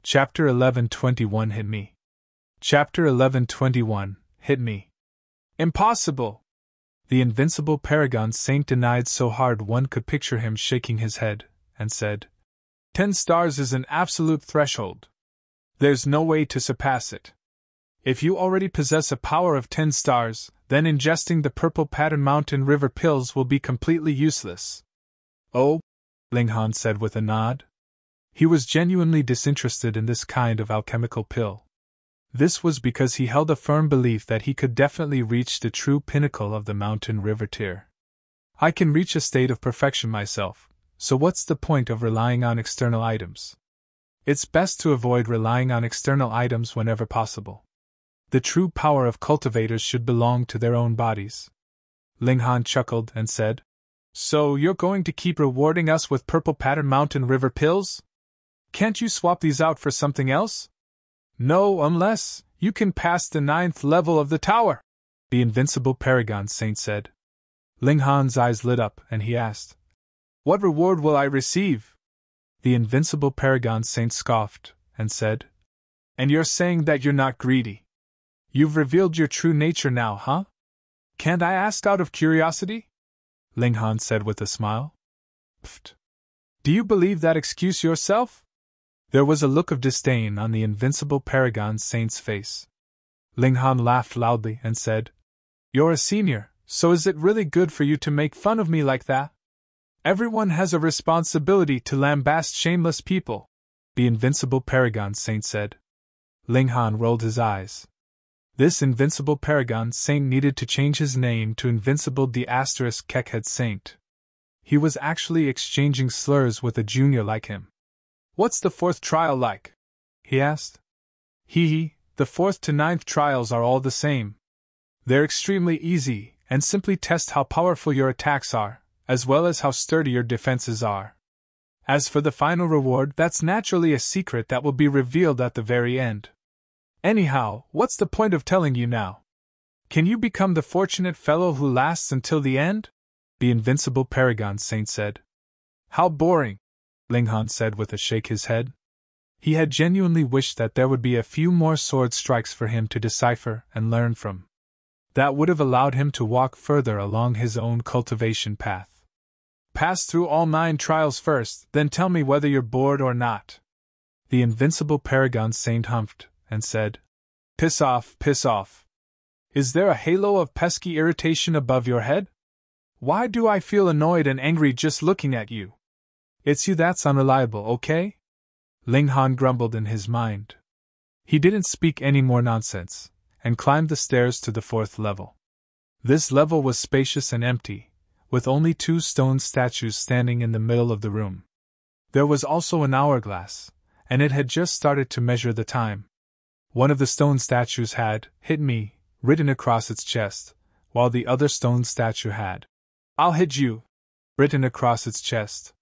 Chapter 1121 Hit Me. Chapter 1121 Hit Me. Impossible! The invincible Paragon Saint denied so hard one could picture him shaking his head, and said, 10 stars is an absolute threshold. There's no way to surpass it. If you already possess a power of 10 stars, then ingesting the purple pattern mountain river pills will be completely useless. Oh, Ling Han said with a nod. He was genuinely disinterested in this kind of alchemical pill. This was because he held a firm belief that he could definitely reach the true pinnacle of the mountain river tier. I can reach a state of perfection myself, so what's the point of relying on external items? It's best to avoid relying on external items whenever possible. The true power of cultivators should belong to their own bodies. Ling Han chuckled and said, So you're going to keep rewarding us with purple pattern mountain river pills? Can't you swap these out for something else? No, unless you can pass the 9th level of the tower, the invincible Paragon Saint said. Ling Han's eyes lit up and he asked, What reward will I receive? The invincible Paragon Saint scoffed and said, And you're saying that you're not greedy? You've revealed your true nature now, huh? Can't I ask out of curiosity? Ling Han said with a smile. Pfft. Do you believe that excuse yourself? There was a look of disdain on the invincible Paragon Saint's face. Ling Han laughed loudly and said, You're a senior, so is it really good for you to make fun of me like that? Everyone has a responsibility to lambast shameless people, the invincible Paragon Saint said. Ling Han rolled his eyes. This invincible Paragon Saint needed to change his name to Invincible the Keckhead Saint. He was actually exchanging slurs with a junior like him. What's the 4th trial like? He asked. The 4th to 9th trials are all the same. They're extremely easy, and simply test how powerful your attacks are, as well as how sturdy your defenses are. As for the final reward, that's naturally a secret that will be revealed at the very end. Anyhow, what's the point of telling you now? Can you become the fortunate fellow who lasts until the end? The invincible Paragon Saint said. How boring, Ling Han said with a shake his head. He had genuinely wished that there would be a few more sword strikes for him to decipher and learn from. That would have allowed him to walk further along his own cultivation path. Pass through all 9 trials first, then tell me whether you're bored or not. The invincible Paragon Saint humphed and said, Piss off, piss off. Is there a halo of pesky irritation above your head? Why do I feel annoyed and angry just looking at you? It's you that's unreliable, okay? Ling Han grumbled in his mind. He didn't speak any more nonsense, and climbed the stairs to the 4th level. This level was spacious and empty, with only 2 stone statues standing in the middle of the room. There was also an hourglass, and it had just started to measure the time. One of the stone statues had, Hit Me, written across its chest, while the other stone statue had, I'll hit you, written across its chest.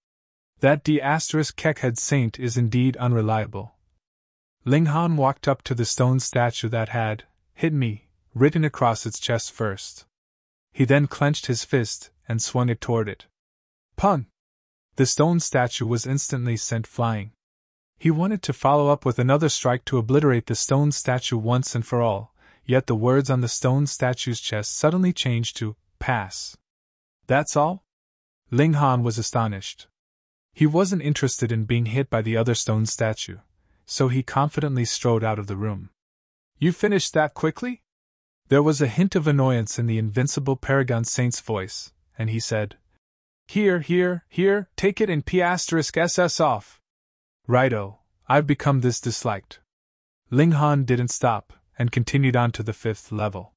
That Keckhead Saint is indeed unreliable. Ling Han walked up to the stone statue that had, Hit Me, written across its chest first. He then clenched his fist and swung it toward it. Pung! The stone statue was instantly sent flying. He wanted to follow up with another strike to obliterate the stone statue once and for all, yet the words on the stone statue's chest suddenly changed to, Pass. That's all? Ling Han was astonished. He wasn't interested in being hit by the other stone statue, so he confidently strode out of the room. You finished that quickly? There was a hint of annoyance in the invincible Paragon Saint's voice, and he said, Here, take it and P*SS off. Righto, I've become this disliked. Ling Han didn't stop, and continued on to the 5th level.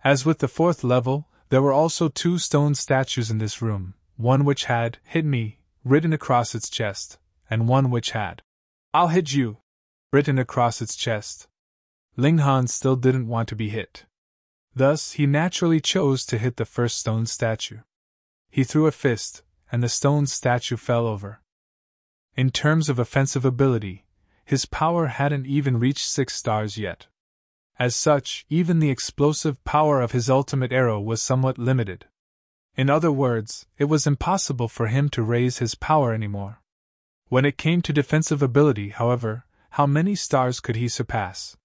As with the 4th level, there were also 2 stone statues in this room, one which had, Hit Me, written across its chest, and one which had, I'll hit you, written across its chest. Ling Han still didn't want to be hit. Thus, he naturally chose to hit the first stone statue. He threw a fist, and the stone statue fell over. In terms of offensive ability, his power hadn't even reached 6 stars yet. As such, even the explosive power of his ultimate arrow was somewhat limited. In other words, it was impossible for him to raise his power anymore. When it came to defensive ability, however, how many stars could he surpass?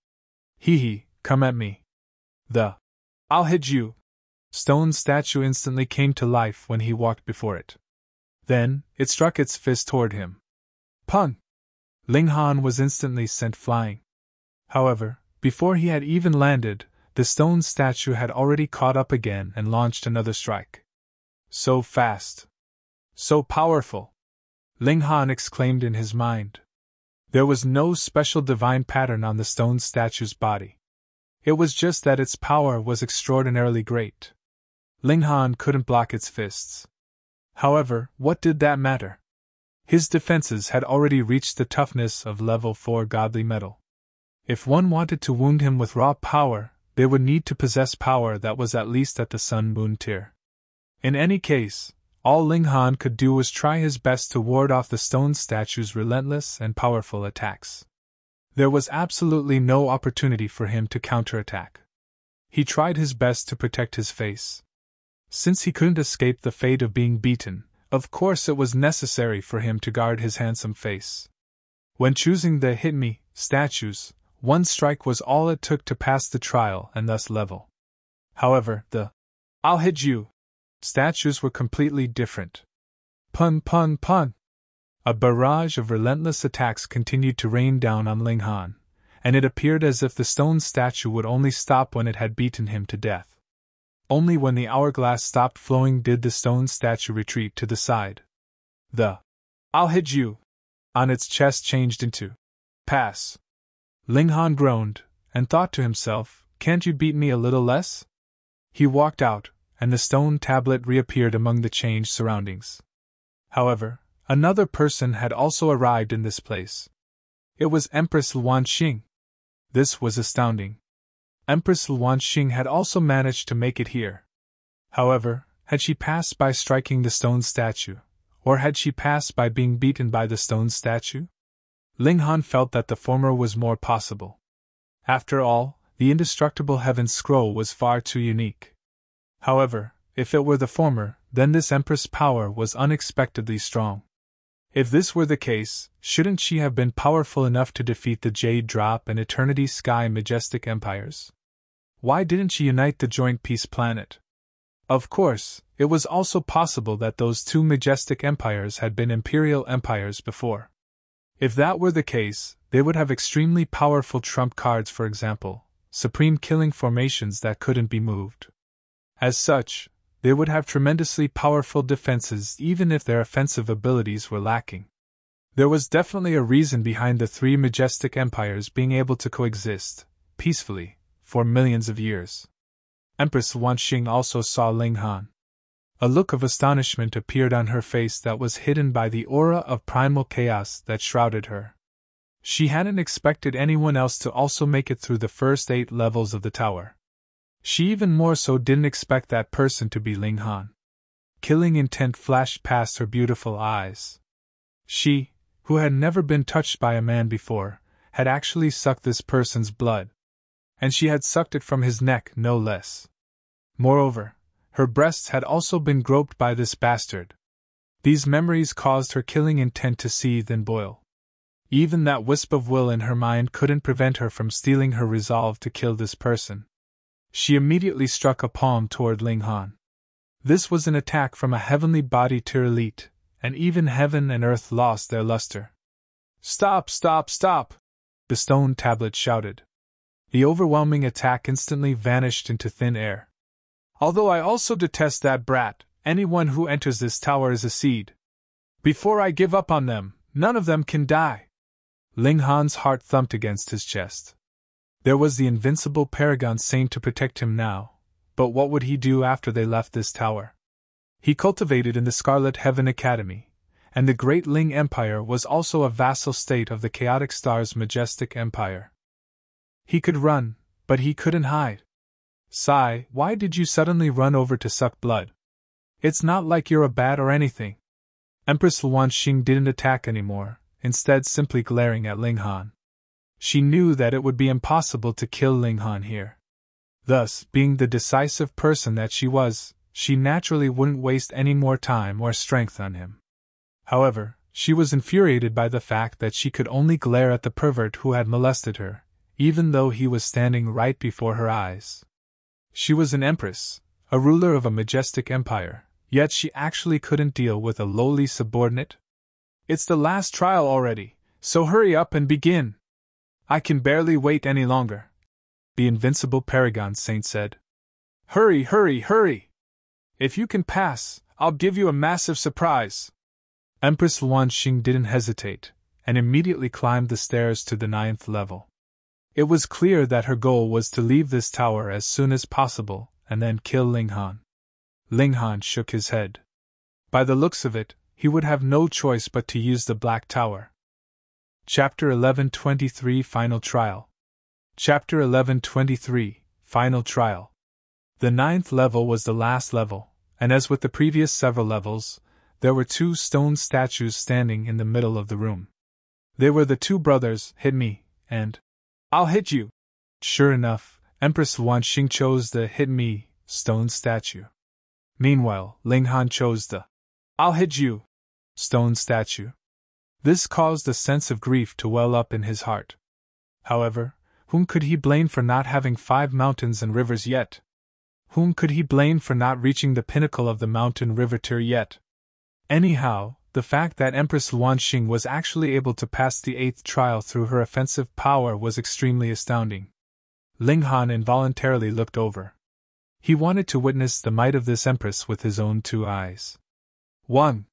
Hee, come at me. I'll hit you. Stone statue instantly came to life when he walked before it. Then, it struck its fist toward him. Pung! Ling Han was instantly sent flying. However, before he had even landed, the stone statue had already caught up again and launched another strike. So fast! So powerful! Ling Han exclaimed in his mind. There was no special divine pattern on the stone statue's body. It was just that its power was extraordinarily great. Ling Han couldn't block its fists. However, what did that matter? His defenses had already reached the toughness of level 4 godly metal. If one wanted to wound him with raw power, they would need to possess power that was at least at the Sun Moon tier. In any case, all Ling Han could do was try his best to ward off the stone statue's relentless and powerful attacks. There was absolutely no opportunity for him to counterattack. He tried his best to protect his face. Since he couldn't escape the fate of being beaten, of course it was necessary for him to guard his handsome face. When choosing the hit me statues, one strike was all it took to pass the trial and thus level. However, the I'll hit you statues were completely different. Pun pun pun! A barrage of relentless attacks continued to rain down on Ling Han, and it appeared as if the stone statue would only stop when it had beaten him to death. Only when the hourglass stopped flowing did the stone statue retreat to the side. The I'll hit you on its chest changed into pass. Ling Han groaned, and thought to himself, can't you beat me a little less? He walked out, and the stone tablet reappeared among the changed surroundings. However, another person had also arrived in this place. It was Empress Luanxing. This was astounding. Empress Luanxing had also managed to make it here. However, had she passed by striking the stone statue, or had she passed by being beaten by the stone statue? Ling Han felt that the former was more possible. After all, the indestructible heaven scroll was far too unique. However, if it were the former, then this Empress' power was unexpectedly strong. If this were the case, shouldn't she have been powerful enough to defeat the Jade Drop and Eternity Sky Majestic empires? Why didn't she unite the joint peace planet? Of course, it was also possible that those two Majestic empires had been imperial empires before. If that were the case, they would have extremely powerful trump cards, for example, supreme killing formations that couldn't be moved. As such, they would have tremendously powerful defenses even if their offensive abilities were lacking. There was definitely a reason behind the three Majestic empires being able to coexist, peacefully, for millions of years. Empress Luanxing also saw Ling Han. A look of astonishment appeared on her face that was hidden by the aura of primal chaos that shrouded her. She hadn't expected anyone else to also make it through the first 8 levels of the tower. She even more so didn't expect that person to be Ling Han. Killing intent flashed past her beautiful eyes. She, who had never been touched by a man before, had actually sucked this person's blood. And she had sucked it from his neck, no less. Moreover, her breasts had also been groped by this bastard. These memories caused her killing intent to seethe and boil. Even that wisp of will in her mind couldn't prevent her from stealing her resolve to kill this person. She immediately struck a palm toward Ling Han. This was an attack from a heavenly body tier elite, and even heaven and earth lost their luster. Stop, stop, stop! The stone tablet shouted. The overwhelming attack instantly vanished into thin air. Although I also detest that brat, anyone who enters this tower is a seed. Before I give up on them, none of them can die. Ling Han's heart thumped against his chest. There was the invincible Paragon Saint to protect him now, but what would he do after they left this tower? He cultivated in the Scarlet Heaven Academy, and the Great Ling Empire was also a vassal state of the Chaotic Star's Majestic Empire. He could run, but he couldn't hide. Sigh, why did you suddenly run over to suck blood? It's not like you're a bat or anything. Empress Luanxing didn't attack anymore, instead simply glaring at Ling Han. She knew that it would be impossible to kill Ling Han here. Thus, being the decisive person that she was, she naturally wouldn't waste any more time or strength on him. However, She was infuriated by the fact that she could only glare at the pervert who had molested her, even though he was standing right before her eyes. She was an empress, a ruler of a majestic empire, yet she actually couldn't deal with a lowly subordinate? It's the last trial already, so hurry up and begin. I can barely wait any longer, the invincible Paragon Saint said. Hurry, hurry, hurry! If you can pass, I'll give you a massive surprise. Empress Wanxing didn't hesitate, and immediately climbed the stairs to the 9th level. It was clear that her goal was to leave this tower as soon as possible, and then kill Ling Han. Ling Han shook his head. By the looks of it, he would have no choice but to use the Black Tower. Chapter 1123 Final Trial. Chapter 1123 Final Trial. The 9th level was the last level, and as with the previous several levels, there were 2 stone statues standing in the middle of the room. They were the 2 brothers, Hit Me, and I'll hit you. Sure enough, Empress Wanxing chose the Hit Me stone statue. Meanwhile, Ling Han chose the I'll hit you stone statue. This caused a sense of grief to well up in his heart. However, whom could he blame for not having 5 mountains and rivers yet? Whom could he blame for not reaching the pinnacle of the mountain river tier yet? Anyhow, the fact that Empress Wanxing was actually able to pass the 8th trial through her offensive power was extremely astounding. Ling Han involuntarily looked over. He wanted to witness the might of this empress with his own 2 eyes. 1.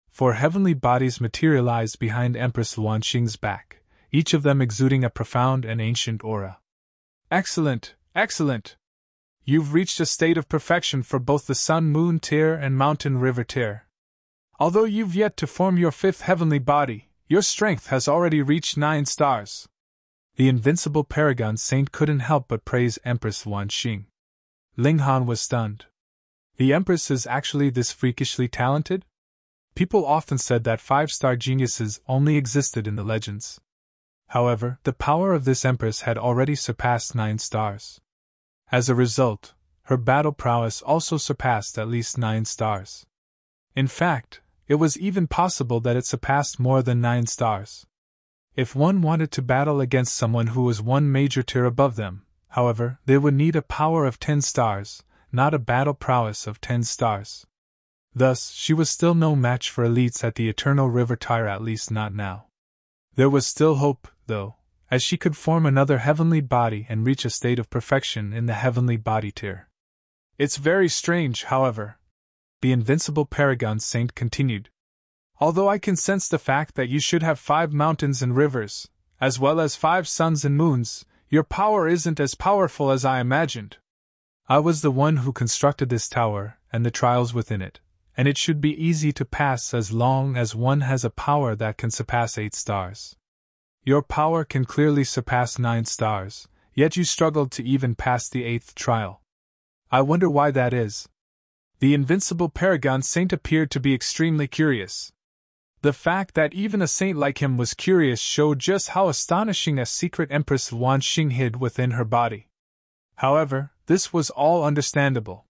4 heavenly bodies materialized behind Empress Wanxing's back, each of them exuding a profound and ancient aura. Excellent, excellent! You've reached a state of perfection for both the Sun-Moon tier and Mountain-River tier. Although you've yet to form your 5th heavenly body, your strength has already reached 9 stars. The invincible Paragon Saint couldn't help but praise Empress Wanxing. Ling Han was stunned. The Empress is actually this freakishly talented? People often said that 5-star geniuses only existed in the legends. However, the power of this Empress had already surpassed 9 stars. As a result, her battle prowess also surpassed at least 9 stars. In fact, it was even possible that it surpassed more than 9 stars. If one wanted to battle against someone who was 1 major tier above them, however, they would need a power of 10 stars, not a battle prowess of 10 stars. Thus, she was still no match for elites at the Eternal River tier, at least not now. There was still hope, though, as she could form another heavenly body and reach a state of perfection in the heavenly body tier. It's very strange, however, the invincible Paragon Saint continued. Although I can sense the fact that you should have 5 mountains and rivers, as well as 5 suns and moons, your power isn't as powerful as I imagined. I was the one who constructed this tower and the trials within it, and it should be easy to pass as long as one has a power that can surpass 8 stars. Your power can clearly surpass 9 stars, yet you struggled to even pass the 8th trial. I wonder why that is. The invincible Paragon Saint appeared to be extremely curious. The fact that even a saint like him was curious showed just how astonishing a secret Empress Wanxing hid within her body. However, this was all understandable.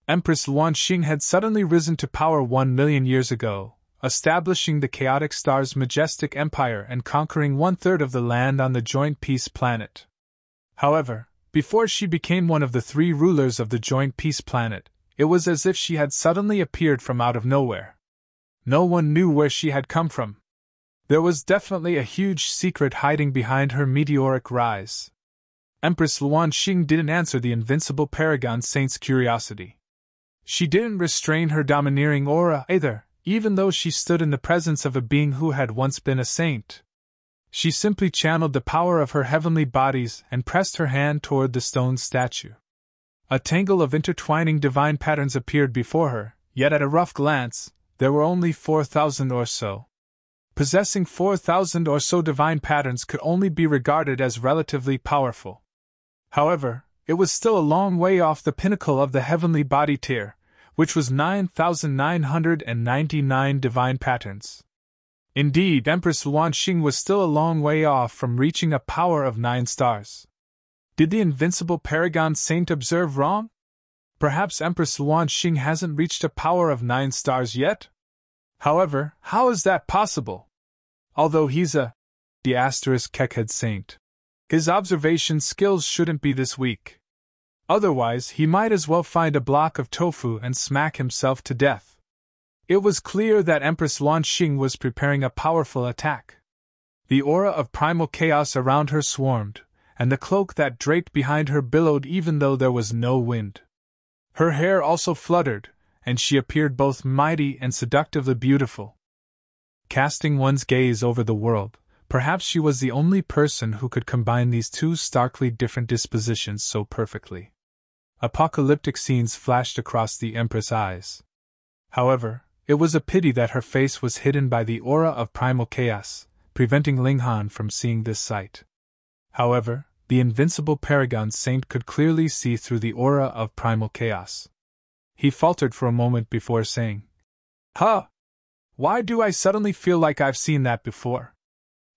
Empress Wanxing had suddenly risen to power 1 million years ago, establishing the chaotic star's majestic empire and conquering 1/3 of the land on the Joint Peace Planet. However, before she became one of the 3 rulers of the Joint Peace Planet, it was as if she had suddenly appeared from out of nowhere. No one knew where she had come from. There was definitely a huge secret hiding behind her meteoric rise. Empress Wanxing didn't answer the invincible Paragon Saint's curiosity. She didn't restrain her domineering aura either, even though she stood in the presence of a being who had once been a saint. She simply channeled the power of her heavenly bodies and pressed her hand toward the stone statue. A tangle of intertwining divine patterns appeared before her, yet at a rough glance, there were only 4,000 or so. Possessing 4,000 or so divine patterns could only be regarded as relatively powerful. However, it was still a long way off the pinnacle of the heavenly body tier, which was 9,999 divine patterns. Indeed, Empress Wanxing was still a long way off from reaching a power of 9 stars. Did the invincible Paragon Saint observe wrong? Perhaps Empress Wanxing hasn't reached a power of 9 stars yet? However, how is that possible? Although he's the asterisk Keckhead saint. His observation skills shouldn't be this weak. Otherwise, he might as well find a block of tofu and smack himself to death. It was clear that Empress Luanxing was preparing a powerful attack. The aura of primal chaos around her swarmed, and the cloak that draped behind her billowed even though there was no wind. Her hair also fluttered, and she appeared both mighty and seductively beautiful. Casting one's gaze over the world, perhaps she was the only person who could combine these two starkly different dispositions so perfectly. Apocalyptic scenes flashed across the Empress' eyes. However, it was a pity that her face was hidden by the aura of primal chaos, preventing Ling Han from seeing this sight. However, the invincible Paragon Saint could clearly see through the aura of primal chaos. He faltered for a moment before saying, "Huh! Why do I suddenly feel like I've seen that before?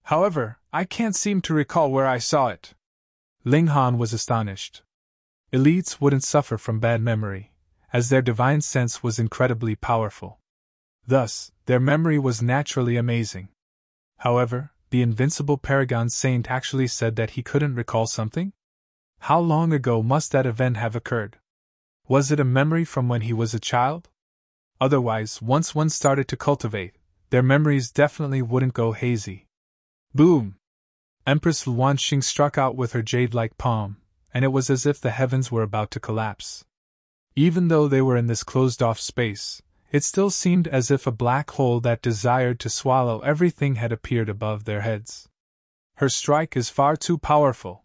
However, I can't seem to recall where I saw it." Ling Han was astonished. Elites wouldn't suffer from bad memory, as their divine sense was incredibly powerful. Thus, their memory was naturally amazing. However, the invincible Paragon Saint actually said that he couldn't recall something? How long ago must that event have occurred? Was it a memory from when he was a child? Otherwise, once one started to cultivate, their memories definitely wouldn't go hazy. Boom! Empress Luanxing struck out with her jade-like palm, and it was as if the heavens were about to collapse. Even though they were in this closed-off space, it still seemed as if a black hole that desired to swallow everything had appeared above their heads. Her strike is far too powerful.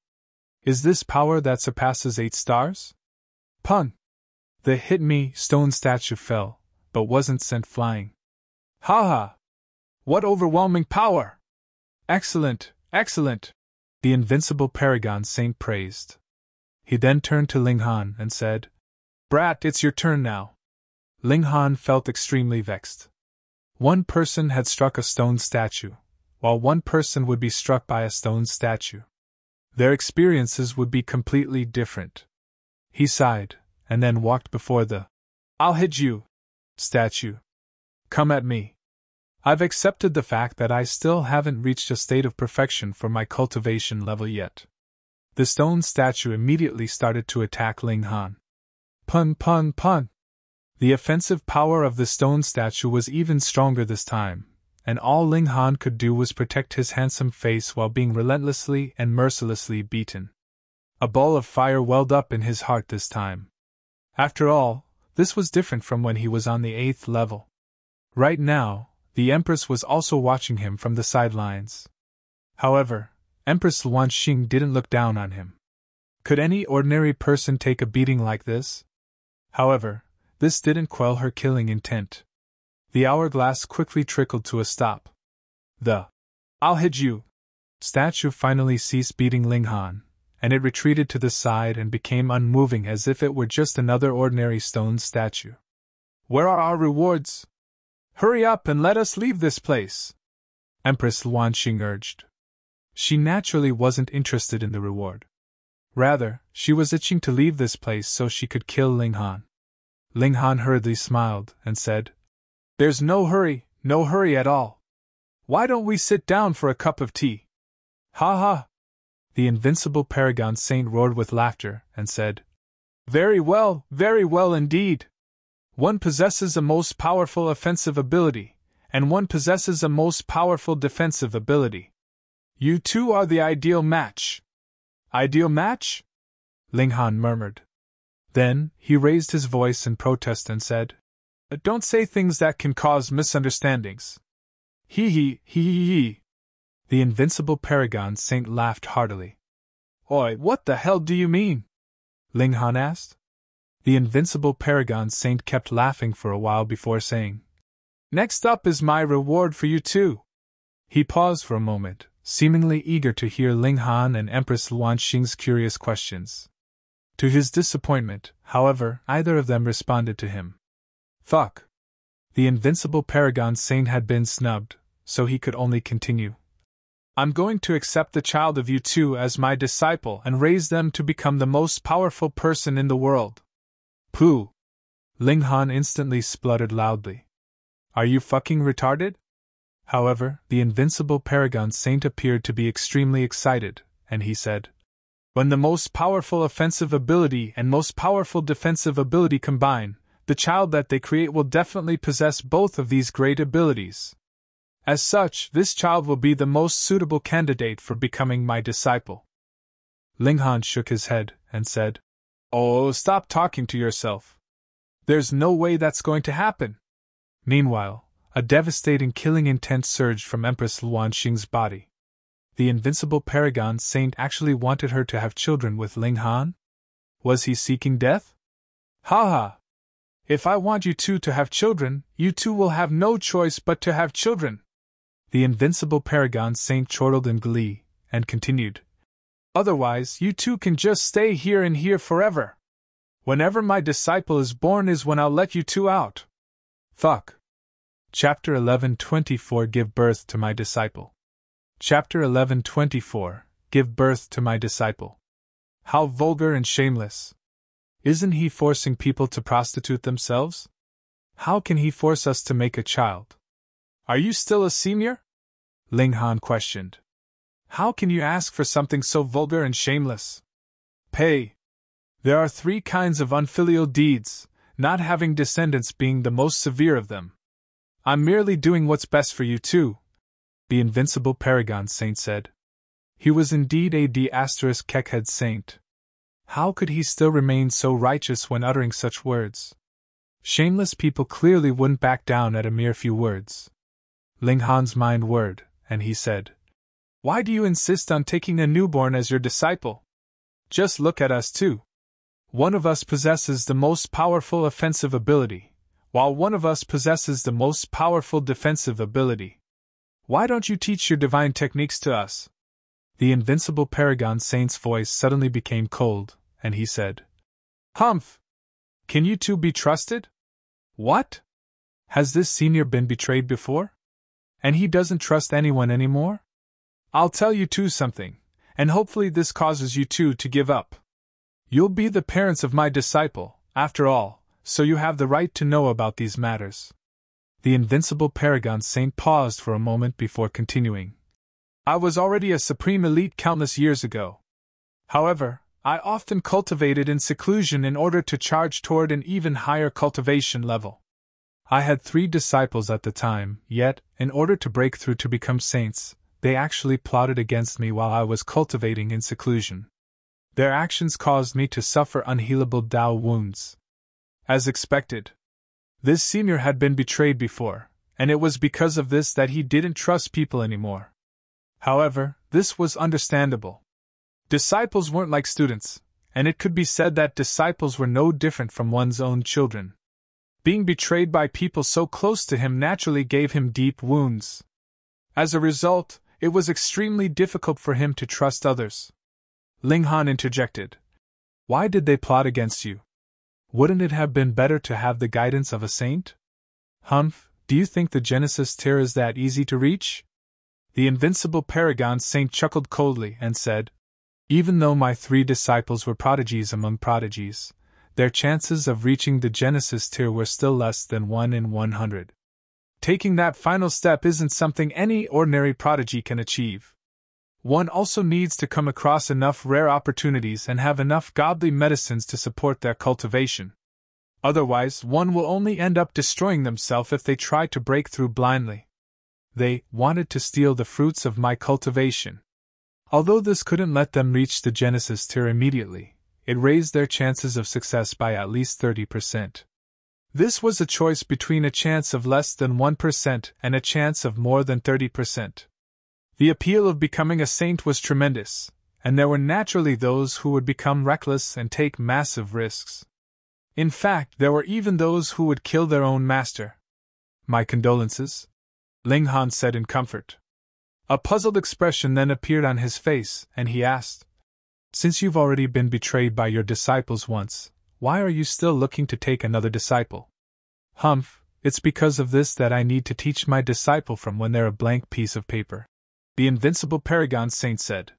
Is this power that surpasses 8 stars? Pun! The hit-me stone statue fell, but wasn't sent flying. Ha ha! What overwhelming power! Excellent, excellent! The invincible Paragon Saint praised. He then turned to Ling Han and said, "Brat, it's your turn now." Ling Han felt extremely vexed. One person had struck a stone statue, while one person would be struck by a stone statue. Their experiences would be completely different. He sighed, and then walked before the "I'll hit you" statue. "Come at me. I've accepted the fact that I still haven't reached a state of perfection for my cultivation level yet." The stone statue immediately started to attack Ling Han. Pun pun pun! The offensive power of the stone statue was even stronger this time, and all Ling Han could do was protect his handsome face while being relentlessly and mercilessly beaten. A ball of fire welled up in his heart this time. After all, this was different from when he was on the 8th level. Right now, the Empress was also watching him from the sidelines. However, Empress Luanxing didn't look down on him. Could any ordinary person take a beating like this? However, this didn't quell her killing intent. The hourglass quickly trickled to a stop. The "I'll hit you" statue finally ceased beating Ling Han, and it retreated to the side and became unmoving as if it were just another ordinary stone statue. "Where are our rewards? Hurry up and let us leave this place," Empress Luanxing urged. She naturally wasn't interested in the reward. Rather, she was itching to leave this place so she could kill Ling Han. Ling Han hurriedly smiled and said, "There's no hurry at all. Why don't we sit down for a cup of tea?" "Ha ha!" The invincible Paragon Saint roared with laughter and said, very well indeed. One possesses a most powerful offensive ability, and one possesses a most powerful defensive ability. You two are the ideal match." "Ideal match?" Ling Han murmured. Then, he raised his voice in protest and said, "Don't say things that can cause misunderstandings." He. The invincible Paragon Saint laughed heartily. "Oi, what the hell do you mean?" Ling Han asked. The invincible Paragon Saint kept laughing for a while before saying, "Next up is my reward for you too." He paused for a moment, seemingly eager to hear Ling Han and Empress Luanxing's curious questions. To his disappointment, however, neither of them responded to him. Fuck. The invincible Paragon Saint had been snubbed, so he could only continue. "I'm going to accept the child of you two as my disciple and raise them to become the most powerful person in the world." Pooh! Ling Han instantly spluttered loudly. Are you fucking retarded? However, the invincible Paragon Saint appeared to be extremely excited, and he said, when the most powerful offensive ability and most powerful defensive ability combine, the child that they create will definitely possess both of these great abilities. As such, this child will be the most suitable candidate for becoming my disciple. Ling Han shook his head and said, Oh, stop talking to yourself. There's no way that's going to happen. Meanwhile, a devastating killing intent surged from Empress Luan Xing's body. The invincible Paragon Saint actually wanted her to have children with Ling Han? Was he seeking death? Ha ha! If I want you two to have children, you two will have no choice but to have children. The invincible Paragon Saint chortled in glee, and continued. Otherwise, you two can just stay here and here forever. Whenever my disciple is born is when I'll let you two out. Fuck. Chapter 11:24 Give birth to my disciple. Chapter 11:24 Give birth to my disciple. How vulgar and shameless. Isn't he forcing people to prostitute themselves? How can he force us to make a child? Are you still a senior? Ling Han questioned. How can you ask for something so vulgar and shameless? Pay. There are 3 kinds of unfilial deeds, not having descendants being the most severe of them. I'm merely doing what's best for you two, the invincible Paragon Saint said. He was indeed a D***Keckhead saint. How could he still remain so righteous when uttering such words? Shameless people clearly wouldn't back down at a mere few words. Ling Han's mind whirred, and he said, Why do you insist on taking a newborn as your disciple? Just look at us two. One of us possesses the most powerful offensive ability, while one of us possesses the most powerful defensive ability. Why don't you teach your divine techniques to us? The invincible Paragon Saint's voice suddenly became cold, and he said, Humph! Can you two be trusted? What? Has this senior been betrayed before? And he doesn't trust anyone anymore? I'll tell you two something, and hopefully this causes you two to give up. You'll be the parents of my disciple, after all, so you have the right to know about these matters. The invincible Paragon Saint paused for a moment before continuing. I was already a supreme elite countless years ago. However, I often cultivated in seclusion in order to charge toward an even higher cultivation level. I had 3 disciples at the time, yet, in order to break through to become saints, they actually plotted against me while I was cultivating in seclusion. Their actions caused me to suffer unhealable Dao wounds. As expected, this senior had been betrayed before, and it was because of this that he didn't trust people anymore. However, this was understandable. Disciples weren't like students, and it could be said that disciples were no different from one's own children. Being betrayed by people so close to him naturally gave him deep wounds. As a result, it was extremely difficult for him to trust others. Ling Han interjected. Why did they plot against you? Wouldn't it have been better to have the guidance of a saint? Humph, do you think the Genesis tier is that easy to reach? The invincible Paragon Saint chuckled coldly and said, Even though my 3 disciples were prodigies among prodigies, their chances of reaching the Genesis tier were still less than 1 in 100. Taking that final step isn't something any ordinary prodigy can achieve. One also needs to come across enough rare opportunities and have enough godly medicines to support their cultivation. Otherwise, one will only end up destroying themselves if they try to break through blindly. They wanted to steal the fruits of my cultivation. Although this couldn't let them reach the Genesis tier immediately, it raised their chances of success by at least 30%. This was a choice between a chance of less than 1% and a chance of more than 30%. The appeal of becoming a saint was tremendous, and there were naturally those who would become reckless and take massive risks. In fact, there were even those who would kill their own master. My condolences, Ling Han said in comfort. A puzzled expression then appeared on his face, and he asked, Since you've already been betrayed by your disciples once, why are you still looking to take another disciple? Humph, it's because of this that I need to teach my disciple from when they're a blank piece of paper. The invincible Paragon Saint said.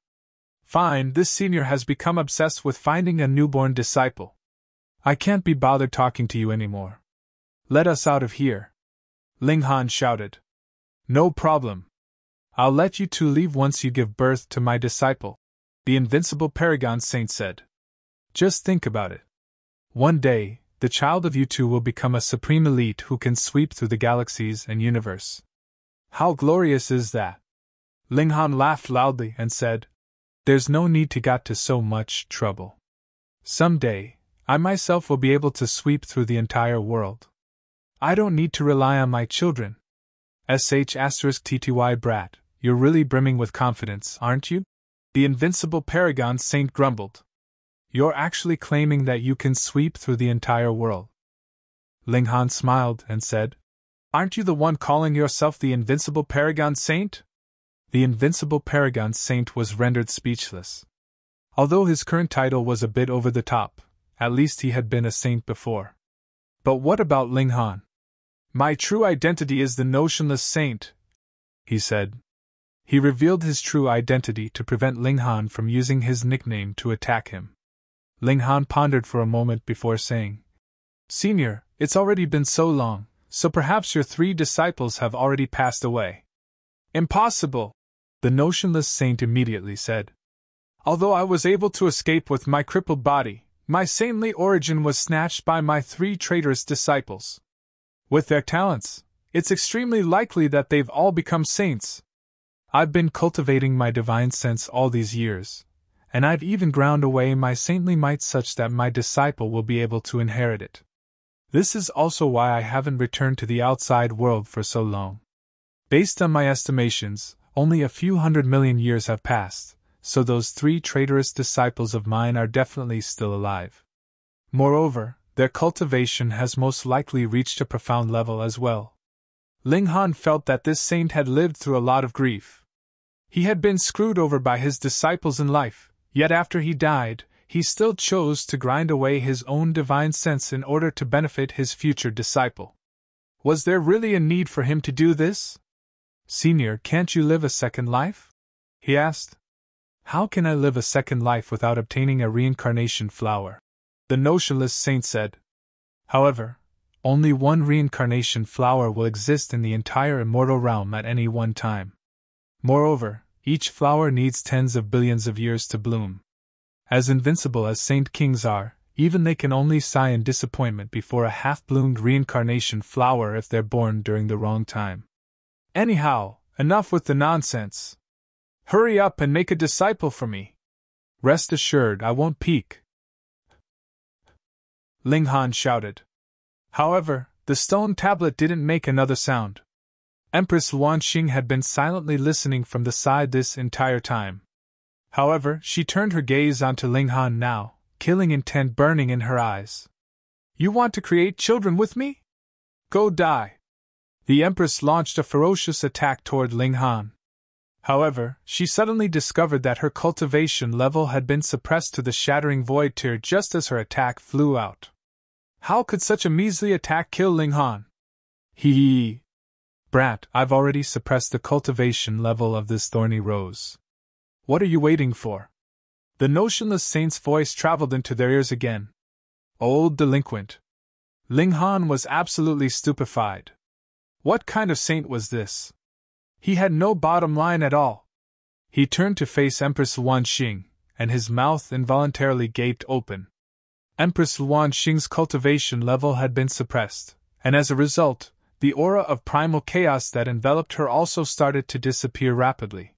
Fine, this senior has become obsessed with finding a newborn disciple. I can't be bothered talking to you anymore. Let us out of here. Ling Han shouted. No problem. I'll let you two leave once you give birth to my disciple, the invincible Paragon Saint said. Just think about it. One day, the child of you two will become a supreme elite who can sweep through the galaxies and universe. How glorious is that? Ling Han laughed loudly and said, There's no need to get to so much trouble. Someday, I myself will be able to sweep through the entire world. I don't need to rely on my children. *TTY brat, you're really brimming with confidence, aren't you? The invincible Paragon Saint grumbled. You're actually claiming that you can sweep through the entire world. Ling Han smiled and said, Aren't you the one calling yourself the invincible Paragon Saint? The invincible Paragon Saint was rendered speechless. Although his current title was a bit over the top, at least he had been a saint before. But what about Ling Han? My true identity is the notionless saint, he said. He revealed his true identity to prevent Ling Han from using his nickname to attack him. Ling Han pondered for a moment before saying, Senior, it's already been so long, so perhaps your 3 disciples have already passed away. Impossible, the notionless saint immediately said. Although I was able to escape with my crippled body, my saintly origin was snatched by my 3 traitorous disciples. With their talents, it's extremely likely that they've all become saints. I've been cultivating my divine sense all these years, and I've even ground away my saintly might such that my disciple will be able to inherit it. This is also why I haven't returned to the outside world for so long. Based on my estimations, only a few 100 million years have passed, so those 3 traitorous disciples of mine are definitely still alive. Moreover, their cultivation has most likely reached a profound level as well. Ling Han felt that this saint had lived through a lot of grief. He had been screwed over by his disciples in life, yet after he died, he still chose to grind away his own divine sense in order to benefit his future disciple. Was there really a need for him to do this? Senior, can't you live a second life? He asked. How can I live a second life without obtaining a reincarnation flower? The notionless saint said. However, only one reincarnation flower will exist in the entire immortal realm at any one time. Moreover, each flower needs tens of billions of years to bloom. As invincible as saint kings are, even they can only sigh in disappointment before a half-bloomed reincarnation flower if they're born during the wrong time. Anyhow, enough with the nonsense. Hurry up and make a disciple for me. Rest assured I won't peek. Ling Han shouted. However, the stone tablet didn't make another sound. Empress Luanxing had been silently listening from the side this entire time. However, she turned her gaze onto Ling Han now, killing intent burning in her eyes. You want to create children with me? Go die. The Empress launched a ferocious attack toward Ling Han. However, she suddenly discovered that her cultivation level had been suppressed to the shattering void tier just as her attack flew out. How could such a measly attack kill Ling Han? Hee. Brat, I've already suppressed the cultivation level of this thorny rose. What are you waiting for? The notionless saint's voice traveled into their ears again. Old delinquent. Ling Han was absolutely stupefied. What kind of saint was this? He had no bottom line at all. He turned to face Empress Luanxing, and his mouth involuntarily gaped open. Empress Luanxing's cultivation level had been suppressed, and as a result, the aura of primal chaos that enveloped her also started to disappear rapidly.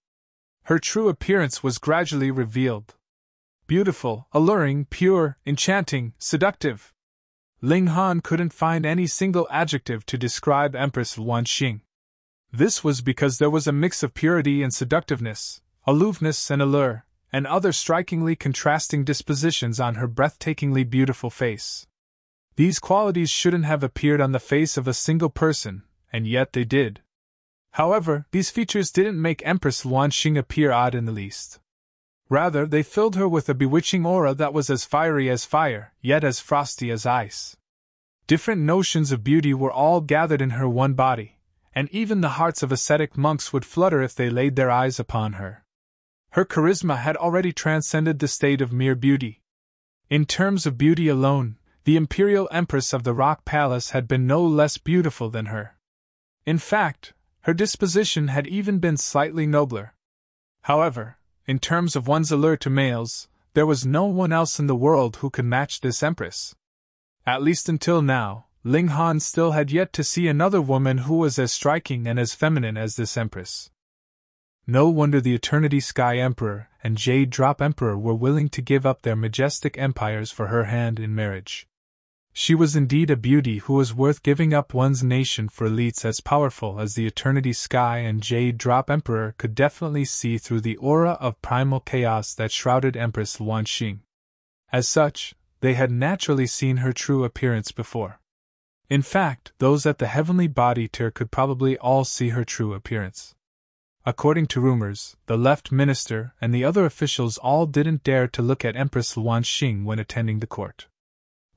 Her true appearance was gradually revealed. Beautiful, alluring, pure, enchanting, seductive. Ling Han couldn't find any single adjective to describe Empress Luanxing. This was because there was a mix of purity and seductiveness, aloofness and allure, and other strikingly contrasting dispositions on her breathtakingly beautiful face. These qualities shouldn't have appeared on the face of a single person, and yet they did. However, these features didn't make Empress Luanxing appear odd in the least. Rather, they filled her with a bewitching aura that was as fiery as fire, yet as frosty as ice. Different notions of beauty were all gathered in her one body, and even the hearts of ascetic monks would flutter if they laid their eyes upon her. Her charisma had already transcended the state of mere beauty. In terms of beauty alone, the Imperial Empress of the Rock Palace had been no less beautiful than her. In fact, her disposition had even been slightly nobler. However, in terms of one's allure to males, there was no one else in the world who could match this empress. At least until now, Ling Han still had yet to see another woman who was as striking and as feminine as this empress. No wonder the Eternity Sky Emperor and Jade Drop Emperor were willing to give up their majestic empires for her hand in marriage. She was indeed a beauty who was worth giving up one's nation for elites as powerful as the Eternity Sky and Jade Drop Emperor could definitely see through the aura of primal chaos that shrouded Empress Luan Xing. As such, they had naturally seen her true appearance before. In fact, those at the heavenly body tier could probably all see her true appearance. According to rumors, the left minister and the other officials all didn't dare to look at Empress Luan Xing when attending the court.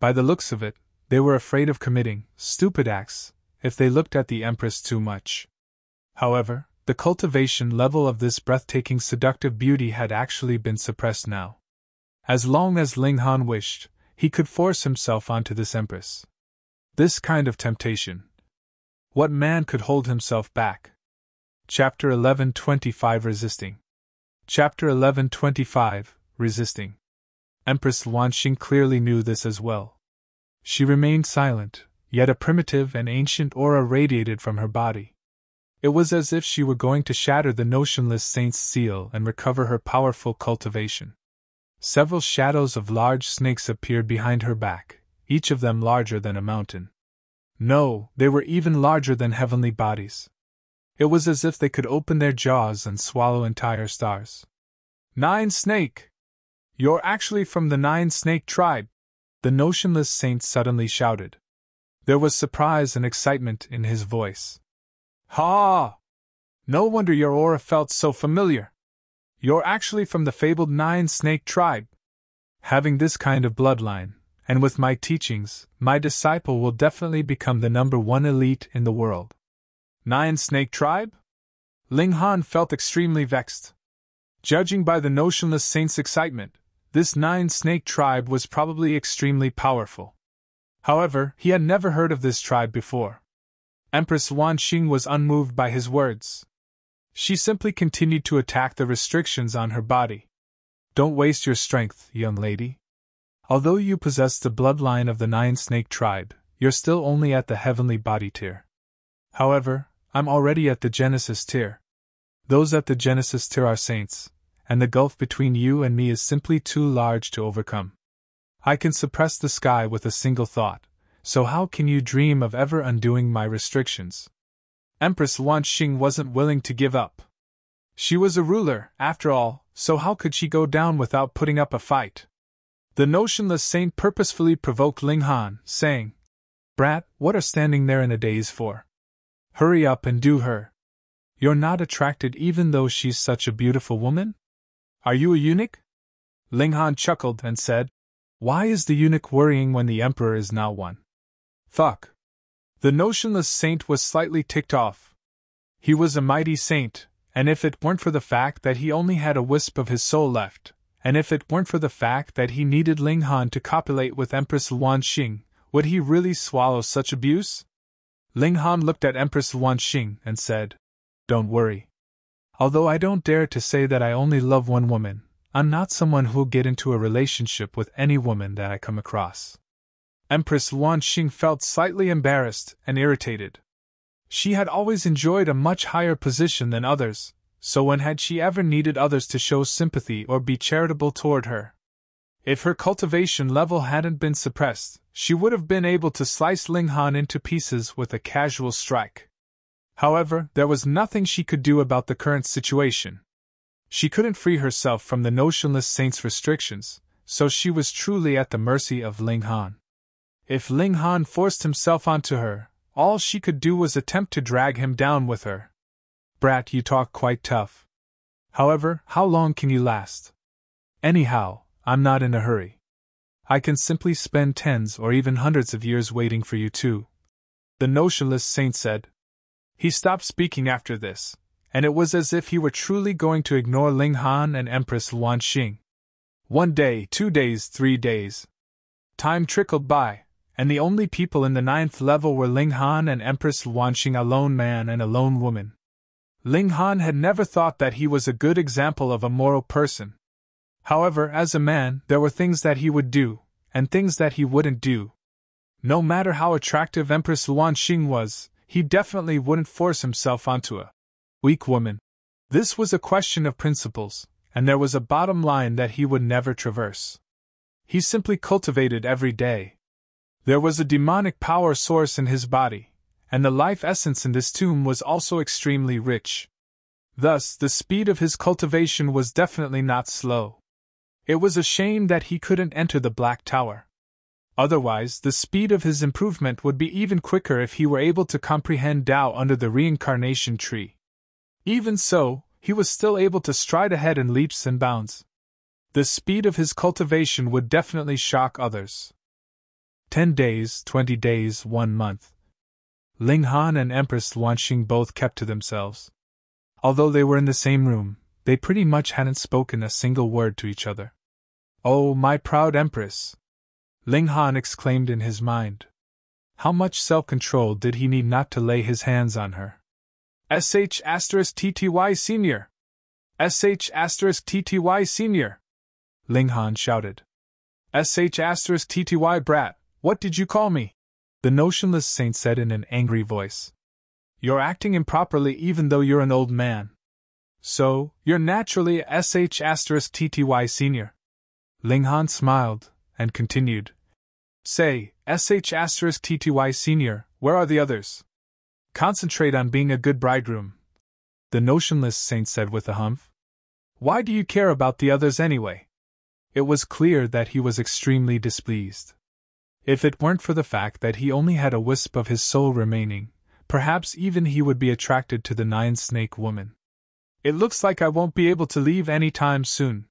By the looks of it, they were afraid of committing stupid acts if they looked at the Empress too much. However, the cultivation level of this breathtaking seductive beauty had actually been suppressed now. As long as Ling Han wished, he could force himself onto this Empress. This kind of temptation. What man could hold himself back? Chapter 1125 Resisting. Chapter 1125 Resisting. Empress Luan Xing clearly knew this as well. She remained silent, yet a primitive and ancient aura radiated from her body. It was as if she were going to shatter the notionless saint's seal and recover her powerful cultivation. Several shadows of large snakes appeared behind her back, each of them larger than a mountain. No, they were even larger than heavenly bodies. It was as if they could open their jaws and swallow entire stars. 9 Snake! You're actually from the 9 Snake tribe, the notionless saint suddenly shouted. There was surprise and excitement in his voice. Ha! No wonder your aura felt so familiar. You're actually from the fabled 9 Snake tribe. Having this kind of bloodline, and with my teachings, my disciple will definitely become the #1 elite in the world. 9 Snake tribe? Ling Han felt extremely vexed. Judging by the notionless saint's excitement, this 9 Snake tribe was probably extremely powerful. However, he had never heard of this tribe before. Empress Luan Xing was unmoved by his words. She simply continued to attack the restrictions on her body. Don't waste your strength, young lady. Although you possess the bloodline of the 9 Snake tribe, you're still only at the heavenly body tier. However, I'm already at the Genesis tier. Those at the Genesis tier are saints, and the gulf between you and me is simply too large to overcome. I can suppress the sky with a single thought, so how can you dream of ever undoing my restrictions? Empress Luan Xing wasn't willing to give up. She was a ruler, after all, so how could she go down without putting up a fight? The notionless saint purposefully provoked Ling Han, saying, "Brat, what are standing there in a daze for? Hurry up and do her. You're not attracted even though she's such a beautiful woman? Are you a eunuch?" Ling Han chuckled and said, "Why is the eunuch worrying when the emperor is not one?" Fuck. The notionless saint was slightly ticked off. He was a mighty saint, and if it weren't for the fact that he only had a wisp of his soul left, and if it weren't for the fact that he needed Ling Han to copulate with Empress Luan Xing, would he really swallow such abuse? Ling Han looked at Empress Luan Xing and said, "Don't worry. Although I don't dare to say that I only love one woman, I'm not someone who'll get into a relationship with any woman that I come across." Empress Luan Xing felt slightly embarrassed and irritated. She had always enjoyed a much higher position than others, so when had she ever needed others to show sympathy or be charitable toward her? If her cultivation level hadn't been suppressed, she would have been able to slice Ling Han into pieces with a casual strike. However, there was nothing she could do about the current situation. She couldn't free herself from the notionless saint's restrictions, so she was truly at the mercy of Ling Han. If Ling Han forced himself onto her, all she could do was attempt to drag him down with her. "Brat, you talk quite tough. However, how long can you last? Anyhow, I'm not in a hurry. I can simply spend tens or even hundreds of years waiting for you too," the notionless saint said. He stopped speaking after this, and it was as if he were truly going to ignore Ling Han and Empress Luan Xing. 1 day, 2 days, 3 days. Time trickled by, and the only people in the 9th level were Ling Han and Empress Wanxing, a lone man and a lone woman. Ling Han had never thought that he was a good example of a moral person. However, as a man, there were things that he would do, and things that he wouldn't do. No matter how attractive Empress Wanxing was, he definitely wouldn't force himself onto a weak woman. This was a question of principles, and there was a bottom line that he would never traverse. He simply cultivated every day. There was a demonic power source in his body, and the life essence in this tomb was also extremely rich. Thus, the speed of his cultivation was definitely not slow. It was a shame that he couldn't enter the Black Tower. Otherwise, the speed of his improvement would be even quicker if he were able to comprehend Tao under the reincarnation tree. Even so, he was still able to stride ahead in leaps and bounds. The speed of his cultivation would definitely shock others. 10 days, 20 days, 1 month. Ling Han and Empress Wanxing both kept to themselves. Although they were in the same room, they pretty much hadn't spoken a single word to each other. "Oh, my proud Empress!" Ling Han exclaimed in his mind. How much self-control did he need not to lay his hands on her? *TTY Senior! *TTY Senior! Ling Han shouted. *TTY Brat, what did you call me? The notionless saint said in an angry voice. You're acting improperly even though you're an old man. So, you're naturally a *TTY Senior. Ling Han smiled, and continued. Say, *TTY Senior, where are the others? Concentrate on being a good bridegroom. The notionless saint said with a humph. Why do you care about the others anyway? It was clear that he was extremely displeased. If it weren't for the fact that he only had a wisp of his soul remaining, perhaps even he would be attracted to the 9-snake woman. It looks like I won't be able to leave any time soon.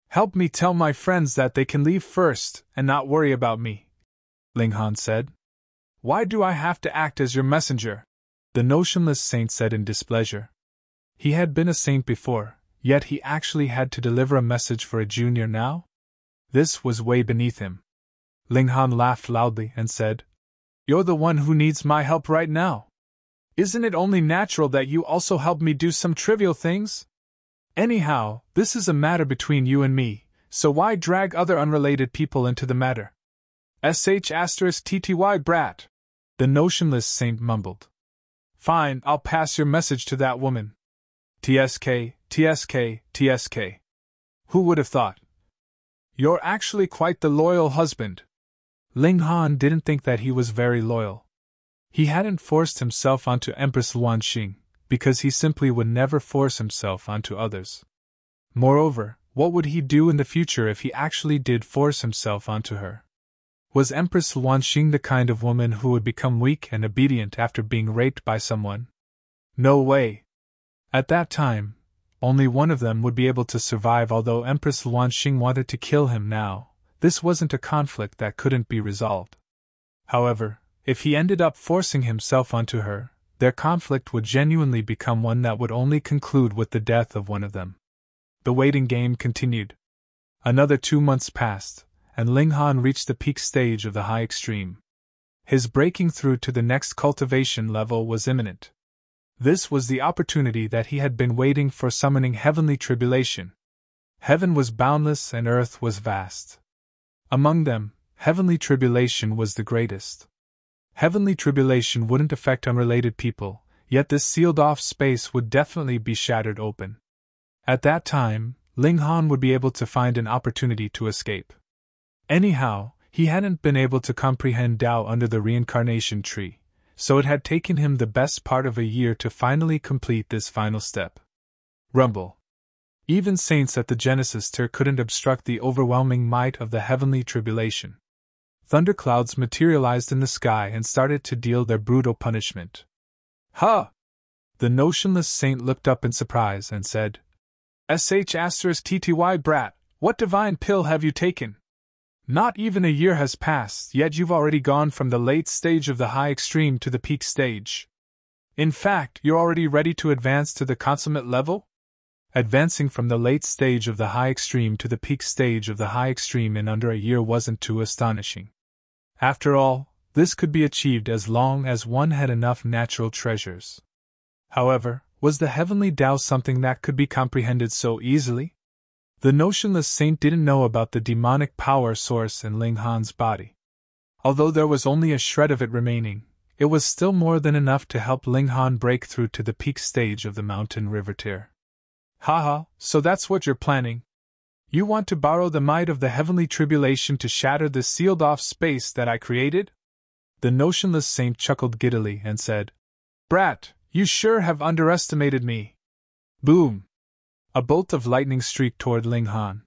Help me tell my friends that they can leave first and not worry about me, Ling Han said. Why do I have to act as your messenger? The notionless saint said in displeasure. He had been a saint before, yet he actually had to deliver a message for a junior now? This was way beneath him. Ling Han laughed loudly and said, You're the one who needs my help right now. Isn't it only natural that you also help me do some trivial things? Anyhow, this is a matter between you and me, so why drag other unrelated people into the matter? *TTY Brat, the notionless saint mumbled. Fine, I'll pass your message to that woman. TSK. Who would have thought? You're actually quite the loyal husband. Ling Han didn't think that he was very loyal. He hadn't forced himself onto Empress Wanxing, because he simply would never force himself onto others. Moreover, what would he do in the future if he actually did force himself onto her? Was Empress Wanxing the kind of woman who would become weak and obedient after being raped by someone? No way. At that time, only one of them would be able to survive. Although Empress Wanxing wanted to kill him now, this wasn't a conflict that couldn't be resolved. However, if he ended up forcing himself onto her, their conflict would genuinely become one that would only conclude with the death of one of them. The waiting game continued. Another 2 months passed, and Ling Han reached the peak stage of the high extreme. His breaking through to the next cultivation level was imminent. This was the opportunity that he had been waiting for, summoning heavenly tribulation. Heaven was boundless and earth was vast. Among them, heavenly tribulation was the greatest. Heavenly tribulation wouldn't affect unrelated people, yet this sealed-off space would definitely be shattered open. At that time, Ling Han would be able to find an opportunity to escape. Anyhow, he hadn't been able to comprehend Tao under the reincarnation tree, so it had taken him the best part of a year to finally complete this final step. Rumble. Even saints at the Genesis tier couldn't obstruct the overwhelming might of the heavenly tribulation. Thunderclouds materialized in the sky and started to deal their brutal punishment. Ha! The notionless saint looked up in surprise and said, *TTY Brat, what divine pill have you taken? Not even a year has passed, yet you've already gone from the late stage of the high extreme to the peak stage. In fact, you're already ready to advance to the consummate level? Advancing from the late stage of the high extreme to the peak stage of the high extreme in under a year wasn't too astonishing. After all, this could be achieved as long as one had enough natural treasures. However, was the heavenly Tao something that could be comprehended so easily? The notionless saint didn't know about the demonic power source in Ling Han's body. Although there was only a shred of it remaining, it was still more than enough to help Ling Han break through to the peak stage of the mountain river tier. Haha, so that's what you're planning. You want to borrow the might of the heavenly tribulation to shatter the sealed-off space that I created? The notionless saint chuckled giddily and said, Brat, you sure have underestimated me. Boom! A bolt of lightning streaked toward Ling Han.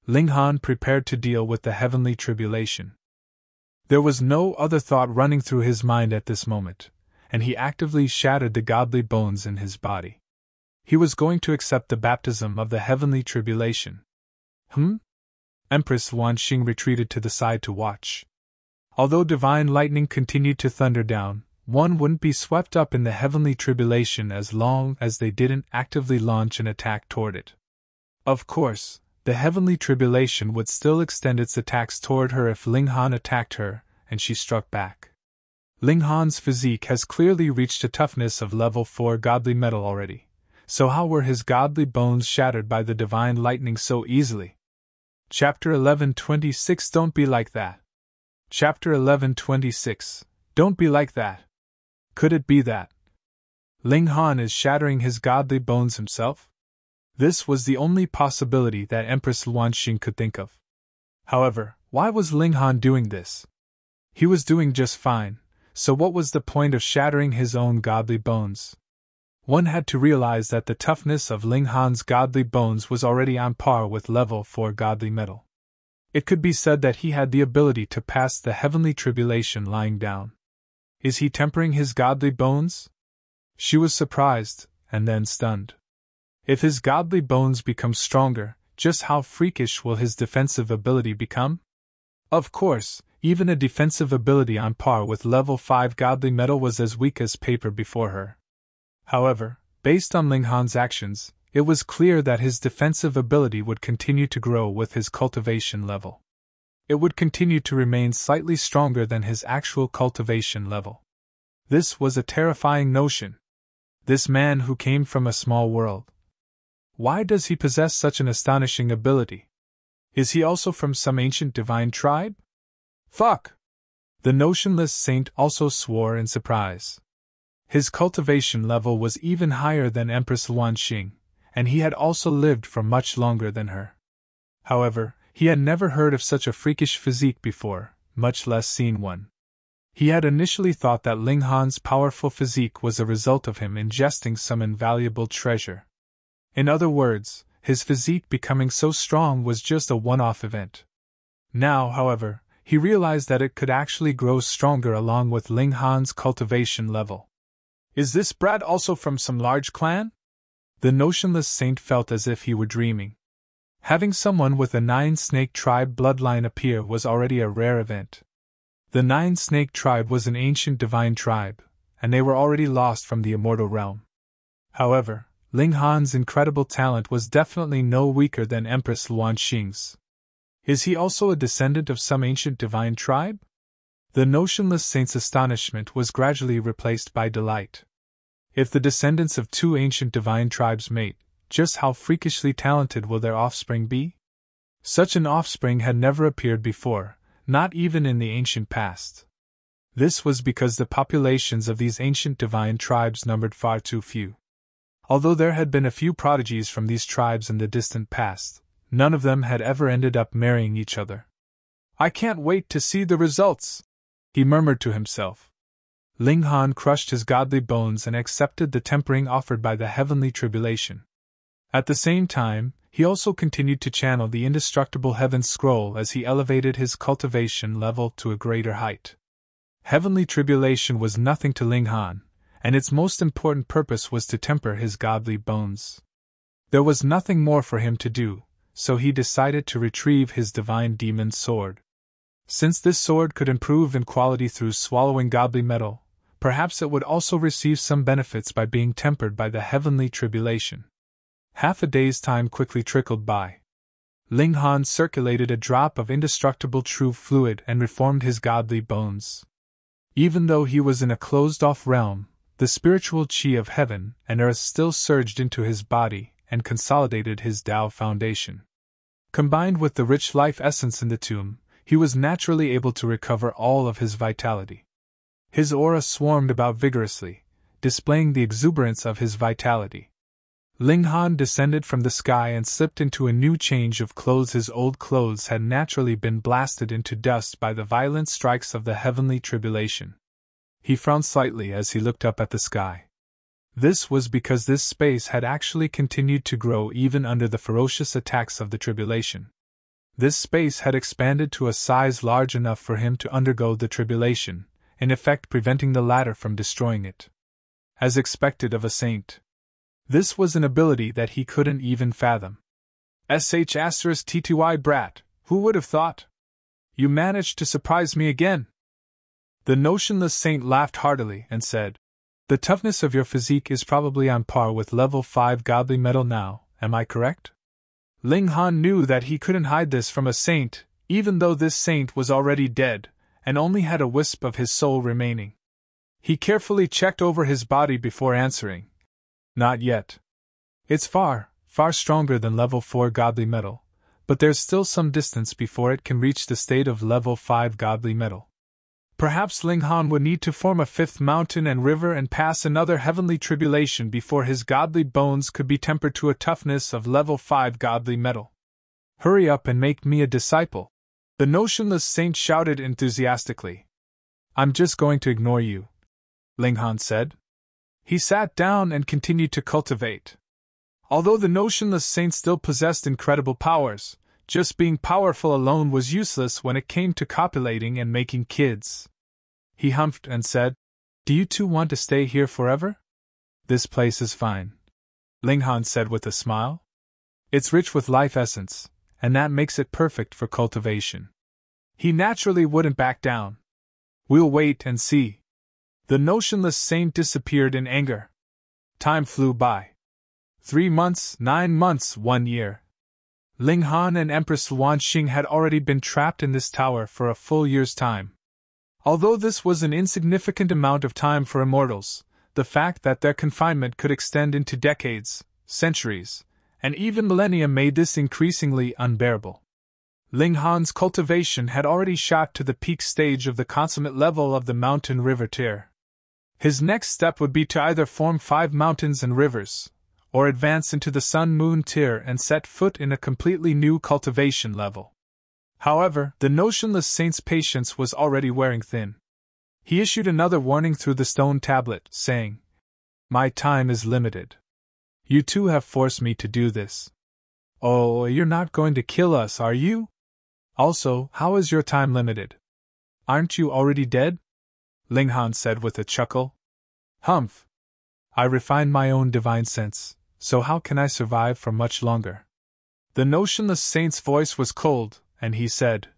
Ling Han prepared to deal with the heavenly tribulation. There was no other thought running through his mind at this moment, and he actively shattered the godly bones in his body. He was going to accept the baptism of the heavenly tribulation. Empress Wan Xing retreated to the side to watch. Although divine lightning continued to thunder down, one wouldn't be swept up in the heavenly tribulation as long as they didn't actively launch an attack toward it. Of course, the heavenly tribulation would still extend its attacks toward her if Ling Han attacked her, and she struck back. Ling Han's physique has clearly reached a toughness of level 4 godly metal already, so how were his godly bones shattered by the divine lightning so easily? Chapter 11:26 Don't be like that. Chapter 11:26 Don't be like that. Could it be that Ling Han is shattering his godly bones himself? This was the only possibility that Empress Wan Xing could think of. However, why was Ling Han doing this? He was doing just fine, so what was the point of shattering his own godly bones? One had to realize that the toughness of Ling Han's godly bones was already on par with level 4 godly metal. It could be said that he had the ability to pass the heavenly tribulation lying down. Is he tempering his godly bones? She was surprised, and then stunned. If his godly bones become stronger, just how freakish will his defensive ability become? Of course, even a defensive ability on par with level 5 godly metal was as weak as paper before her. However, based on Ling Han's actions, it was clear that his defensive ability would continue to grow with his cultivation level. It would continue to remain slightly stronger than his actual cultivation level. This was a terrifying notion. This man who came from a small world. Why does he possess such an astonishing ability? Is he also from some ancient divine tribe? Fuck! The notionless saint also swore in surprise. His cultivation level was even higher than Empress Wan Xing, and he had also lived for much longer than her. However, he had never heard of such a freakish physique before, much less seen one. He had initially thought that Ling Han's powerful physique was a result of him ingesting some invaluable treasure. In other words, his physique becoming so strong was just a one-off event. Now, however, he realized that it could actually grow stronger along with Ling Han's cultivation level. Is this brat also from some large clan? The notionless saint felt as if he were dreaming. Having someone with a 9-snake tribe bloodline appear was already a rare event. The 9-snake tribe was an ancient divine tribe, and they were already lost from the immortal realm. However, Ling Han's incredible talent was definitely no weaker than Empress Wan Xing's. Is he also a descendant of some ancient divine tribe? The notionless saint's astonishment was gradually replaced by delight. If the descendants of 2 ancient divine tribes mate, just how freakishly talented will their offspring be? Such an offspring had never appeared before, not even in the ancient past. This was because the populations of these ancient divine tribes numbered far too few. Although there had been a few prodigies from these tribes in the distant past, none of them had ever ended up marrying each other. I can't wait to see the results, he murmured to himself. Ling Han crushed his godly bones and accepted the tempering offered by the heavenly tribulation. At the same time, he also continued to channel the indestructible heaven scroll as he elevated his cultivation level to a greater height. Heavenly tribulation was nothing to Ling Han, and its most important purpose was to temper his godly bones. There was nothing more for him to do, so he decided to retrieve his divine demon sword. Since this sword could improve in quality through swallowing godly metal, perhaps it would also receive some benefits by being tempered by the heavenly tribulation. Half a day's time quickly trickled by. Ling Han circulated a drop of indestructible true fluid and reformed his godly bones. Even though he was in a closed-off realm, the spiritual qi of heaven and earth still surged into his body and consolidated his Tao foundation. Combined with the rich life essence in the tomb, he was naturally able to recover all of his vitality. His aura swarmed about vigorously, displaying the exuberance of his vitality. Ling Han descended from the sky and slipped into a new change of clothes. His old clothes had naturally been blasted into dust by the violent strikes of the heavenly tribulation. He frowned slightly as he looked up at the sky. This was because this space had actually continued to grow even under the ferocious attacks of the tribulation. This space had expanded to a size large enough for him to undergo the tribulation, in effect preventing the latter from destroying it. As expected of a saint. This was an ability that he couldn't even fathom. *TTY brat, who would have thought? You managed to surprise me again. The notionless saint laughed heartily and said, The toughness of your physique is probably on par with level 5 godly metal now, am I correct? Ling Han knew that he couldn't hide this from a saint, even though this saint was already dead, and only had a wisp of his soul remaining. He carefully checked over his body before answering. Not yet. It's far, far stronger than level 4 godly metal, but there's still some distance before it can reach the state of level 5 godly metal. Perhaps Ling Han would need to form a 5th mountain and river and pass another heavenly tribulation before his godly bones could be tempered to a toughness of level 5 godly metal. Hurry up and make me a disciple, the notionless saint shouted enthusiastically. I'm just going to ignore you, Ling Han said. He sat down and continued to cultivate. Although the notionless saint still possessed incredible powers, just being powerful alone was useless when it came to copulating and making kids. He humphed and said, Do you two want to stay here forever? This place is fine, Ling Han said with a smile. It's rich with life essence, and that makes it perfect for cultivation. He naturally wouldn't back down. We'll wait and see. The notionless saint disappeared in anger. Time flew by. 3 months, 9 months, 1 year. Ling Han and Empress Luanxing had already been trapped in this tower for a full year's time. Although this was an insignificant amount of time for immortals, the fact that their confinement could extend into decades, centuries, and even millennia made this increasingly unbearable. Ling Han's cultivation had already shot to the peak stage of the consummate level of the mountain river tier. His next step would be to either form 5 mountains and rivers, or advance into the sun-moon tier and set foot in a completely new cultivation level. However, the notionless saint's patience was already wearing thin. He issued another warning through the stone tablet, saying, My time is limited. You two have forced me to do this. Oh, you're not going to kill us, are you? Also, how is your time limited? Aren't you already dead? Ling Han said with a chuckle. Humph! I refined my own divine sense, so how can I survive for much longer? The notionless saint's voice was cold, and he said,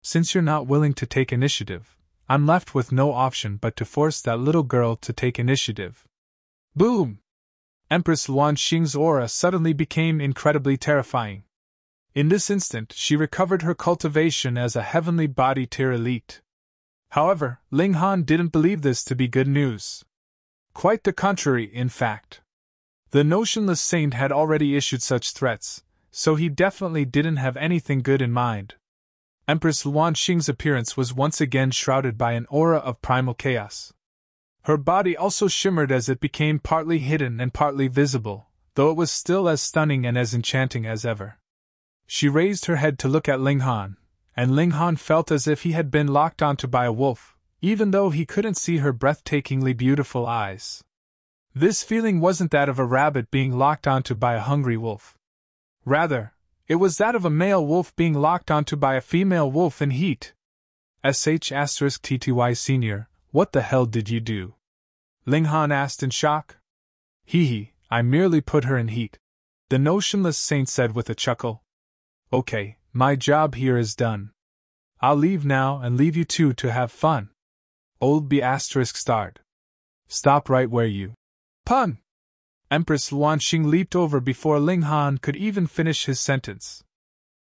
Since you're not willing to take initiative, I'm left with no option but to force that little girl to take initiative. Boom! Empress Luanxing's aura suddenly became incredibly terrifying. In this instant, she recovered her cultivation as a heavenly body tier elite. However, Ling Han didn't believe this to be good news. Quite the contrary, in fact. The notionless saint had already issued such threats, so he definitely didn't have anything good in mind. Empress Luanxing's appearance was once again shrouded by an aura of primal chaos. Her body also shimmered as it became partly hidden and partly visible, though it was still as stunning and as enchanting as ever. She raised her head to look at Ling Han, and Ling Han felt as if he had been locked onto by a wolf, even though he couldn't see her breathtakingly beautiful eyes. This feeling wasn't that of a rabbit being locked onto by a hungry wolf. Rather, it was that of a male wolf being locked onto by a female wolf in heat. *TTY Senior, what the hell did you do? Ling Han asked in shock. Hee, I merely put her in heat, the notionless saint said with a chuckle. Okay, my job here is done. I'll leave now and leave you two to have fun. Old B*****. Stop right where you. Pun! Empress Luanxing leaped over before Ling Han could even finish his sentence.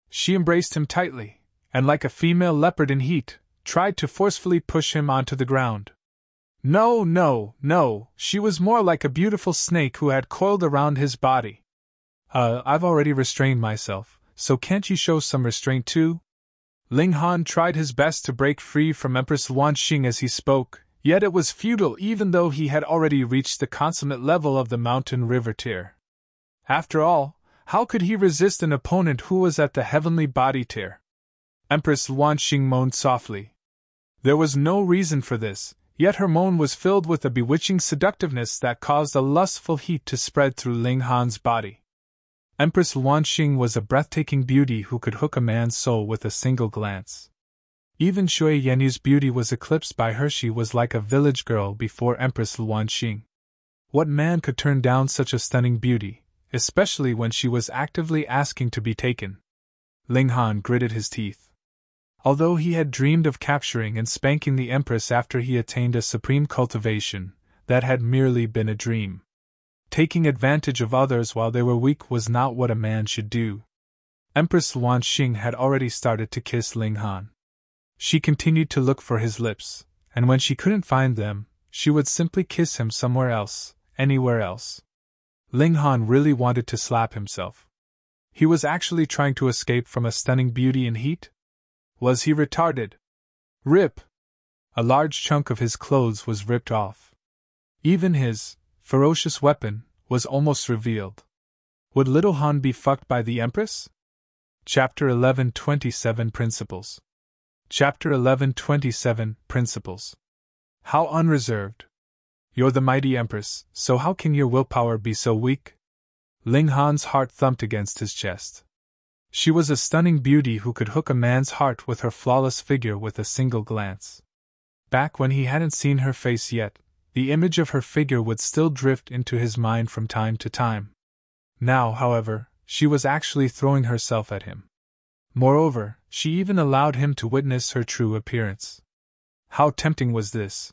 She embraced him tightly, and like a female leopard in heat, tried to forcefully push him onto the ground. No, no, no, she was more like a beautiful snake who had coiled around his body. I've already restrained myself, so can't you show some restraint too? Ling Han tried his best to break free from Empress Luan Xing as he spoke, yet it was futile even though he had already reached the consummate level of the mountain river tier. After all, how could he resist an opponent who was at the heavenly body tier? Empress Luan Xing moaned softly. There was no reason for this, yet her moan was filled with a bewitching seductiveness that caused a lustful heat to spread through Ling Han's body. Empress Luan Xing was a breathtaking beauty who could hook a man's soul with a single glance. Even Shui Yanyi's beauty was eclipsed by her. She was like a village girl before Empress Luan Xing. What man could turn down such a stunning beauty, especially when she was actively asking to be taken? Ling Han gritted his teeth. Although he had dreamed of capturing and spanking the Empress after he attained a supreme cultivation, that had merely been a dream. Taking advantage of others while they were weak was not what a man should do. Empress Luan Xing had already started to kiss Ling Han. She continued to look for his lips, and when she couldn't find them, she would simply kiss him somewhere else, anywhere else. Ling Han really wanted to slap himself. He was actually trying to escape from a stunning beauty in heat? Was he retarded? Rip! A large chunk of his clothes was ripped off. Even his ferocious weapon was almost revealed. Would little Han be fucked by the Empress? Chapter 11:27 Principles. Chapter 11:27 Principles. How unreserved. You're the mighty Empress, so how can your willpower be so weak? Ling Han's heart thumped against his chest. She was a stunning beauty who could hook a man's heart with her flawless figure with a single glance. Back when he hadn't seen her face yet, the image of her figure would still drift into his mind from time to time. Now, however, she was actually throwing herself at him. Moreover, she even allowed him to witness her true appearance. How tempting was this?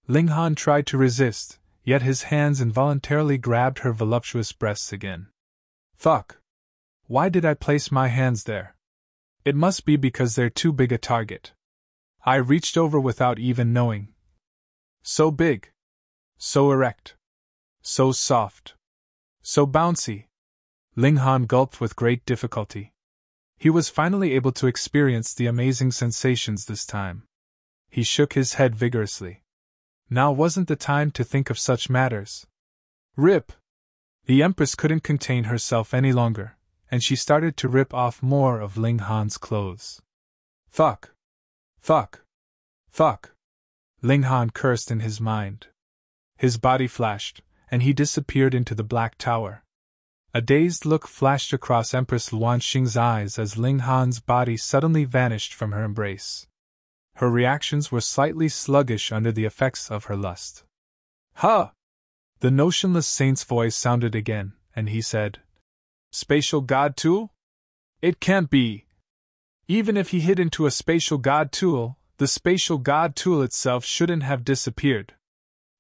Ling Han tried to resist, yet his hands involuntarily grabbed her voluptuous breasts again. Fuck! Why did I place my hands there? It must be because they're too big a target. I reached over without even knowing. So big. So erect. So soft. So bouncy. Ling Han gulped with great difficulty. He was finally able to experience the amazing sensations this time. He shook his head vigorously. Now wasn't the time to think of such matters. Rip! The Empress couldn't contain herself any longer, and she started to rip off more of Ling Han's clothes. Fuck! Fuck! Fuck! Ling Han cursed in his mind. His body flashed, and he disappeared into the Black Tower. A dazed look flashed across Empress Luan Xing's eyes as Ling Han's body suddenly vanished from her embrace. Her reactions were slightly sluggish under the effects of her lust. Huh! The notionless saint's voice sounded again, and he said, Spatial God Tool? It can't be. Even if he hid into a Spatial God Tool, the Spatial God Tool itself shouldn't have disappeared.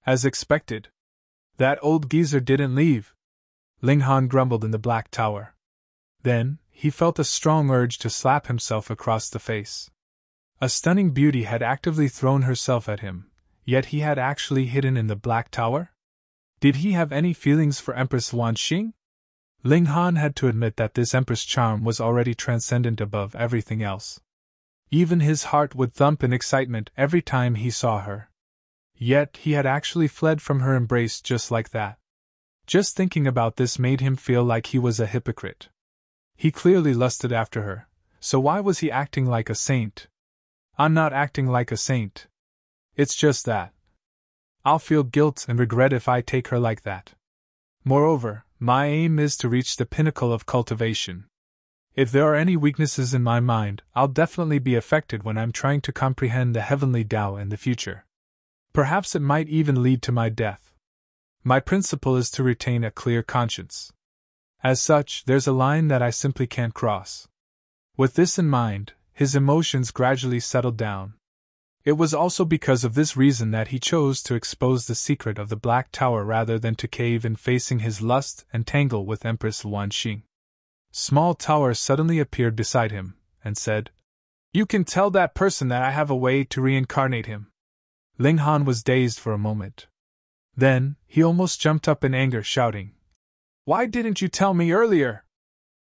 As expected. That old geezer didn't leave. Ling Han grumbled in the Black Tower. Then, he felt a strong urge to slap himself across the face. A stunning beauty had actively thrown herself at him, yet he had actually hidden in the Black Tower? Did he have any feelings for Empress Luan Xing? Ling Han had to admit that this Empress' charm was already transcendent above everything else. Even his heart would thump in excitement every time he saw her. Yet he had actually fled from her embrace just like that. Just thinking about this made him feel like he was a hypocrite. He clearly lusted after her, so why was he acting like a saint? I'm not acting like a saint. It's just that. I'll feel guilt and regret if I take her like that. Moreover, my aim is to reach the pinnacle of cultivation. If there are any weaknesses in my mind, I'll definitely be affected when I'm trying to comprehend the heavenly Tao in the future. Perhaps it might even lead to my death. My principle is to retain a clear conscience. As such, there's a line that I simply can't cross. With this in mind, his emotions gradually settled down. It was also because of this reason that he chose to expose the secret of the Black Tower rather than to cave in facing his lust and tangle with Empress Luan Xing. Small Tower suddenly appeared beside him, and said, "You can tell that person that I have a way to reincarnate him." Ling Han was dazed for a moment. Then, he almost jumped up in anger, shouting, "Why didn't you tell me earlier?"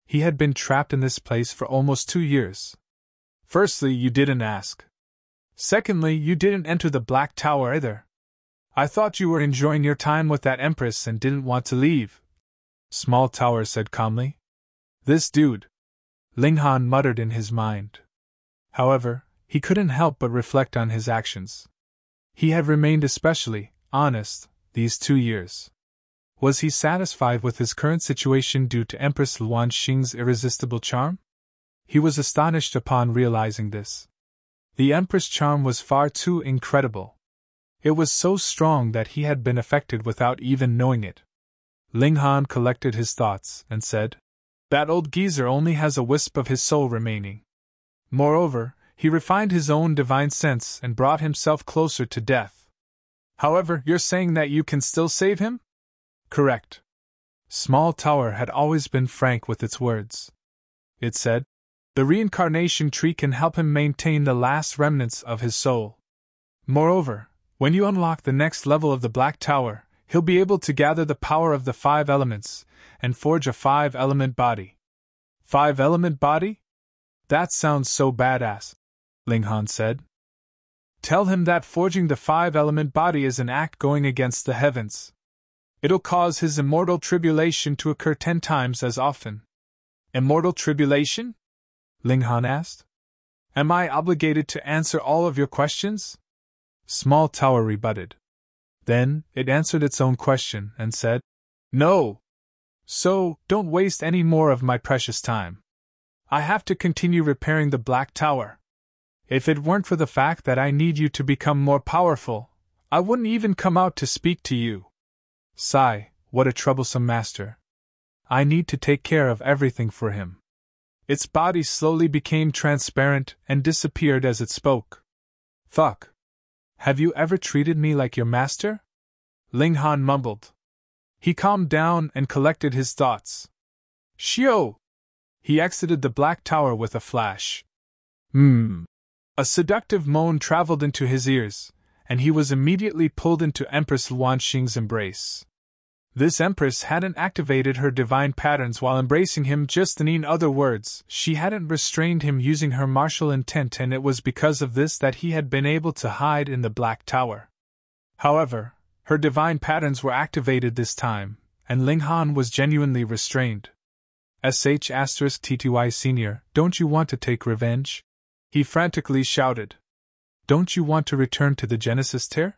He had been trapped in this place for almost 2 years. Firstly, you didn't ask. Secondly, you didn't enter the Black Tower either. I thought you were enjoying your time with that Empress and didn't want to leave. Small Tower said calmly. This dude. Ling Han muttered in his mind. However, he couldn't help but reflect on his actions. He had remained especially honest these 2 years. Was he satisfied with his current situation due to Empress Luan Xing's irresistible charm? He was astonished upon realizing this. The Empress' charm was far too incredible. It was so strong that he had been affected without even knowing it. Ling Han collected his thoughts and said, "That old geezer only has a wisp of his soul remaining. Moreover, he refined his own divine sense and brought himself closer to death. However, you're saying that you can still save him?" "Correct." Small Tower had always been frank with its words. It said, "The reincarnation tree can help him maintain the last remnants of his soul. Moreover, when you unlock the next level of the Black Tower, he'll be able to gather the power of the 5 elements and forge a 5-element body." 5-element body? That sounds so badass, Ling Han said. "Tell him that forging the 5-element body is an act going against the heavens. It'll cause his immortal tribulation to occur 10 times as often." "Immortal tribulation?" Ling Han asked. "Am I obligated to answer all of your questions?" Small Tower rebutted. Then, it answered its own question and said, "No. So, don't waste any more of my precious time. I have to continue repairing the Black Tower. If it weren't for the fact that I need you to become more powerful, I wouldn't even come out to speak to you. Sigh, what a troublesome master. I need to take care of everything for him." Its body slowly became transparent and disappeared as it spoke. "Fuck. Have you ever treated me like your master?" Ling Han mumbled. He calmed down and collected his thoughts. "Shio!" He exited the Black Tower with a flash. A seductive moan traveled into his ears, and he was immediately pulled into Empress Luan Xing's embrace. This Empress hadn't activated her divine patterns while embracing him, just in other words, she hadn't restrained him using her martial intent, and it was because of this that he had been able to hide in the Black Tower. However, her divine patterns were activated this time, and Ling Han was genuinely restrained. *TTY Senior, don't you want to take revenge? He frantically shouted. Don't you want to return to the Genesis Tear?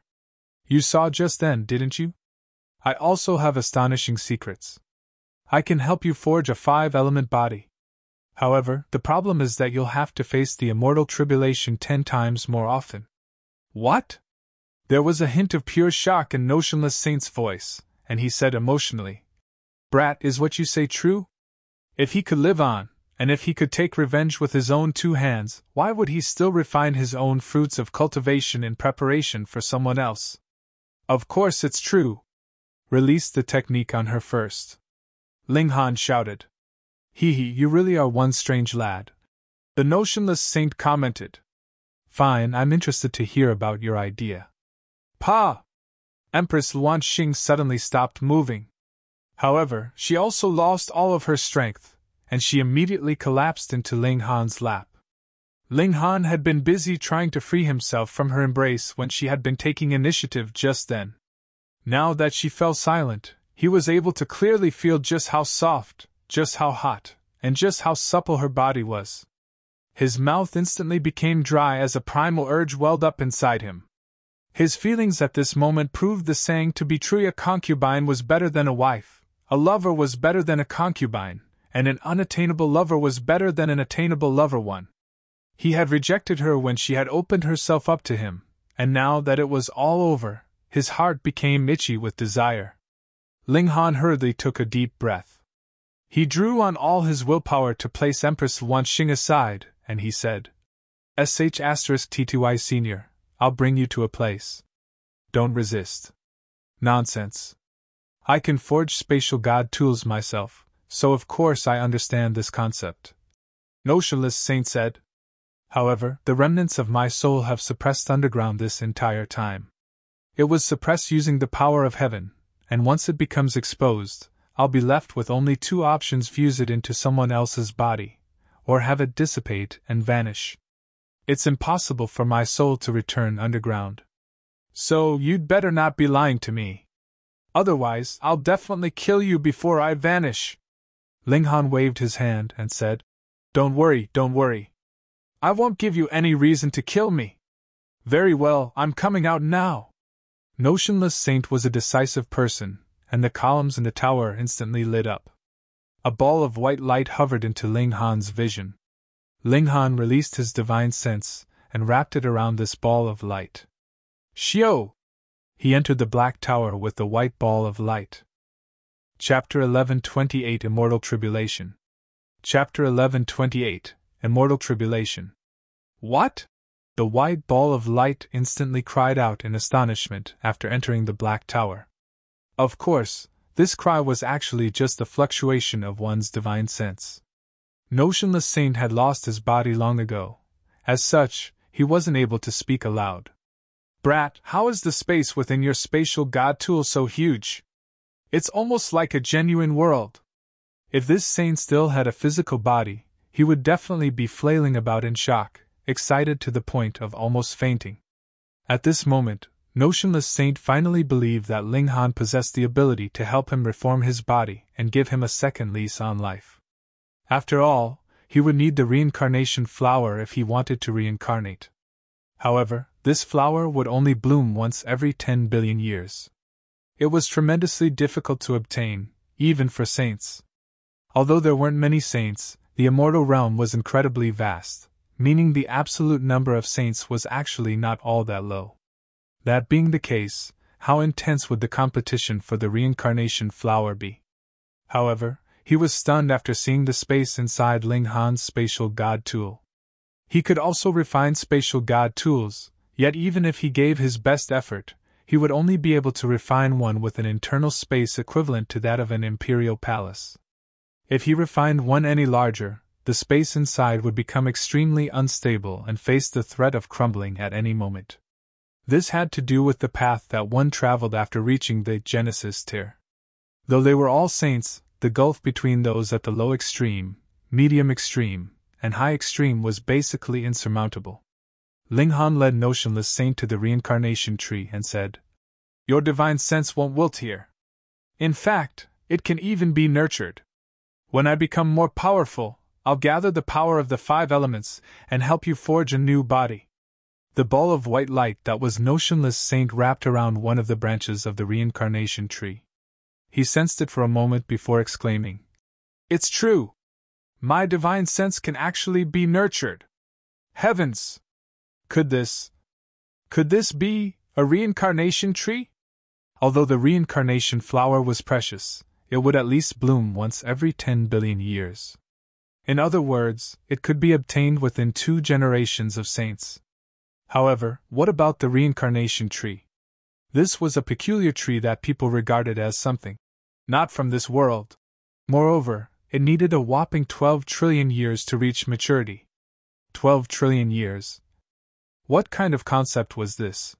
You saw just then, didn't you? I also have astonishing secrets. I can help you forge a 5-element body. However, the problem is that you'll have to face the immortal tribulation 10 times more often. What? There was a hint of pure shock in Notionless Saint's voice, and he said emotionally, "Brat, is what you say true? If he could live on, and if he could take revenge with his own 2 hands, why would he still refine his own fruits of cultivation in preparation for someone else? Of course it's true. Release the technique on her first." Ling Han shouted. Hee, you really are one strange lad. The Notionless Saint commented. Fine, I'm interested to hear about your idea. Pa! Empress Luan Xing suddenly stopped moving. However, she also lost all of her strength, and she immediately collapsed into Ling Han's lap. Ling Han had been busy trying to free himself from her embrace when she had been taking initiative just then. Now that she fell silent, he was able to clearly feel just how soft, just how hot, and just how supple her body was. His mouth instantly became dry as a primal urge welled up inside him. His feelings at this moment proved the saying to be true: a concubine was better than a wife, a lover was better than a concubine, and an unattainable lover was better than an attainable lover one. He had rejected her when she had opened herself up to him, and now that it was all over, his heart became itchy with desire. Ling Han hurriedly took a deep breath. He drew on all his willpower to place Empress Luan Xing aside, and he said, *TTY Senior, I'll bring you to a place. Don't resist. Nonsense. I can forge spatial god tools myself, so of course I understand this concept. Notionless Saint said. However, the remnants of my soul have suppressed underground this entire time. It was suppressed using the power of heaven, and once it becomes exposed, I'll be left with only two options: fuse it into someone else's body, or have it dissipate and vanish. It's impossible for my soul to return underground. So you'd better not be lying to me. Otherwise, I'll definitely kill you before I vanish. Ling Han waved his hand and said, Don't worry. I won't give you any reason to kill me. Very well, I'm coming out now. Notionless Saint was a decisive person, and the columns in the tower instantly lit up. A ball of white light hovered into Ling Han's vision. Ling Han released his divine sense and wrapped it around this ball of light. Xiao! He entered the black tower with the white ball of light. Chapter 11:28 Immortal Tribulation. Chapter 11:28 Immortal Tribulation. What? The white ball of light instantly cried out in astonishment after entering the black tower. Of course, this cry was actually just the fluctuation of one's divine sense. Notionless Saint had lost his body long ago. As such, he wasn't able to speak aloud. Brat, how is the space within your spatial god tool so huge? It's almost like a genuine world. If this saint still had a physical body, he would definitely be flailing about in shock, excited to the point of almost fainting. At this moment, Notionless Saint finally believed that Ling Han possessed the ability to help him reform his body and give him a second lease on life. After all, he would need the reincarnation flower if he wanted to reincarnate. However, this flower would only bloom once every 10 billion years. It was tremendously difficult to obtain, even for saints. Although there weren't many saints, the immortal realm was incredibly vast, meaning the absolute number of saints was actually not all that low. That being the case, how intense would the competition for the reincarnation flower be? However, he was stunned after seeing the space inside Ling Han's spatial god tool. He could also refine spatial god tools, yet even if he gave his best effort, he would only be able to refine one with an internal space equivalent to that of an imperial palace. If he refined one any larger, the space inside would become extremely unstable and face the threat of crumbling at any moment. This had to do with the path that one traveled after reaching the Genesis tier. Though they were all saints, the gulf between those at the low extreme, medium extreme, and high extreme was basically insurmountable. Ling Han led Notionless Saint to the reincarnation tree and said, Your divine sense won't wilt here. In fact, it can even be nurtured. When I become more powerful, I'll gather the power of the 5 elements and help you forge a new body. The ball of white light that was Notionless Saint wrapped around one of the branches of the reincarnation tree. He sensed it for a moment before exclaiming, It's true! My divine sense can actually be nurtured. Heavens! Could this be a reincarnation tree? Although the reincarnation flower was precious, it would at least bloom once every 10 billion years. In other words, it could be obtained within 2 generations of saints. However, what about the reincarnation tree? This was a peculiar tree that people regarded as something not from this world. Moreover, it needed a whopping 12 trillion years to reach maturity. 12 trillion years. What kind of concept was this?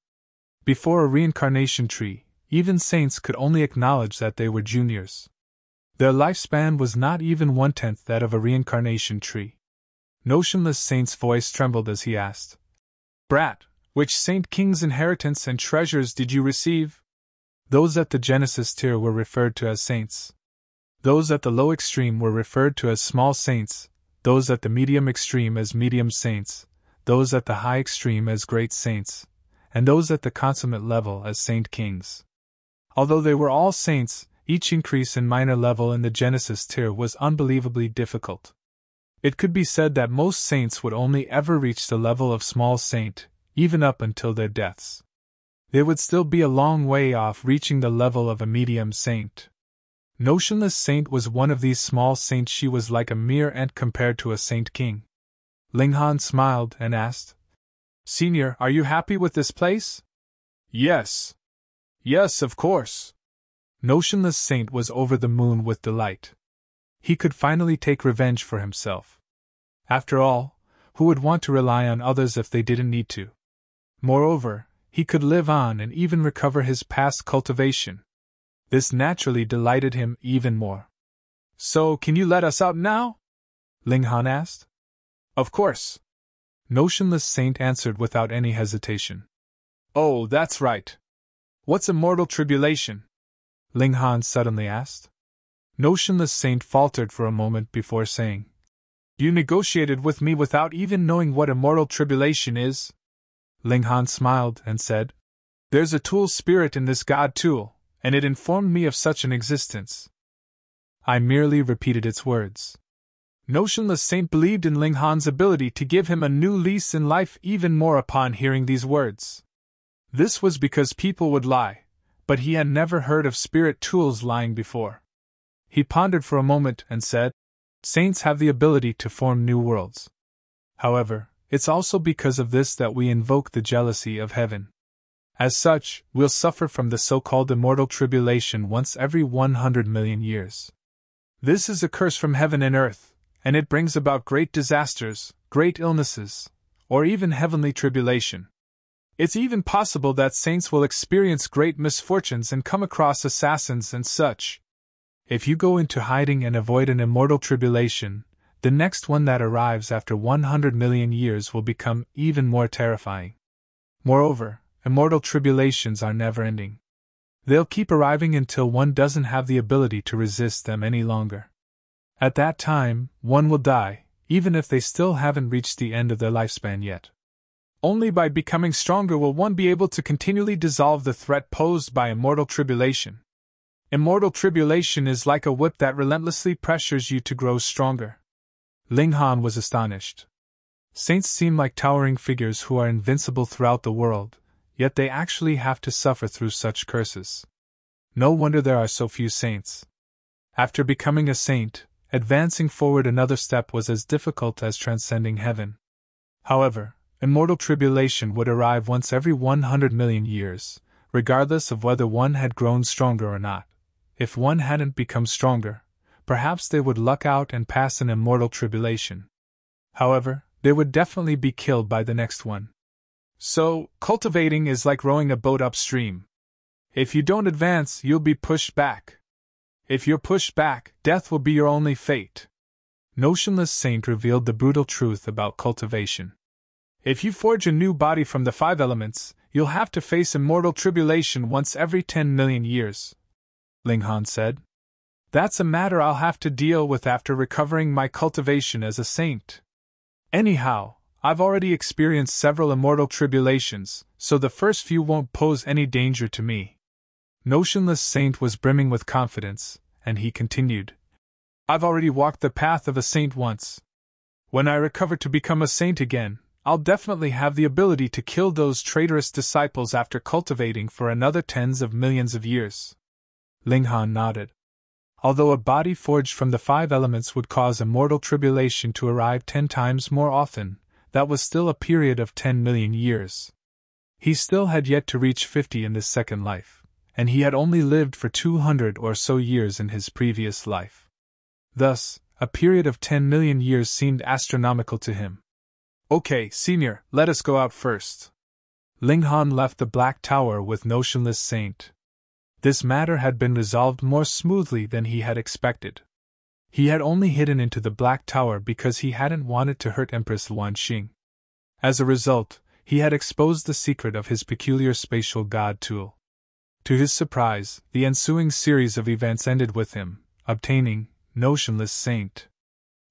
Before a reincarnation tree, even saints could only acknowledge that they were juniors. Their lifespan was not even 1/10 that of a reincarnation tree. Notionless Saint's voice trembled as he asked, Brat, which Saint King's inheritance and treasures did you receive? Those at the Genesis tier were referred to as saints. Those at the low extreme were referred to as small saints, those at the medium extreme as medium saints, those at the high extreme as great saints, and those at the consummate level as Saint Kings. Although they were all saints, each increase in minor level in the Genesis tier was unbelievably difficult. It could be said that most saints would only ever reach the level of small saint, even up until their deaths. They would still be a long way off reaching the level of a medium saint. Notionless Saint was one of these small saints. She was like a mere ant compared to a Saint King. Ling Han smiled and asked, Senior, are you happy with this place? Yes. Yes, of course. Notionless Saint was over the moon with delight. He could finally take revenge for himself. After all, who would want to rely on others if they didn't need to? Moreover, he could live on and even recover his past cultivation. This naturally delighted him even more. So, can you let us out now? Ling Han asked. Of course. Notionless Saint answered without any hesitation. Oh, that's right. What's Immortal Tribulation? Ling Han suddenly asked. Notionless Saint faltered for a moment before saying, You negotiated with me without even knowing what Immortal Tribulation is? Ling Han smiled and said, There's a tool spirit in this god tool, and it informed me of such an existence. I merely repeated its words. Notionless Saint believed in Ling Han's ability to give him a new lease in life even more upon hearing these words. This was because people would lie, but he had never heard of spirit tools lying before. He pondered for a moment and said, Saints have the ability to form new worlds. However, it's also because of this that we invoke the jealousy of heaven. As such, we'll suffer from the so-called immortal tribulation once every 100 million years. This is a curse from heaven and earth, and it brings about great disasters, great illnesses, or even heavenly tribulation. It's even possible that saints will experience great misfortunes and come across assassins and such. If you go into hiding and avoid an immortal tribulation, the next one that arrives after 100 million years will become even more terrifying. Moreover, immortal tribulations are never-ending. They'll keep arriving until one doesn't have the ability to resist them any longer. At that time, one will die, even if they still haven't reached the end of their lifespan yet. Only by becoming stronger will one be able to continually dissolve the threat posed by immortal tribulation. Immortal tribulation is like a whip that relentlessly pressures you to grow stronger. Ling Han was astonished. Saints seem like towering figures who are invincible throughout the world, yet they actually have to suffer through such curses. No wonder there are so few saints. After becoming a saint, advancing forward another step was as difficult as transcending heaven. However, immortal tribulation would arrive once every 100 million years, regardless of whether one had grown stronger or not. If one hadn't become stronger, perhaps they would luck out and pass an immortal tribulation. However, they would definitely be killed by the next one. So, cultivating is like rowing a boat upstream. If you don't advance, you'll be pushed back. If you're pushed back, death will be your only fate. Notionless Saint revealed the brutal truth about cultivation. If you forge a new body from the 5 elements, you'll have to face immortal tribulation once every 10 million years, Ling Han said. That's a matter I'll have to deal with after recovering my cultivation as a saint. Anyhow, I've already experienced several immortal tribulations, so the first few won't pose any danger to me. Notionless Saint was brimming with confidence, and he continued, I've already walked the path of a saint once. When I recover to become a saint again, I'll definitely have the ability to kill those traitorous disciples after cultivating for another tens of millions of years. Ling Han nodded. Although a body forged from the 5 elements would cause immortal tribulation to arrive 10 times more often, that was still a period of 10 million years. He still had yet to reach 50 in this second life, and he had only lived for 200 or so years in his previous life. Thus, a period of 10 million years seemed astronomical to him. Okay, Senior, let us go out first. Ling Han left the Black Tower with Notionless Saint. This matter had been resolved more smoothly than he had expected. He had only hidden into the Black Tower because he hadn't wanted to hurt Empress Luan Xing. As a result, he had exposed the secret of his peculiar spatial god tool. To his surprise, the ensuing series of events ended with him obtaining Notionless Saint.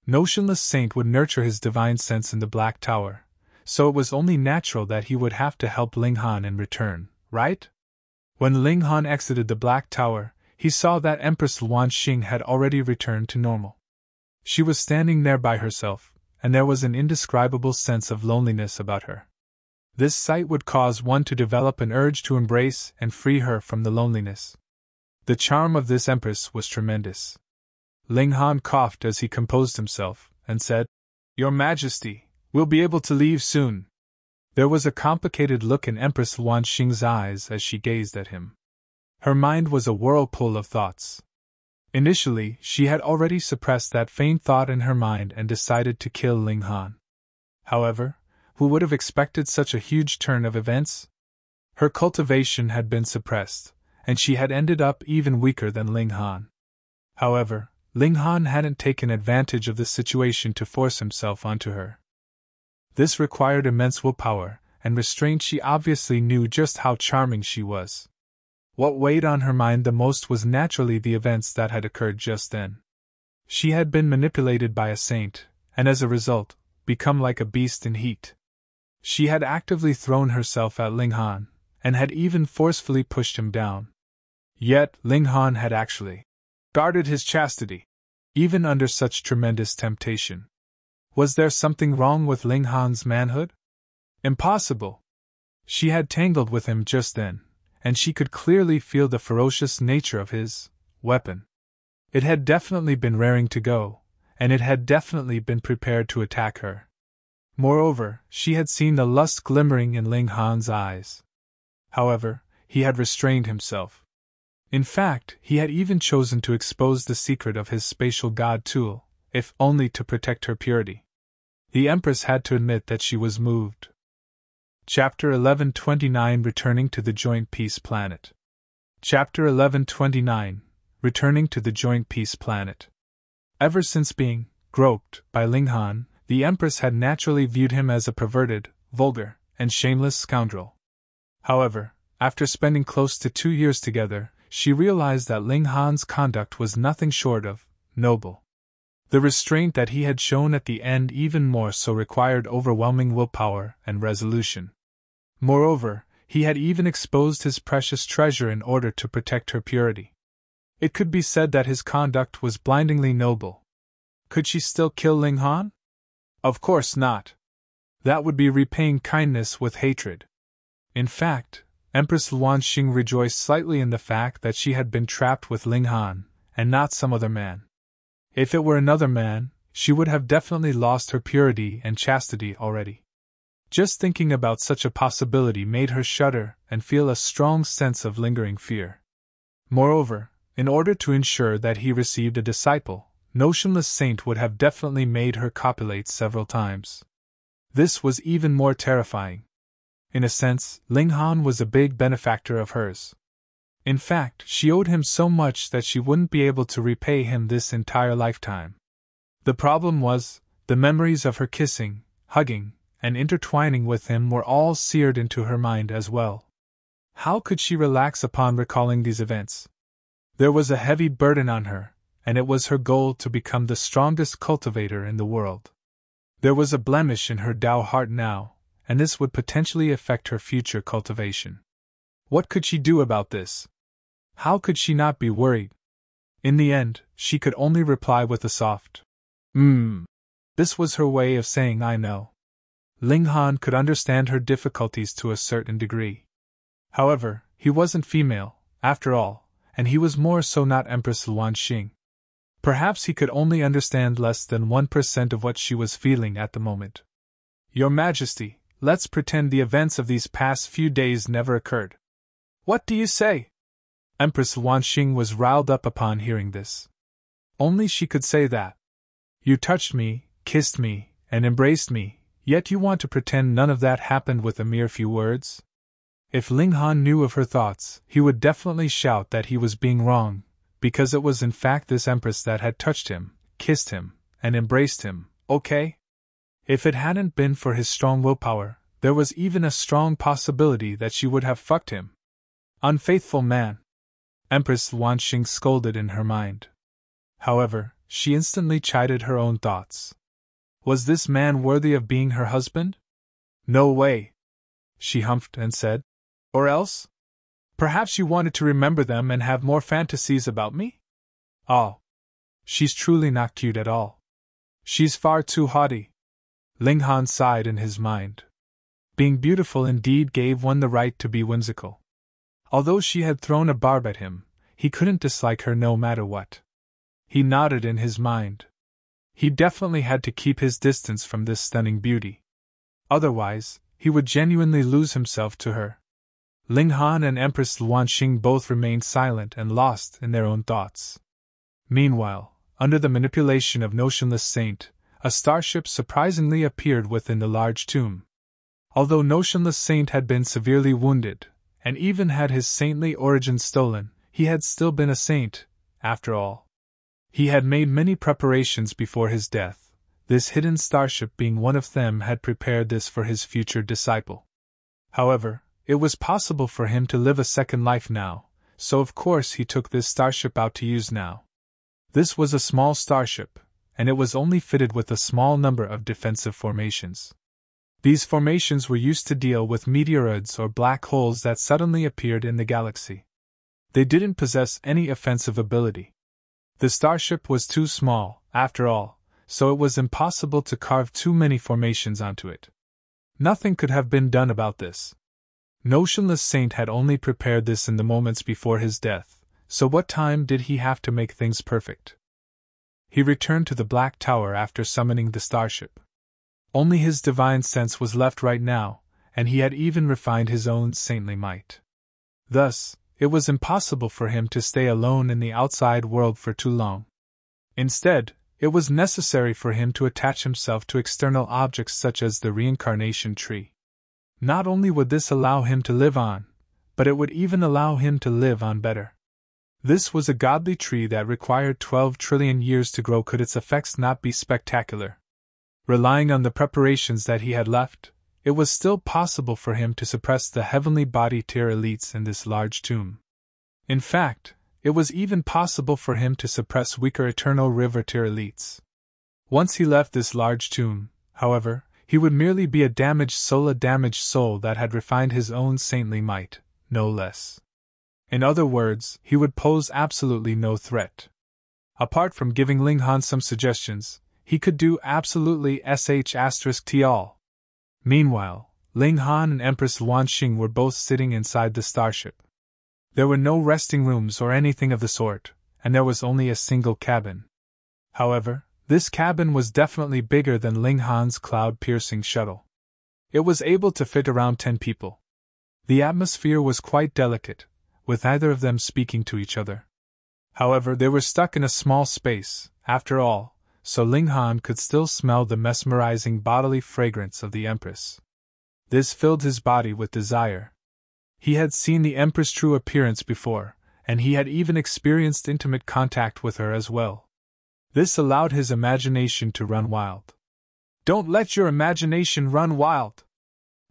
Notionless Saint would nurture his divine sense in the Black Tower, so it was only natural that he would have to help Ling Han in return, right? When Ling Han exited the Black Tower, he saw that Empress Luan Xing had already returned to normal. She was standing there by herself, and there was an indescribable sense of loneliness about her. This sight would cause one to develop an urge to embrace and free her from the loneliness. The charm of this Empress was tremendous. Ling Han coughed as he composed himself, and said, Your Majesty, we'll be able to leave soon. There was a complicated look in Empress Luan Xing's eyes as she gazed at him. Her mind was a whirlpool of thoughts. Initially, she had already suppressed that faint thought in her mind and decided to kill Ling Han. However, who would have expected such a huge turn of events? Her cultivation had been suppressed, and she had ended up even weaker than Ling Han. However, Ling Han hadn't taken advantage of the situation to force himself onto her. This required immense willpower and restraint. She obviously knew just how charming she was. What weighed on her mind the most was naturally the events that had occurred just then. She had been manipulated by a saint, and as a result, become like a beast in heat. She had actively thrown herself at Ling Han, and had even forcefully pushed him down. Yet, Ling Han had actually guarded his chastity, even under such tremendous temptation. Was there something wrong with Ling Han's manhood? Impossible! She had tangled with him just then, and she could clearly feel the ferocious nature of his weapon. It had definitely been raring to go, and it had definitely been prepared to attack her. Moreover, she had seen the lust glimmering in Ling Han's eyes. However, he had restrained himself. In fact, he had even chosen to expose the secret of his spatial god tool, if only to protect her purity. The Empress had to admit that she was moved. Chapter 1129 Returning to the Joint Peace Planet. Chapter 1129 Returning to the Joint Peace Planet. Ever since being groped by Ling Han, the Empress had naturally viewed him as a perverted, vulgar, and shameless scoundrel. However, after spending close to 2 years together, she realized that Ling Han's conduct was nothing short of noble. The restraint that he had shown at the end even more so required overwhelming willpower and resolution. Moreover, he had even exposed his precious treasure in order to protect her purity. It could be said that his conduct was blindingly noble. Could she still kill Ling Han? Of course not. That would be repaying kindness with hatred. In fact, Empress Luanxing rejoiced slightly in the fact that she had been trapped with Ling Han, and not some other man. If it were another man, she would have definitely lost her purity and chastity already. Just thinking about such a possibility made her shudder and feel a strong sense of lingering fear. Moreover, in order to ensure that he received a disciple, notionless saint would have definitely made her copulate several times. This was even more terrifying. In a sense, Ling Han was a big benefactor of hers. In fact, she owed him so much that she wouldn't be able to repay him this entire lifetime. The problem was, the memories of her kissing, hugging, and intertwining with him were all seared into her mind as well. How could she relax upon recalling these events? There was a heavy burden on her, and it was her goal to become the strongest cultivator in the world. There was a blemish in her Tao heart now, and this would potentially affect her future cultivation. What could she do about this? How could she not be worried? In the end, she could only reply with a soft, This was her way of saying I know. Ling Han could understand her difficulties to a certain degree. However, he wasn't female, after all, and he was more so not Empress Luanxing. Perhaps he could only understand less than 1% of what she was feeling at the moment. Your Majesty, let's pretend the events of these past few days never occurred. What do you say? Empress Luanxing was riled up upon hearing this. Only she could say that. You touched me, kissed me, and embraced me, yet you want to pretend none of that happened with a mere few words? If Ling Han knew of her thoughts, he would definitely shout that he was being wrong, because it was in fact this Empress that had touched him, kissed him, and embraced him, okay? If it hadn't been for his strong willpower, there was even a strong possibility that she would have fucked him. Unfaithful man! Empress Luanxing scolded in her mind. However, she instantly chided her own thoughts. Was this man worthy of being her husband? No way! She humphed and said. Or else? Perhaps you wanted to remember them and have more fantasies about me? Oh. She's truly not cute at all. She's far too haughty. Ling Han sighed in his mind. Being beautiful indeed gave one the right to be whimsical. Although she had thrown a barb at him, he couldn't dislike her no matter what. He nodded in his mind. He definitely had to keep his distance from this stunning beauty. Otherwise, he would genuinely lose himself to her. Ling Han and Empress Luanxing both remained silent and lost in their own thoughts. Meanwhile, under the manipulation of Notionless Saint, a starship surprisingly appeared within the large tomb. Although Notionless Saint had been severely wounded, and even had his saintly origin stolen, he had still been a saint, after all. He had made many preparations before his death. This hidden starship being one of them had prepared this for his future disciple. However, it was possible for him to live a second life now, so of course he took this starship out to use now. This was a small starship, and it was only fitted with a small number of defensive formations. These formations were used to deal with meteoroids or black holes that suddenly appeared in the galaxy. They didn't possess any offensive ability. The starship was too small, after all, so it was impossible to carve too many formations onto it. Nothing could have been done about this. Notionless Saint had only prepared this in the moments before his death, so what time did he have to make things perfect? He returned to the Black Tower after summoning the starship. Only his divine sense was left right now, and he had even refined his own saintly might. Thus, it was impossible for him to stay alone in the outside world for too long. Instead, it was necessary for him to attach himself to external objects such as the reincarnation tree. Not only would this allow him to live on, but it would even allow him to live on better. This was a godly tree that required 12 trillion years to grow. Could its effects not be spectacular? Relying on the preparations that he had left, it was still possible for him to suppress the heavenly body tier elites in this large tomb. In fact, it was even possible for him to suppress weaker eternal river tier elites. Once he left this large tomb, however, he would merely be a damaged soul that had refined his own saintly might, no less. In other words, he would pose absolutely no threat. Apart from giving Ling Han some suggestions, he could do absolutely sh*t all. Meanwhile, Ling Han and Empress Luanxing were both sitting inside the starship. There were no resting rooms or anything of the sort, and there was only a single cabin. However, this cabin was definitely bigger than Ling Han's cloud-piercing shuttle. It was able to fit around 10 people. The atmosphere was quite delicate, with neither of them speaking to each other. However, they were stuck in a small space, after all, so Ling Han could still smell the mesmerizing bodily fragrance of the Empress. This filled his body with desire. He had seen the Empress' true appearance before, and he had even experienced intimate contact with her as well. This allowed his imagination to run wild. "Don't let your imagination run wild,"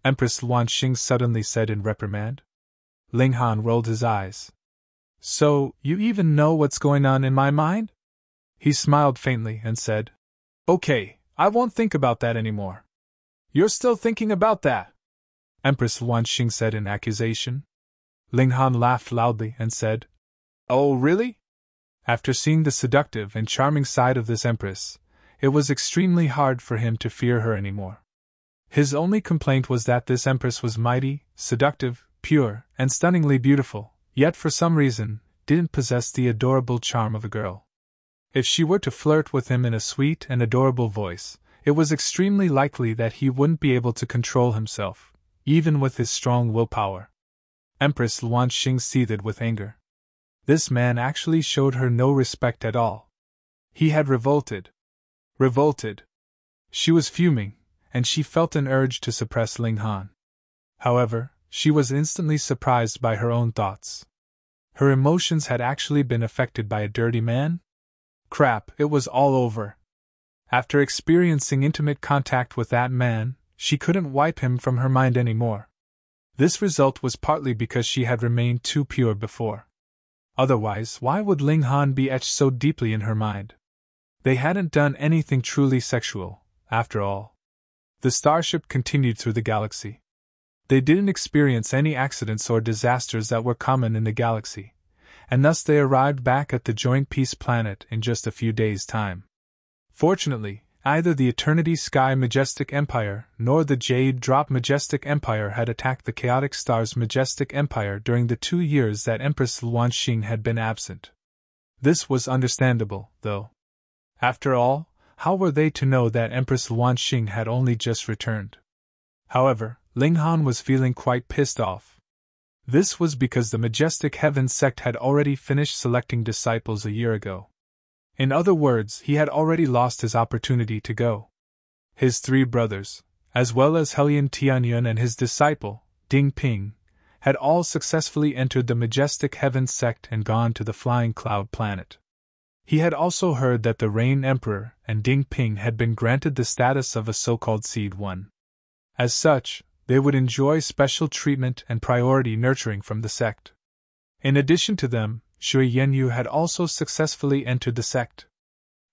Empress Luanxing suddenly said in reprimand. Ling Han rolled his eyes. "So, you even know what's going on in my mind?" He smiled faintly and said, "Okay, I won't think about that anymore." "You're still thinking about that?" Empress Luanxing said in accusation. Ling Han laughed loudly and said, "Oh, really?" After seeing the seductive and charming side of this Empress, it was extremely hard for him to fear her anymore. His only complaint was that this Empress was mighty, seductive, pure, and stunningly beautiful, yet for some reason, didn't possess the adorable charm of a girl. If she were to flirt with him in a sweet and adorable voice, it was extremely likely that he wouldn't be able to control himself, even with his strong willpower. Empress Luanxing seethed with anger. This man actually showed her no respect at all. He had revolted. Revolted. She was fuming, and she felt an urge to suppress Ling Han. However, she was instantly surprised by her own thoughts. Her emotions had actually been affected by a dirty man? Crap, it was all over. After experiencing intimate contact with that man, she couldn't wipe him from her mind anymore. This result was partly because she had remained too pure before. Otherwise, why would Ling Han be etched so deeply in her mind? They hadn't done anything truly sexual, after all. The starship continued through the galaxy. They didn't experience any accidents or disasters that were common in the galaxy, and thus they arrived back at the Joint Peace Planet in just a few days' time. Fortunately, neither the Eternity Sky Majestic Empire nor the Jade Drop Majestic Empire had attacked the Chaotic Stars Majestic Empire during the 2 years that Empress Luanxing had been absent. This was understandable, though. After all, how were they to know that Empress Luanxing had only just returned? However, Ling Han was feeling quite pissed off. This was because the Majestic Heaven Sect had already finished selecting disciples a year ago. In other words, he had already lost his opportunity to go. His 3 brothers, as well as Helyan Tianyun and his disciple, Ding Ping, had all successfully entered the Majestic Heaven Sect and gone to the Flying Cloud Planet. He had also heard that the Rain Emperor and Ding Ping had been granted the status of a so-called Seed One. As such, they would enjoy special treatment and priority nurturing from the sect. In addition to them, Shui Yenyu had also successfully entered the sect.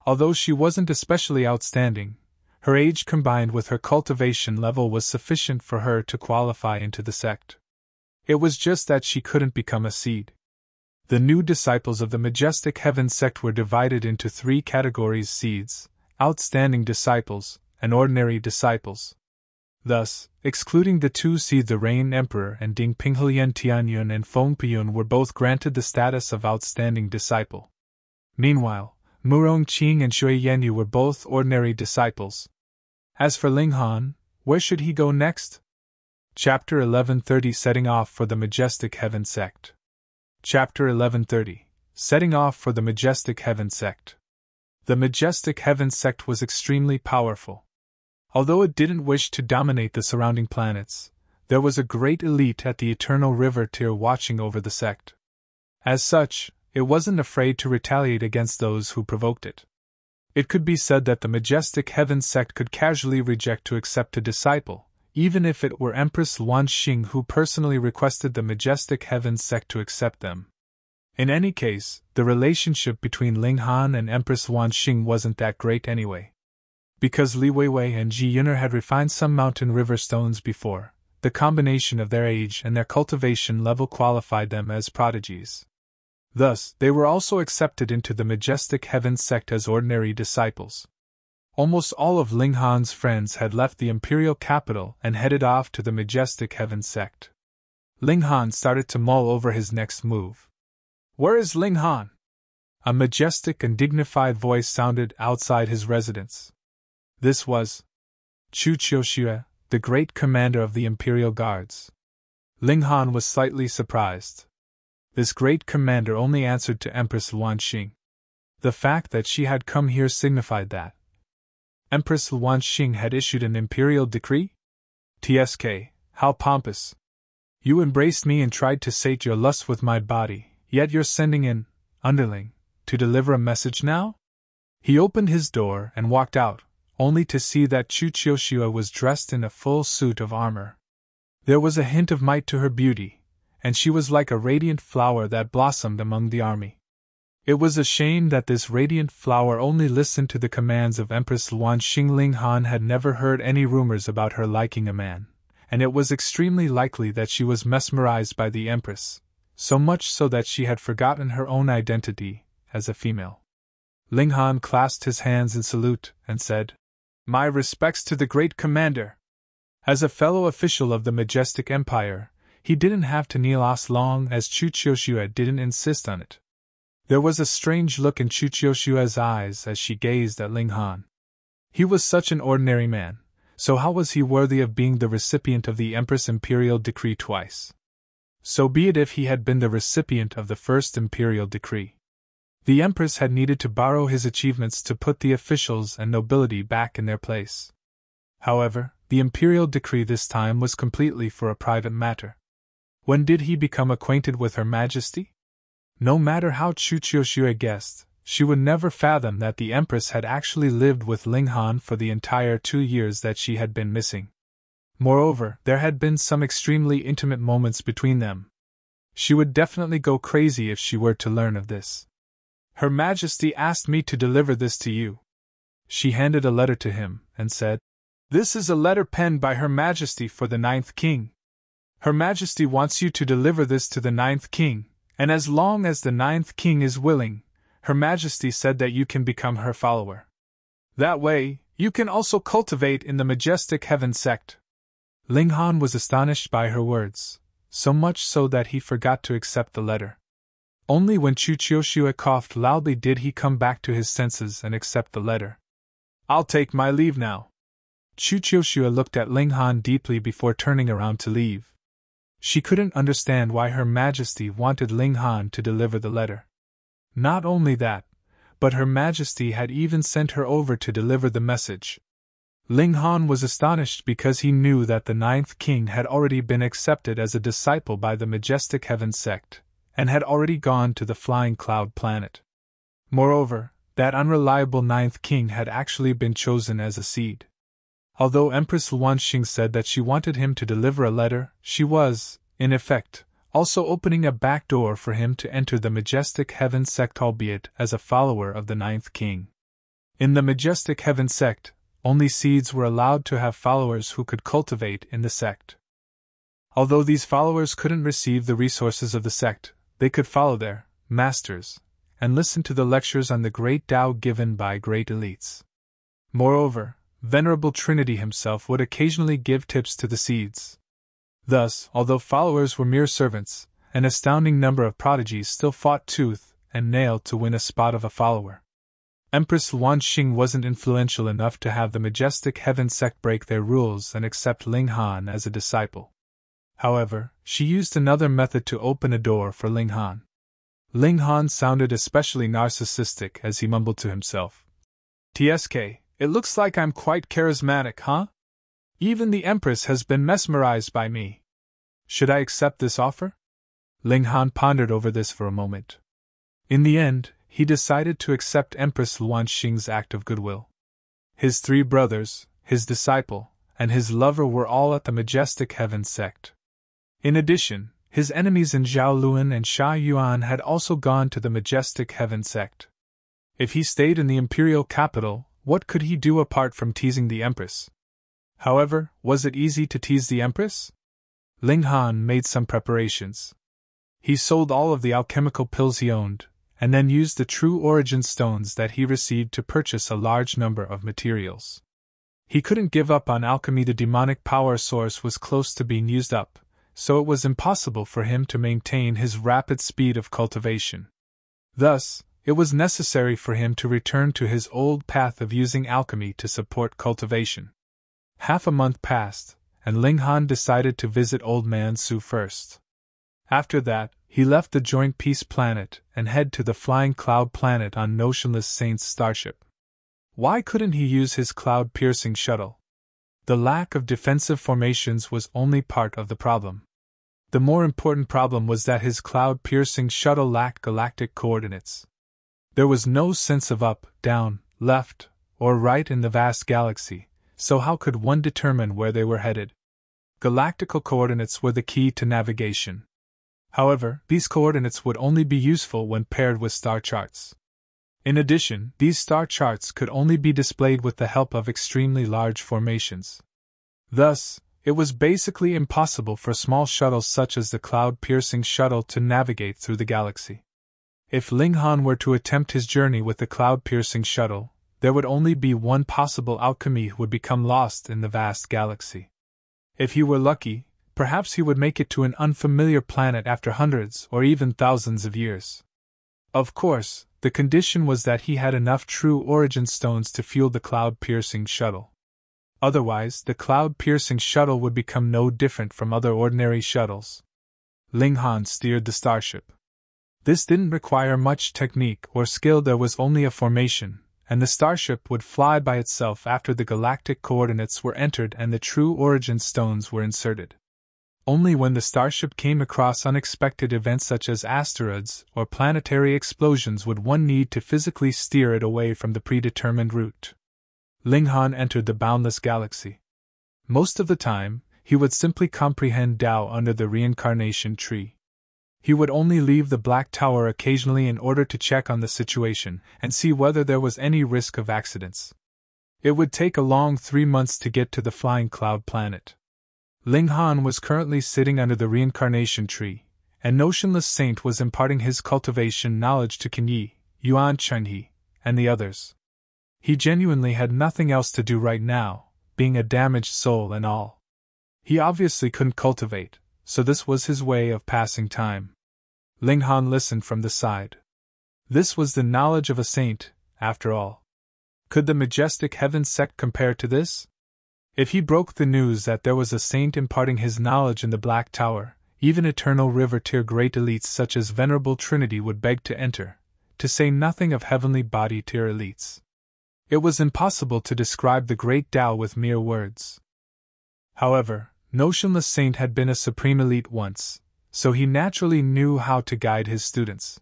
Although she wasn't especially outstanding, her age combined with her cultivation level was sufficient for her to qualify into the sect. It was just that she couldn't become a seed. The new disciples of the Majestic Heaven Sect were divided into 3 categories: seeds, outstanding disciples, and ordinary disciples. Thus, excluding the 2 seeds, the Rain Emperor and Ding Pinghlian Tianyun and Feng Piyun were both granted the status of outstanding disciple. Meanwhile, Murong Qing and Shui Yenyu were both ordinary disciples. As for Ling Han, where should he go next? Chapter 1130 Setting Off for the Majestic Heaven Sect. Chapter 1130 Setting Off for the Majestic Heaven Sect. The Majestic Heaven Sect was extremely powerful. Although it didn't wish to dominate the surrounding planets, there was a great elite at the Eternal River tier watching over the sect. As such, it wasn't afraid to retaliate against those who provoked it. It could be said that the Majestic Heaven Sect could casually reject to accept a disciple, even if it were Empress Luan Xing who personally requested the Majestic Heaven Sect to accept them. In any case, the relationship between Ling Han and Empress Luan Xing wasn't that great anyway. Because Li Weiwei and Ji Yun'er had refined some mountain river stones before, the combination of their age and their cultivation level qualified them as prodigies. Thus, they were also accepted into the Majestic Heaven Sect as ordinary disciples. Almost all of Ling Han's friends had left the imperial capital and headed off to the Majestic Heaven Sect. Ling Han started to mull over his next move. "Where is Ling Han?" A majestic and dignified voice sounded outside his residence. This was Chu Qiuxue, the great commander of the Imperial Guards. Ling Han was slightly surprised. This great commander only answered to Empress Luan Xing. The fact that she had come here signified that Empress Luan Xing had issued an imperial decree? TSK, how pompous. You embraced me and tried to sate your lust with my body, yet you're sending an underling to deliver a message now? He opened his door and walked out, only to see that Chu Qiuxue was dressed in a full suit of armor. There was a hint of might to her beauty, and she was like a radiant flower that blossomed among the army. It was a shame that this radiant flower only listened to the commands of Empress Luan Xing. Ling Han had never heard any rumors about her liking a man, and it was extremely likely that she was mesmerized by the Empress, so much so that she had forgotten her own identity as a female. Ling Han clasped his hands in salute and said, "My respects to the great commander." As a fellow official of the Majestic Empire, he didn't have to kneel as long as Chu Qiuxue didn't insist on it. There was a strange look in Chu Qiuxue's eyes as she gazed at Ling Han. He was such an ordinary man, so how was he worthy of being the recipient of the Empress' imperial decree twice? So be it if he had been the recipient of the first imperial decree. The Empress had needed to borrow his achievements to put the officials and nobility back in their place. However, the imperial decree this time was completely for a private matter. When did he become acquainted with Her Majesty? No matter how Chu Qiuxue guessed, she would never fathom that the Empress had actually lived with Ling Han for the entire 2 years that she had been missing. Moreover, there had been some extremely intimate moments between them. She would definitely go crazy if she were to learn of this. "Her Majesty asked me to deliver this to you." She handed a letter to him, and said, "This is a letter penned by Her Majesty for the 9th King. Her Majesty wants you to deliver this to the 9th King, and as long as the 9th King is willing, Her Majesty said that you can become her follower. That way, you can also cultivate in the Majestic Heaven Sect." Ling Han was astonished by her words, so much so that he forgot to accept the letter. Only when Chu Qiuxue coughed loudly did he come back to his senses and accept the letter. "I'll take my leave now." Chu Qiuxue looked at Ling Han deeply before turning around to leave. She couldn't understand why Her Majesty wanted Ling Han to deliver the letter. Not only that, but Her Majesty had even sent her over to deliver the message. Ling Han was astonished because he knew that the ninth king had already been accepted as a disciple by the Majestic Heaven Sect, and had already gone to the Flying Cloud planet. Moreover, that unreliable ninth king had actually been chosen as a seed. Although Empress Luanxing said that she wanted him to deliver a letter, she was, in effect, also opening a back door for him to enter the Majestic Heaven Sect, albeit as a follower of the ninth king. In the Majestic Heaven Sect, only seeds were allowed to have followers who could cultivate in the sect. Although these followers couldn't receive the resources of the sect, they could follow their masters and listen to the lectures on the great Tao given by great elites. Moreover, Venerable Trinity himself would occasionally give tips to the seeds. Thus, although followers were mere servants, an astounding number of prodigies still fought tooth and nail to win a spot of a follower. Empress Luanxing wasn't influential enough to have the Majestic Heaven Sect break their rules and accept Ling Han as a disciple. However, she used another method to open a door for Ling Han. Ling Han sounded especially narcissistic as he mumbled to himself. "TSK, it looks like I'm quite charismatic, huh? Even the Empress has been mesmerized by me. Should I accept this offer?" Ling Han pondered over this for a moment. In the end, he decided to accept Empress Luanxing's act of goodwill. His three brothers, his disciple, and his lover were all at the Majestic Heaven Sect. In addition, his enemies in Zhao Luan and Sha Yuan had also gone to the Majestic Heaven Sect. If he stayed in the imperial capital, what could he do apart from teasing the Empress? However, was it easy to tease the Empress? Ling Han made some preparations. He sold all of the alchemical pills he owned, and then used the true origin stones that he received to purchase a large number of materials. He couldn't give up on alchemy. The demonic power source was close to being used up, so it was impossible for him to maintain his rapid speed of cultivation. Thus, it was necessary for him to return to his old path of using alchemy to support cultivation. Half a month passed, and Ling Han decided to visit Old Man Su first. After that, he left the Joint Peace Planet and head to the Flying Cloud Planet on Notionless Saint's starship. Why couldn't he use his cloud-piercing shuttle? The lack of defensive formations was only part of the problem. The more important problem was that his cloud-piercing shuttle lacked galactic coordinates. There was no sense of up, down, left, or right in the vast galaxy, so how could one determine where they were headed? Galactical coordinates were the key to navigation. However, these coordinates would only be useful when paired with star charts. In addition, these star charts could only be displayed with the help of extremely large formations. Thus, it was basically impossible for small shuttles such as the cloud-piercing shuttle to navigate through the galaxy. If Ling Han were to attempt his journey with the cloud-piercing shuttle, there would only be one possible outcome: he would become lost in the vast galaxy. If he were lucky, perhaps he would make it to an unfamiliar planet after hundreds or even thousands of years. Of course, the condition was that he had enough true origin stones to fuel the cloud-piercing shuttle. Otherwise, the cloud-piercing shuttle would become no different from other ordinary shuttles. Ling Han steered the starship. This didn't require much technique or skill. There was only a formation, and the starship would fly by itself after the galactic coordinates were entered and the true origin stones were inserted. Only when the starship came across unexpected events such as asteroids or planetary explosions would one need to physically steer it away from the predetermined route. Ling Han entered the boundless galaxy. Most of the time, he would simply comprehend Tao under the reincarnation tree. He would only leave the Black Tower occasionally in order to check on the situation and see whether there was any risk of accidents. It would take a long 3 months to get to the Flying Cloud Planet. Ling Han was currently sitting under the reincarnation tree, and Notionless Saint was imparting his cultivation knowledge to Qin Yi, Yuan Chunhe, and the others. He genuinely had nothing else to do right now, being a damaged soul and all. He obviously couldn't cultivate, so this was his way of passing time. Ling Han listened from the side. This was the knowledge of a saint, after all. Could the Majestic Heaven Sect compare to this? If he broke the news that there was a saint imparting his knowledge in the Black Tower, even Eternal River Tier great elites such as Venerable Trinity would beg to enter, to say nothing of heavenly body tier elites. It was impossible to describe the great Tao with mere words. However, Notionless Saint had been a supreme elite once, so he naturally knew how to guide his students.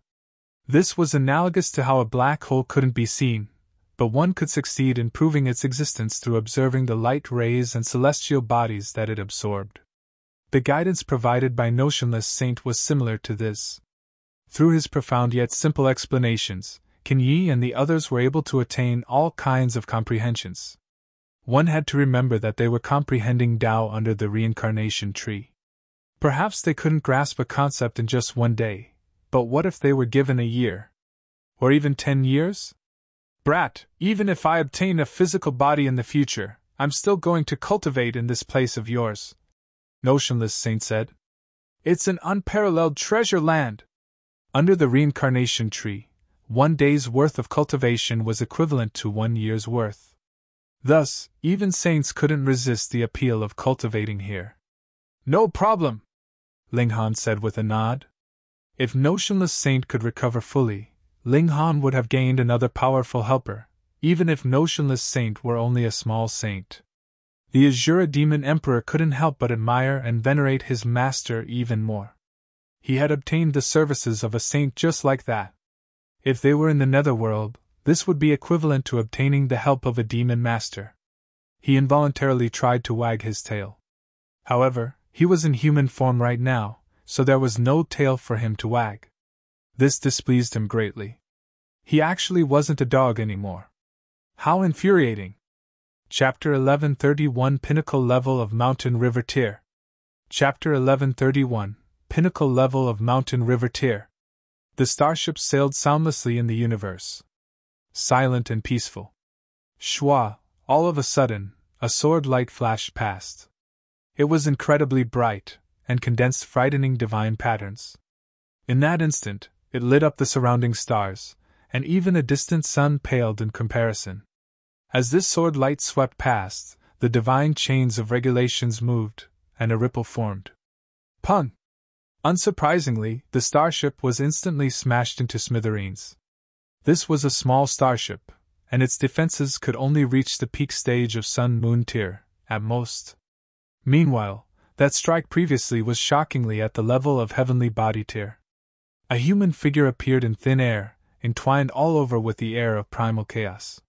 This was analogous to how a black hole couldn't be seen, but one could succeed in proving its existence through observing the light rays and celestial bodies that it absorbed. The guidance provided by Notionless Saint was similar to this. Through his profound yet simple explanations, Qin Yi and the others were able to attain all kinds of comprehensions. One had to remember that they were comprehending Tao under the reincarnation tree. Perhaps they couldn't grasp a concept in just one day, but what if they were given a year? Or even 10 years? Brat, even if I obtain a physical body in the future, I'm still going to cultivate in this place of yours, Notionless Saint said. It's an unparalleled treasure land. Under the reincarnation tree, 1 day's worth of cultivation was equivalent to 1 year's worth. Thus, even saints couldn't resist the appeal of cultivating here. No problem, Ling Han said with a nod. If Notionless Saint could recover fully, Ling Han would have gained another powerful helper, even if Notionless Saint were only a small saint. The Azura Demon Emperor couldn't help but admire and venerate his master even more. He had obtained the services of a saint just like that. If they were in the netherworld, this would be equivalent to obtaining the help of a demon master. He involuntarily tried to wag his tail. However, he was in human form right now, so there was no tail for him to wag. This displeased him greatly. He actually wasn't a dog anymore. How infuriating! Chapter 1131 Pinnacle Level of Mountain River Tier. Chapter 1131 Pinnacle Level of Mountain River Tier. The starship sailed soundlessly in the universe. Silent and peaceful. Shwa, all of a sudden, a sword light flashed past. It was incredibly bright, and condensed frightening divine patterns. In that instant, it lit up the surrounding stars, and even a distant sun paled in comparison. As this sword light swept past, the divine chains of regulations moved, and a ripple formed. Pun! Unsurprisingly, the starship was instantly smashed into smithereens. This was a small starship, and its defenses could only reach the peak stage of Sun-Moon tier, at most. Meanwhile, that strike previously was shockingly at the level of Heavenly Body tier. A human figure appeared in thin air, entwined all over with the air of primal chaos.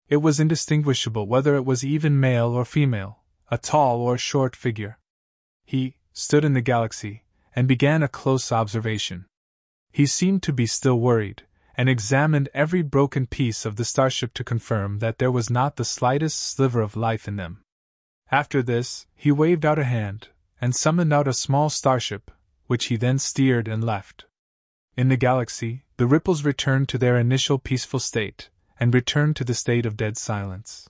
It was indistinguishable whether it was even male or female, a tall or short figure. He stood in the galaxy, and began a close observation. He seemed to be still worried, and examined every broken piece of the starship to confirm that there was not the slightest sliver of life in them. After this, he waved out a hand, and summoned out a small starship, which he then steered and left. In the galaxy, the ripples returned to their initial peaceful state, and returned to the state of dead silence.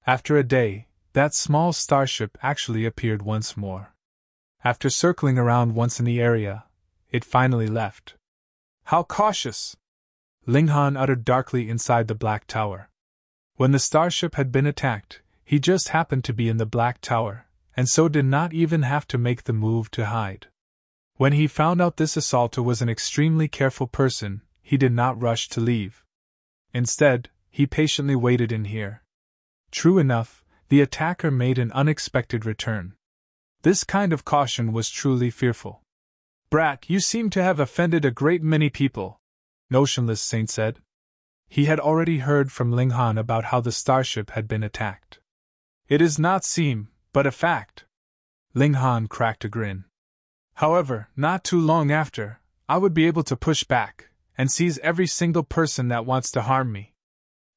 After a day, that small starship actually appeared once more. After circling around once in the area, it finally left. How cautious! Ling Han uttered darkly inside the Black Tower. When the starship had been attacked, he just happened to be in the Black Tower, and so did not even have to make the move to hide. When he found out this assaulter was an extremely careful person, he did not rush to leave. Instead, he patiently waited in here. True enough, the attacker made an unexpected return. This kind of caution was truly fearful. Brat, you seem to have offended a great many people, Notionless Saint said. He had already heard from Ling Han about how the starship had been attacked. It is not seem, but a fact. Ling Han cracked a grin. However, not too long after, I would be able to push back, and seize every single person that wants to harm me.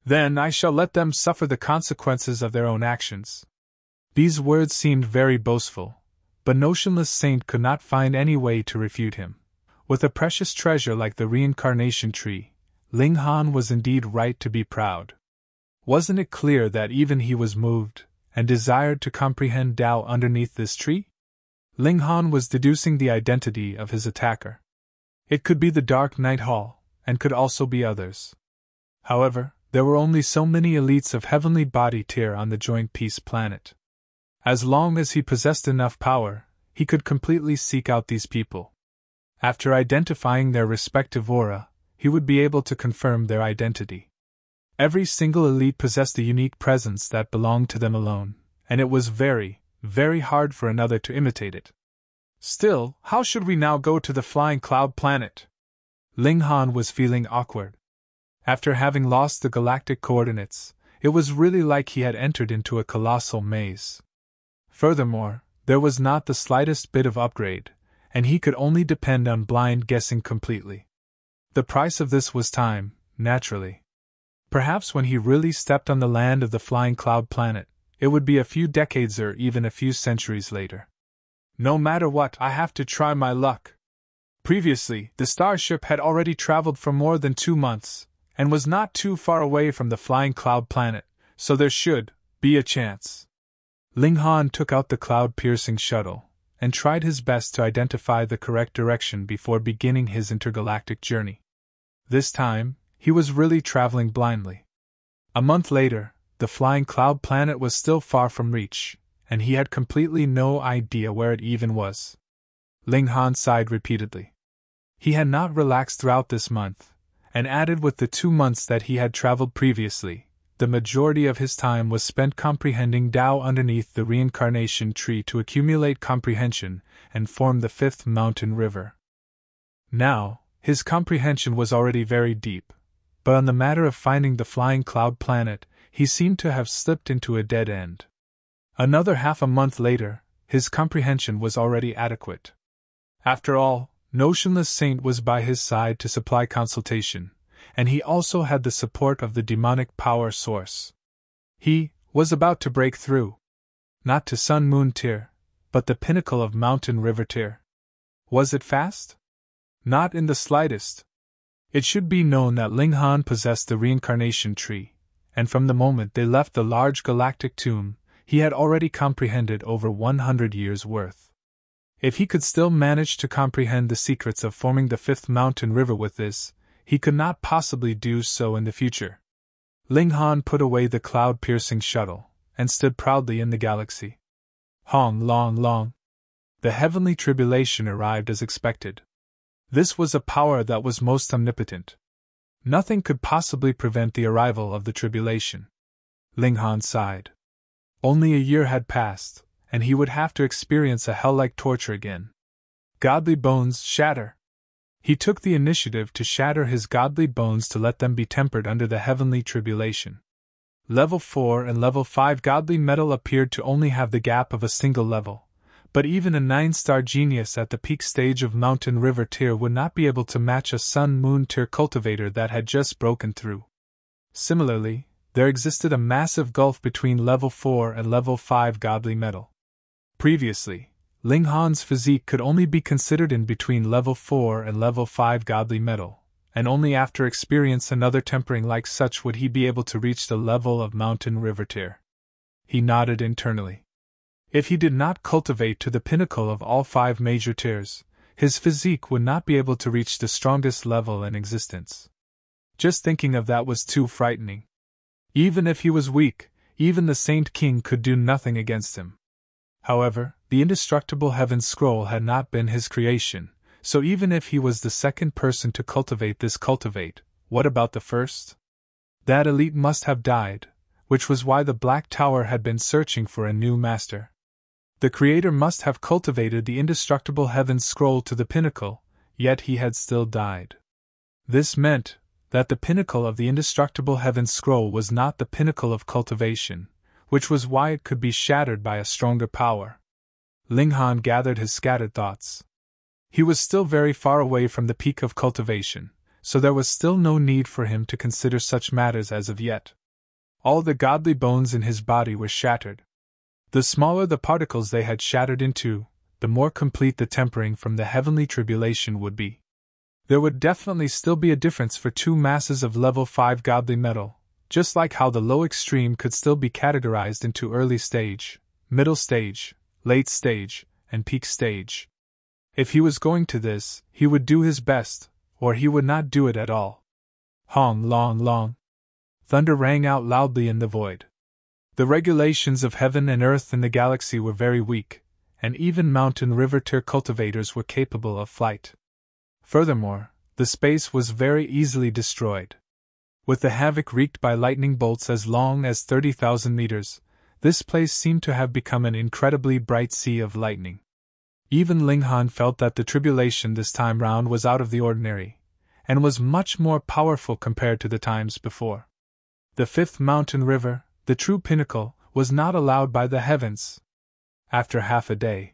Then I shall let them suffer the consequences of their own actions. These words seemed very boastful, but Notionless Saint could not find any way to refute him. With a precious treasure like the reincarnation tree, Ling Han was indeed right to be proud. Wasn't it clear that even he was moved, and desired to comprehend Tao underneath this tree? Ling Han was deducing the identity of his attacker. It could be the Dark Night Hall, and could also be others. However, there were only so many elites of Heavenly Body tier on the Joint Peace planet. As long as he possessed enough power, he could completely seek out these people. After identifying their respective aura, he would be able to confirm their identity. Every single elite possessed a unique presence that belonged to them alone, and it was very, very hard for another to imitate it. Still, how should we now go to the flying cloud planet? Ling Han was feeling awkward. After having lost the galactic coordinates, it was really like he had entered into a colossal maze. Furthermore, there was not the slightest bit of upgrade, and he could only depend on blind guessing completely. The price of this was time, naturally. Perhaps when he really stepped on the land of the flying cloud planet, it would be a few decades or even a few centuries later. No matter what, I have to try my luck. Previously, the starship had already traveled for more than 2 months, and was not too far away from the flying cloud planet, so there should be a chance. Ling Han took out the cloud-piercing shuttle, and tried his best to identify the correct direction before beginning his intergalactic journey. This time, he was really traveling blindly. A month later, the flying cloud planet was still far from reach, and he had completely no idea where it even was. Ling Han sighed repeatedly. He had not relaxed throughout this month, and added with the 2 months that he had traveled previously, the majority of his time was spent comprehending Tao underneath the reincarnation tree to accumulate comprehension and form the 5th mountain river. Now, his comprehension was already very deep, but on the matter of finding the flying cloud planet, he seemed to have slipped into a dead end. Another half a month later, his comprehension was already adequate. After all, Notionless Saint was by his side to supply consultation, and he also had the support of the demonic power source. He was about to break through. Not to Sun Moon Tier, but the pinnacle of Mountain River Tier. Was it fast? Not in the slightest. It should be known that Ling Han possessed the reincarnation tree, and from the moment they left the large galactic tomb, he had already comprehended over 100 years' worth. If he could still manage to comprehend the secrets of forming the 5th mountain river with this, he could not possibly do so in the future. Ling Han put away the cloud-piercing shuttle, and stood proudly in the galaxy. Hong Long Long. The heavenly tribulation arrived as expected. This was a power that was most omnipotent. Nothing could possibly prevent the arrival of the tribulation. Ling Han sighed. Only a year had passed, and he would have to experience a hell-like torture again. Godly bones shatter. He took the initiative to shatter his godly bones to let them be tempered under the heavenly tribulation. Level 4 and Level 5 godly metal appeared to only have the gap of a single level, but even a 9-star genius at the peak stage of Mountain River Tier would not be able to match a Sun Moon Tier cultivator that had just broken through. Similarly, there existed a massive gulf between Level 4 and Level 5 godly metal. Previously, Ling Han's physique could only be considered in between Level 4 and Level 5 godly metal, and only after experience another tempering like such would he be able to reach the level of Mountain River Tier. He nodded internally. If he did not cultivate to the pinnacle of all 5 major tiers, his physique would not be able to reach the strongest level in existence. Just thinking of that was too frightening. Even if he was weak, even the Saint King could do nothing against him. However, the indestructible Heaven Scroll had not been his creation, so even if he was the second person to cultivate this cultivate, what about the first? That elite must have died, which was why the Black Tower had been searching for a new master. The Creator must have cultivated the indestructible Heaven Scroll to the pinnacle, yet he had still died. This meant that the pinnacle of the indestructible Heaven Scroll was not the pinnacle of cultivation, which was why it could be shattered by a stronger power. Ling Han gathered his scattered thoughts. He was still very far away from the peak of cultivation, so there was still no need for him to consider such matters as of yet. All the godly bones in his body were shattered. The smaller the particles they had shattered into, the more complete the tempering from the heavenly tribulation would be. There would definitely still be a difference for 2 masses of level 5 godly metal, just like how the low extreme could still be categorized into early stage, middle stage, late stage, and peak stage. If he was going to this, he would do his best, or he would not do it at all. Hong Long Long. Thunder rang out loudly in the void. The regulations of heaven and earth in the galaxy were very weak, and even Mountain River Tier cultivators were capable of flight. Furthermore, the space was very easily destroyed. With the havoc wreaked by lightning bolts as long as 30,000 meters, this place seemed to have become an incredibly bright sea of lightning. Even Ling Han felt that the Tribulation this time round was out of the ordinary, and was much more powerful compared to the times before. The fifth mountain river, the true Pinnacle, was not allowed by the heavens. After half a day,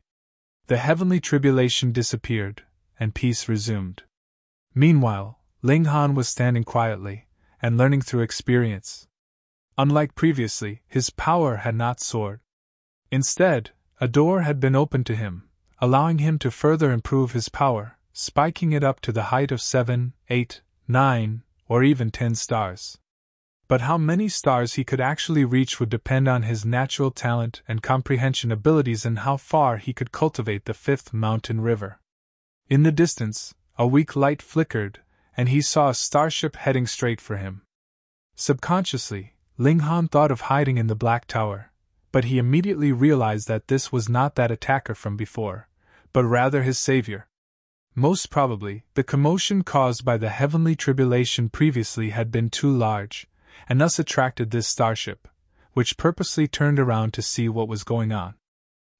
the heavenly tribulation disappeared, and peace resumed. Meanwhile, Ling Han was standing quietly, and learning through experience. Unlike previously, his power had not soared. Instead, a door had been opened to him, allowing him to further improve his power, spiking it up to the height of 7, 8, 9, or even 10 stars. But how many stars he could actually reach would depend on his natural talent and comprehension abilities and how far he could cultivate the fifth mountain river. In the distance, a weak light flickered, and he saw a starship heading straight for him. Subconsciously, Ling Han thought of hiding in the Black Tower, but he immediately realized that this was not that attacker from before, but rather his savior. Most probably, the commotion caused by the heavenly tribulation previously had been too large, and thus attracted this starship, which purposely turned around to see what was going on.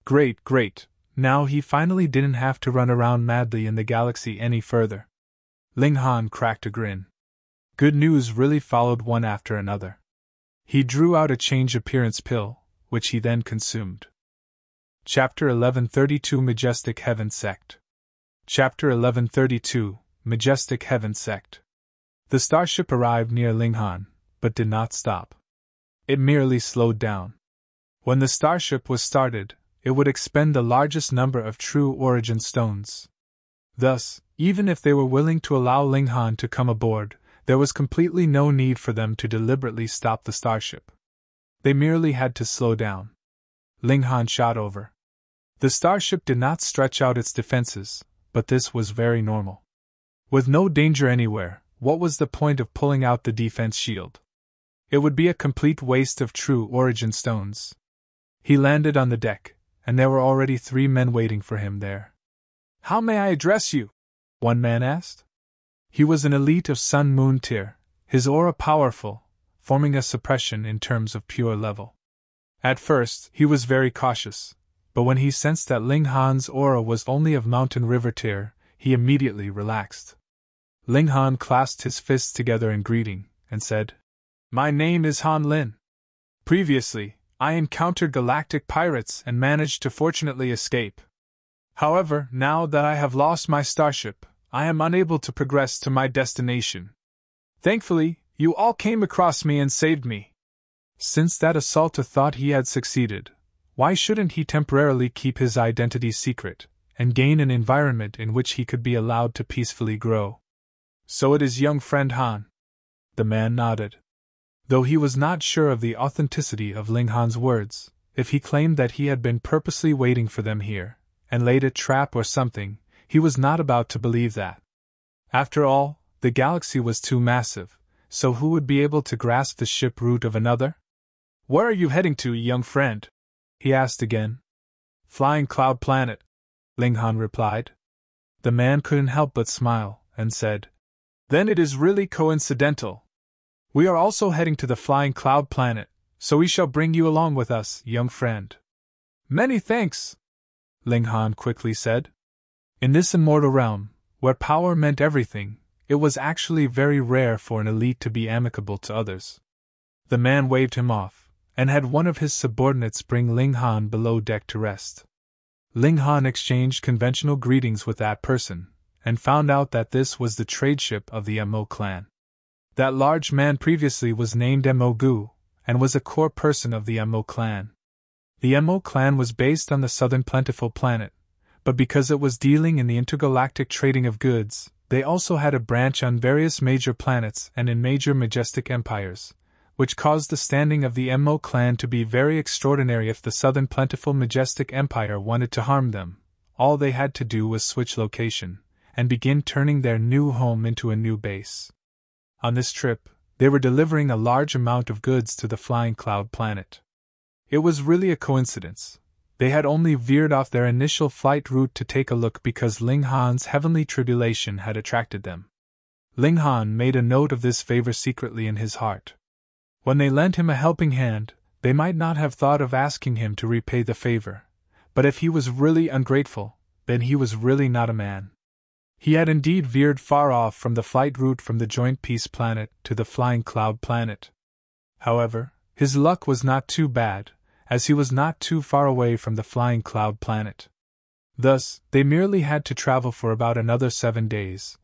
Great, now he finally didn't have to run around madly in the galaxy any further. Ling Han cracked a grin. Good news really followed one after another. He drew out a change appearance pill, which he then consumed. Chapter 1132 Majestic Heaven Sect. Chapter 1132 Majestic Heaven Sect. The starship arrived near Ling Han, but did not stop. It merely slowed down. When the starship was started, it would expend the largest number of true origin stones. Thus, even if they were willing to allow Ling Han to come aboard, there was completely no need for them to deliberately stop the starship. They merely had to slow down. Ling Han shot over. The starship did not stretch out its defenses, but this was very normal. With no danger anywhere, what was the point of pulling out the defense shield? It would be a complete waste of true origin stones. He landed on the deck, and there were already 3 men waiting for him there. "How may I address you?" one man asked. He was an elite of Sun-Moon tier, his aura powerful, forming a suppression in terms of pure level. At first, he was very cautious, but when he sensed that Ling Han's aura was only of Mountain River tier, he immediately relaxed. Ling Han clasped his fists together in greeting, and said, "My name is Han Lin. Previously, I encountered galactic pirates and managed to fortunately escape. However, now that I have lost my starship, I am unable to progress to my destination. Thankfully, you all came across me and saved me." Since that assaulter thought he had succeeded, why shouldn't he temporarily keep his identity secret, and gain an environment in which he could be allowed to peacefully grow? "So it is young friend Han." The man nodded. Though he was not sure of the authenticity of Ling Han's words, if he claimed that he had been purposely waiting for them here, and laid a trap or something, he was not about to believe that. After all, the galaxy was too massive, so who would be able to grasp the ship route of another? "Where are you heading to, young friend?" he asked again. "Flying Cloud Planet," Ling Han replied. The man couldn't help but smile, and said, "Then it is really coincidental. We are also heading to the Flying Cloud Planet, so we shall bring you along with us, young friend." "Many thanks," Ling Han quickly said. In this immortal realm, where power meant everything, it was actually very rare for an elite to be amicable to others. The man waved him off, and had one of his subordinates bring Ling Han below deck to rest. Ling Han exchanged conventional greetings with that person, and found out that this was the trade ship of the Mo clan. That large man previously was named Mo Gu, and was a core person of the Mo clan. The Mo clan was based on the southern plentiful planet, but because it was dealing in the intergalactic trading of goods, they also had a branch on various major planets and in major majestic empires, which caused the standing of the Mo clan to be very extraordinary. If the southern plentiful majestic empire wanted to harm them, all they had to do was switch location, and begin turning their new home into a new base. On this trip, they were delivering a large amount of goods to the Flying Cloud Planet. It was really a coincidence. They had only veered off their initial flight route to take a look because Ling Han's heavenly tribulation had attracted them. Ling Han made a note of this favor secretly in his heart. When they lent him a helping hand, they might not have thought of asking him to repay the favor, but if he was really ungrateful, then he was really not a man. He had indeed veered far off from the flight route from the Joint Peace Planet to the Flying Cloud Planet. However, his luck was not too bad, as he was not too far away from the Flying Cloud Planet. Thus, they merely had to travel for about another 7 days,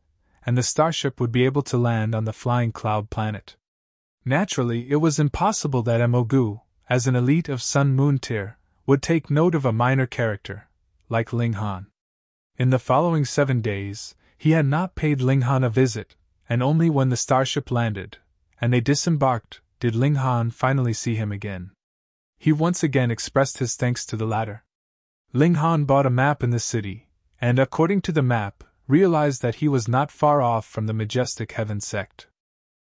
and the starship would be able to land on the Flying Cloud Planet. Naturally, it was impossible that Mogu, as an elite of Sun-Moon tier, would take note of a minor character, like Ling Han. In the following 7 days, he had not paid Ling Han a visit, and only when the starship landed, and they disembarked, did Ling Han finally see him again. He once again expressed his thanks to the latter. Ling Han bought a map in the city, and according to the map, realized that he was not far off from the Majestic Heaven Sect.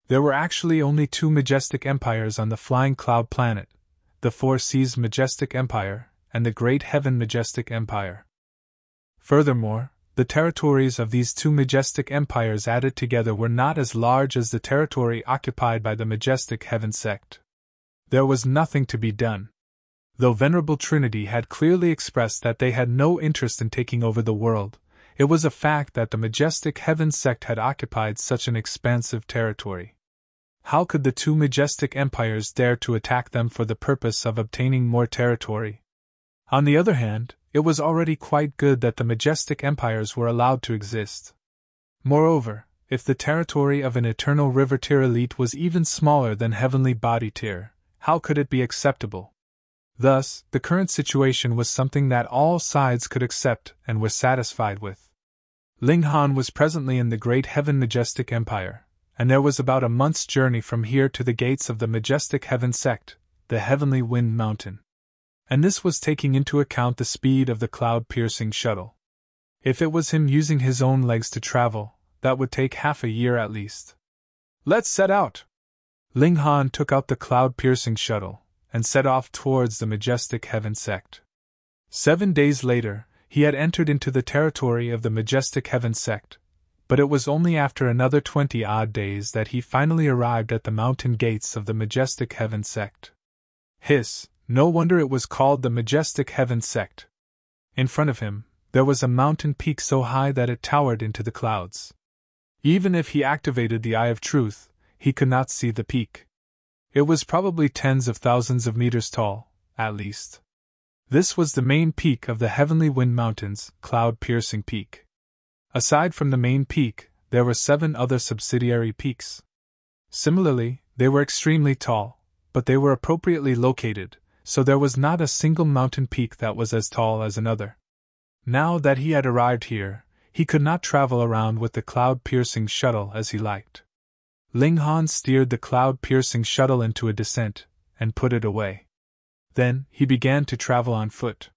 There were actually only 2 Majestic Empires on the Flying Cloud Planet, the Four Seas Majestic Empire and the Great Heaven Majestic Empire. Furthermore, the territories of these 2 Majestic Empires added together were not as large as the territory occupied by the Majestic Heaven Sect. There was nothing to be done. Though Venerable Trinity had clearly expressed that they had no interest in taking over the world, it was a fact that the Majestic Heaven Sect had occupied such an expansive territory. How could the 2 Majestic Empires dare to attack them for the purpose of obtaining more territory? On the other hand, it was already quite good that the Majestic Empires were allowed to exist. Moreover, if the territory of an Eternal River tier elite was even smaller than Heavenly Body tier, how could it be acceptable? Thus, the current situation was something that all sides could accept and were satisfied with. Ling Han was presently in the Great Heaven Majestic Empire, and there was about a month's journey from here to the gates of the Majestic Heaven Sect, the Heavenly Wind Mountain. And this was taking into account the speed of the cloud-piercing shuttle. If it was him using his own legs to travel, that would take half a year at least. Let's set out! Ling Han took out the cloud-piercing shuttle and set off towards the Majestic Heaven Sect. 7 days later, he had entered into the territory of the Majestic Heaven Sect, but it was only after another 20-odd days that he finally arrived at the mountain gates of the Majestic Heaven Sect. Hiss, no wonder it was called the Majestic Heaven Sect. In front of him, there was a mountain peak so high that it towered into the clouds. Even if he activated the Eye of Truth, he could not see the peak. It was probably tens of thousands of meters tall, at least. This was the main peak of the Heavenly Wind Mountains, Cloud-Piercing Peak. Aside from the main peak, there were 7 other subsidiary peaks. Similarly, they were extremely tall, but they were appropriately located, so there was not a single mountain peak that was as tall as another. Now that he had arrived here, he could not travel around with the cloud-piercing shuttle as he liked. Ling Han steered the cloud-piercing shuttle into a descent, and put it away. Then, he began to travel on foot.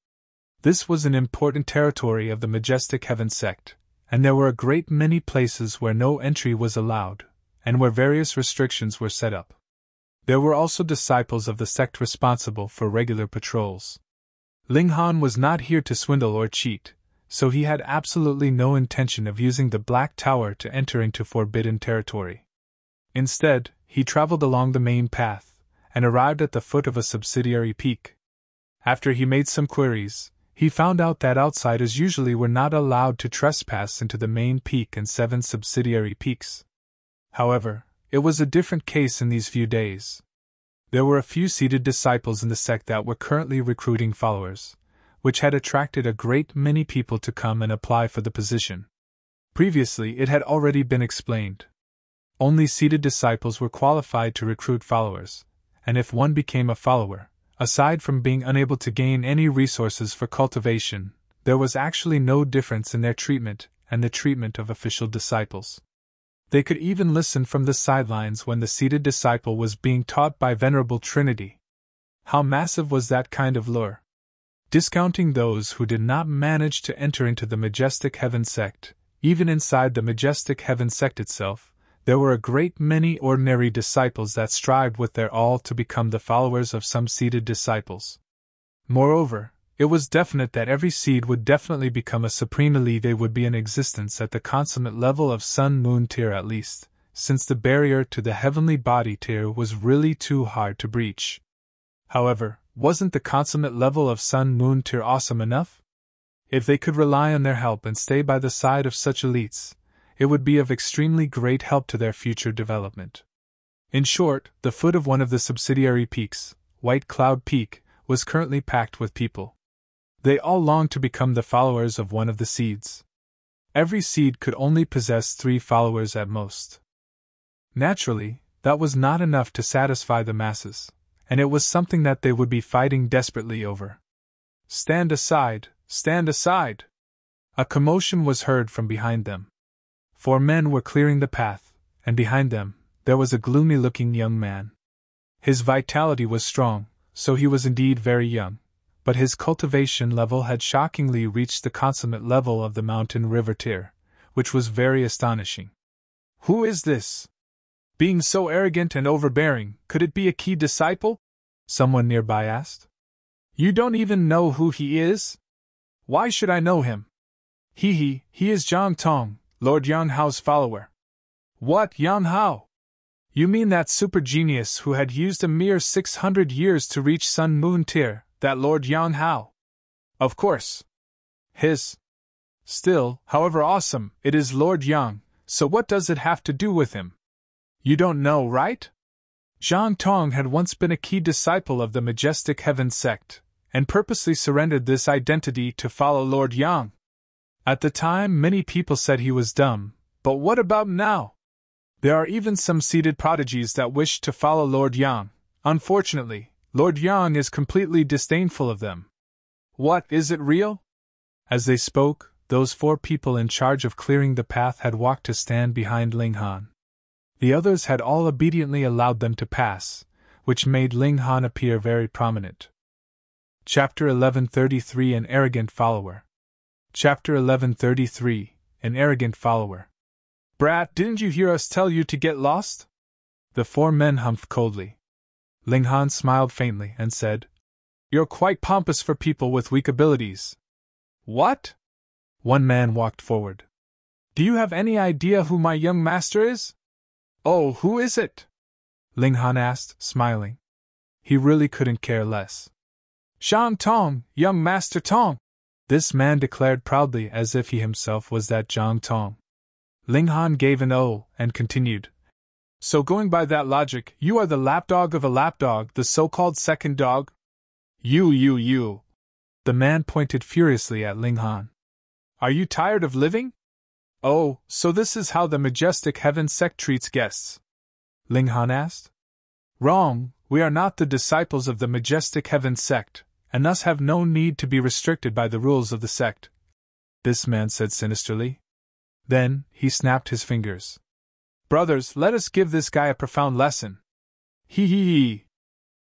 This was an important territory of the Majestic Heaven Sect, and there were a great many places where no entry was allowed, and where various restrictions were set up. There were also disciples of the sect responsible for regular patrols. Ling Han was not here to swindle or cheat, so he had absolutely no intention of using the Black Tower to enter into forbidden territory. Instead, he traveled along the main path, and arrived at the foot of a subsidiary peak. After he made some queries, he found out that outsiders usually were not allowed to trespass into the main peak and 7 subsidiary peaks. However, it was a different case in these few days. There were a few seated disciples in the sect that were currently recruiting followers, which had attracted a great many people to come and apply for the position. Previously, it had already been explained. Only seated disciples were qualified to recruit followers, and if one became a follower, aside from being unable to gain any resources for cultivation, there was actually no difference in their treatment and the treatment of official disciples. They could even listen from the sidelines when the seated disciple was being taught by Venerable Trinity. How massive was that kind of lure? Discounting those who did not manage to enter into the Majestic Heaven Sect, even inside the Majestic Heaven Sect itself, there were a great many ordinary disciples that strived with their all to become the followers of some seated disciples. Moreover, It was definite that every seed would definitely become a supreme elite. They would be in existence at the consummate level of Sun-Moon tier at least, since the barrier to the heavenly body tier was really too hard to breach. However, wasn't the consummate level of Sun-Moon tier awesome enough? If they could rely on their help and stay by the side of such elites, it would be of extremely great help to their future development. In short, the foot of one of the subsidiary peaks, White Cloud Peak, was currently packed with people. They all longed to become the followers of one of the seeds. Every seed could only possess 3 followers at most. Naturally, that was not enough to satisfy the masses, and it was something that they would be fighting desperately over. "Stand aside! Stand aside!" A commotion was heard from behind them. 4 men were clearing the path, and behind them, there was a gloomy-looking young man. His vitality was strong, so he was indeed very young, but his cultivation level had shockingly reached the consummate level of the mountain river tier, which was very astonishing. "Who is this? Being so arrogant and overbearing, could it be a key disciple?" someone nearby asked. "You don't even know who he is?" "Why should I know him?" He is Zhang Tong, Lord Yang Hao's follower." "What, Yang Hao? You mean that super genius who had used a mere 600 years to reach Sun-Moon tier, that Lord Yang Hao?" "Of course. Still, however awesome, it is Lord Yang, so what does it have to do with him? You don't know, right?" Zhang Tong had once been a key disciple of the Majestic Heaven Sect, and purposely surrendered this identity to follow Lord Yang. At the time, many people said he was dumb, but what about now? There are even some seeded prodigies that wish to follow Lord Yang. Unfortunately, Lord Yang is completely disdainful of them. "What, is it real?" As they spoke, those 4 people in charge of clearing the path had walked to stand behind Ling Han. The others had all obediently allowed them to pass, which made Ling Han appear very prominent. Chapter 1133 An Arrogant Follower. Chapter 1133 An Arrogant Follower. "Brat, didn't you hear us tell you to get lost?" The 4 men humphed coldly. Ling Han smiled faintly and said, "You're quite pompous for people with weak abilities." "What?" One man walked forward. "Do you have any idea who my young master is?" "Oh, who is it?" Ling Han asked, smiling. He really couldn't care less. "Zhang Tong, young Master Tong," this man declared proudly as if he himself was that Zhang Tong. Ling Han gave an "oh" and continued. "So going by that logic, you are the lapdog of a lapdog, the so-called second dog?" You. The man pointed furiously at Ling Han. "Are you tired of living? Oh, so this is how the Majestic Heaven Sect treats guests?" Ling Han asked. "Wrong, we are not the disciples of the Majestic Heaven Sect, and thus have no need to be restricted by the rules of the sect," this man said sinisterly. Then, he snapped his fingers. "Brothers, let us give this guy a profound lesson." He.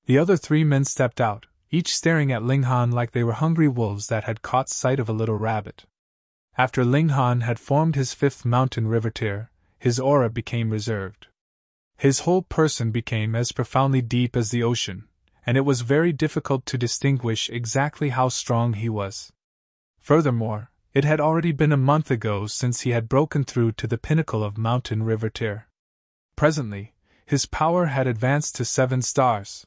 The other 3 men stepped out, each staring at Ling Han like they were hungry wolves that had caught sight of a little rabbit. After Ling Han had formed his 5th mountain river tier, his aura became reserved. His whole person became as profoundly deep as the ocean, and it was very difficult to distinguish exactly how strong he was. Furthermore, it had already been a month ago since he had broken through to the pinnacle of mountain river tier. Presently, his power had advanced to 7 stars.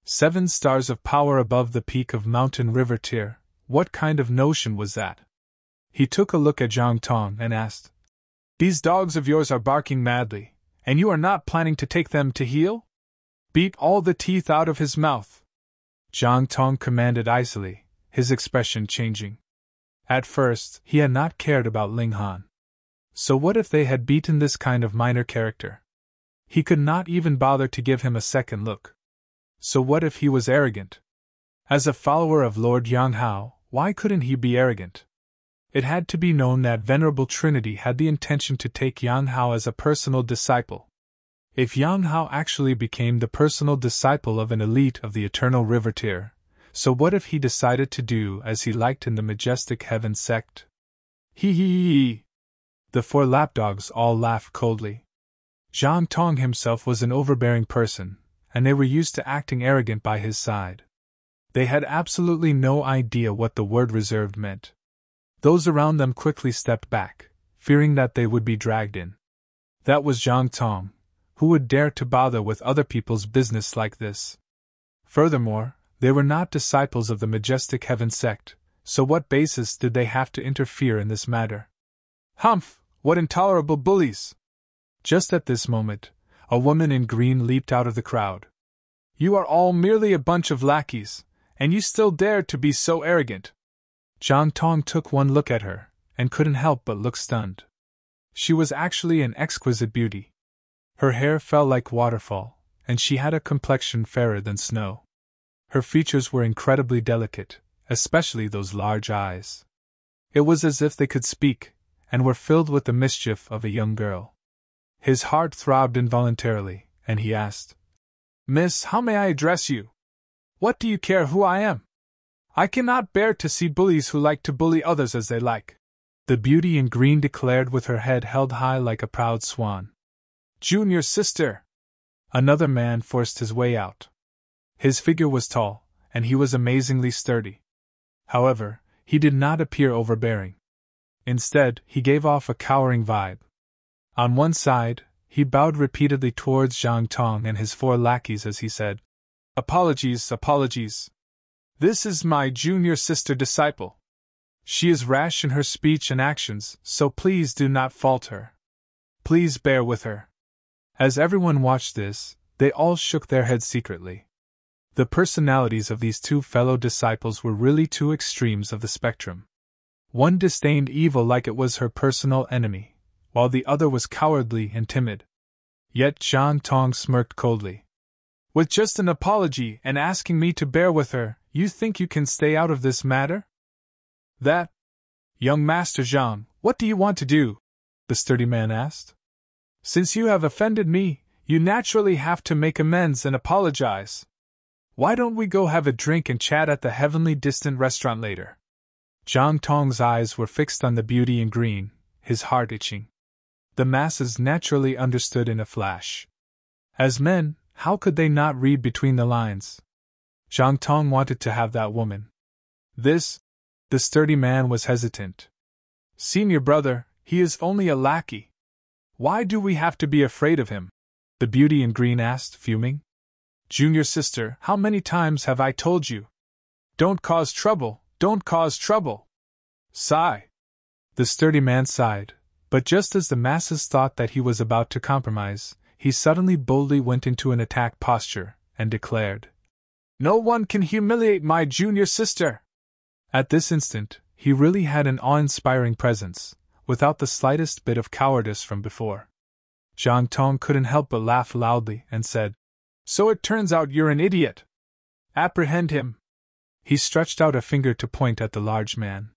7 stars of power above the peak of mountain river tier. What kind of notion was that? He took a look at Zhang Tong and asked, "These dogs of yours are barking madly, and you are not planning to take them to heel?" "Beat all the teeth out of his mouth," Zhang Tong commanded icily, his expression changing. At first, he had not cared about Ling Han. So what if they had beaten this kind of minor character? He could not even bother to give him a second look. So what if he was arrogant? As a follower of Lord Yang Hao, why couldn't he be arrogant? It had to be known that Venerable Trinity had the intention to take Yang Hao as a personal disciple. If Yang Hao actually became the personal disciple of an elite of the Eternal River tier, so what if he decided to do as he liked in the Majestic Heaven Sect? He. The 4 lapdogs all laughed coldly. Zhang Tong himself was an overbearing person, and they were used to acting arrogant by his side. They had absolutely no idea what the word reserved meant. Those around them quickly stepped back, fearing that they would be dragged in. That was Zhang Tong. Who would dare to bother with other people's business like this? Furthermore, they were not disciples of the Majestic Heaven Sect, so what basis did they have to interfere in this matter? Humph! What intolerable bullies! Just at this moment, a woman in green leaped out of the crowd. You are all merely a bunch of lackeys, and you still dare to be so arrogant. Zhang Tong took one look at her, and couldn't help but look stunned. She was actually an exquisite beauty. Her hair fell like waterfall, and she had a complexion fairer than snow. Her features were incredibly delicate, especially those large eyes. It was as if they could speak, and were filled with the mischief of a young girl. His heart throbbed involuntarily, and he asked, Miss, how may I address you? What do you care who I am? I cannot bear to see bullies who like to bully others as they like. The beauty in green declared with her head held high like a proud swan. Junior sister! Another man forced his way out. His figure was tall, and he was amazingly sturdy. However, he did not appear overbearing. Instead, he gave off a cowering vibe. On one side, he bowed repeatedly towards Zhang Tong and his 4 lackeys as he said, Apologies, apologies. This is my junior sister disciple. She is rash in her speech and actions, so please do not fault her. Please bear with her. As everyone watched this, they all shook their heads secretly. The personalities of these 2 fellow disciples were really 2 extremes of the spectrum. One disdained evil like it was her personal enemy, while the other was cowardly and timid. Yet Zhang Tong smirked coldly. With just an apology and asking me to bear with her, you think you can stay out of this matter? That? Young Master Zhang, what do you want to do? The sturdy man asked. Since you have offended me, you naturally have to make amends and apologize. Why don't we go have a drink and chat at the heavenly distant restaurant later? Zhang Tong's eyes were fixed on the beauty in green, his heart itching. The masses naturally understood in a flash. As men, how could they not read between the lines? Zhang Tong wanted to have that woman. The sturdy man was hesitant. Senior brother, he is only a lackey. Why do we have to be afraid of him? The beauty in green asked, fuming. Junior sister, how many times have I told you? Don't cause trouble, don't cause trouble. Sigh. The sturdy man sighed, but just as the masses thought that he was about to compromise, he suddenly boldly went into an attack posture, and declared, No one can humiliate my junior sister! At this instant, he really had an awe-inspiring presence, without the slightest bit of cowardice from before. Zhang Tong couldn't help but laugh loudly and said, So it turns out you're an idiot. Apprehend him. He stretched out a finger to point at the large man.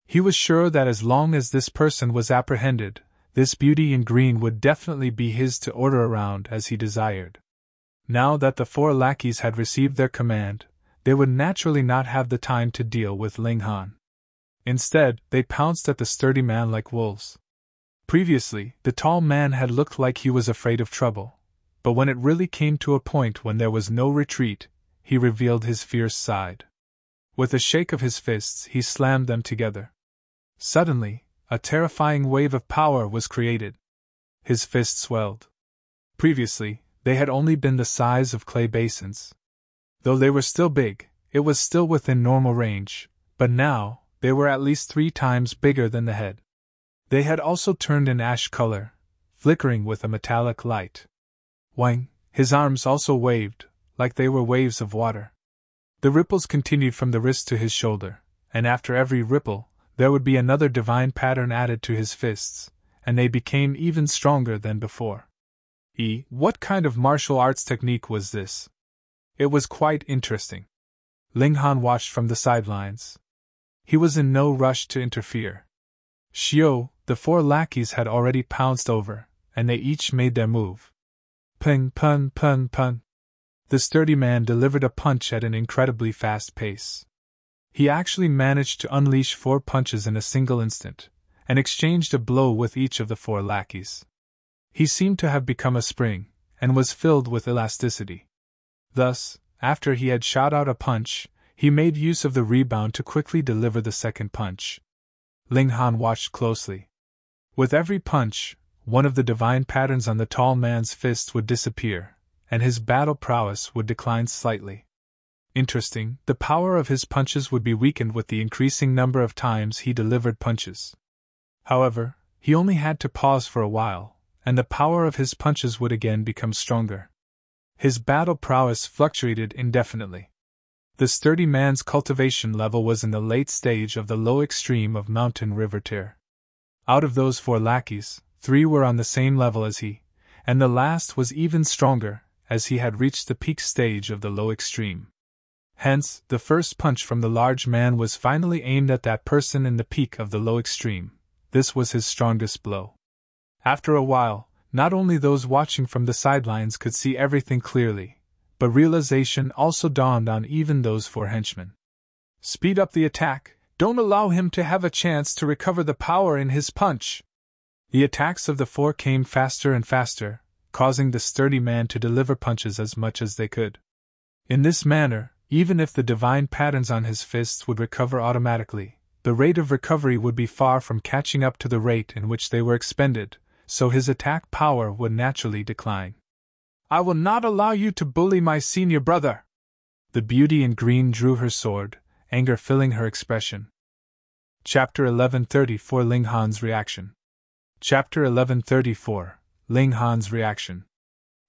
He was sure that as long as this person was apprehended, this beauty in green would definitely be his to order around as he desired. Now that the 4 lackeys had received their command, they would naturally not have the time to deal with Ling Han. Instead, they pounced at the sturdy man like wolves. Previously, the tall man had looked like he was afraid of trouble, but when it really came to a point when there was no retreat, he revealed his fierce side. With a shake of his fists, he slammed them together. Suddenly, a terrifying wave of power was created. His fists swelled. Previously, they had only been the size of clay basins. Though they were still big, it was still within normal range, but now, they were at least 3 times bigger than the head. They had also turned an ash color, flickering with a metallic light. Wang, his arms also waved, like they were waves of water. The ripples continued from the wrist to his shoulder, and after every ripple, there would be another divine pattern added to his fists, and they became even stronger than before. What kind of martial arts technique was this? It was quite interesting. Ling Han watched from the sidelines. He was in no rush to interfere. Xiao, the 4 lackeys had already pounced over, and they each made their move. Ping, pun, pun, pun. The sturdy man delivered a punch at an incredibly fast pace. He actually managed to unleash 4 punches in a single instant, and exchanged a blow with each of the 4 lackeys. He seemed to have become a spring, and was filled with elasticity. Thus, after he had shot out a punch, He made use of the rebound to quickly deliver the second punch. Ling Han watched closely. With every punch, one of the divine patterns on the tall man's fists would disappear, and his battle prowess would decline slightly. Interesting, the power of his punches would be weakened with the increasing number of times he delivered punches. However, he only had to pause for a while, and the power of his punches would again become stronger. His battle prowess fluctuated indefinitely. The sturdy man's cultivation level was in the late stage of the low extreme of mountain river tier. Out of those 4 lackeys, 3 were on the same level as he, and the last was even stronger, as he had reached the peak stage of the low extreme. Hence, the first punch from the large man was finally aimed at that person in the peak of the low extreme. This was his strongest blow. After a while, not only those watching from the sidelines could see everything clearly, but realization also dawned on even those 4 henchmen. Speed up the attack, don't allow him to have a chance to recover the power in his punch. The attacks of the 4 came faster and faster, causing the sturdy man to deliver punches as much as they could. In this manner, even if the divine patterns on his fists would recover automatically, the rate of recovery would be far from catching up to the rate in which they were expended, so his attack power would naturally decline. I will not allow you to bully my senior brother! The beauty in green drew her sword, anger filling her expression. Chapter 1134 Ling Han's Reaction. Chapter 1134 Ling Han's Reaction.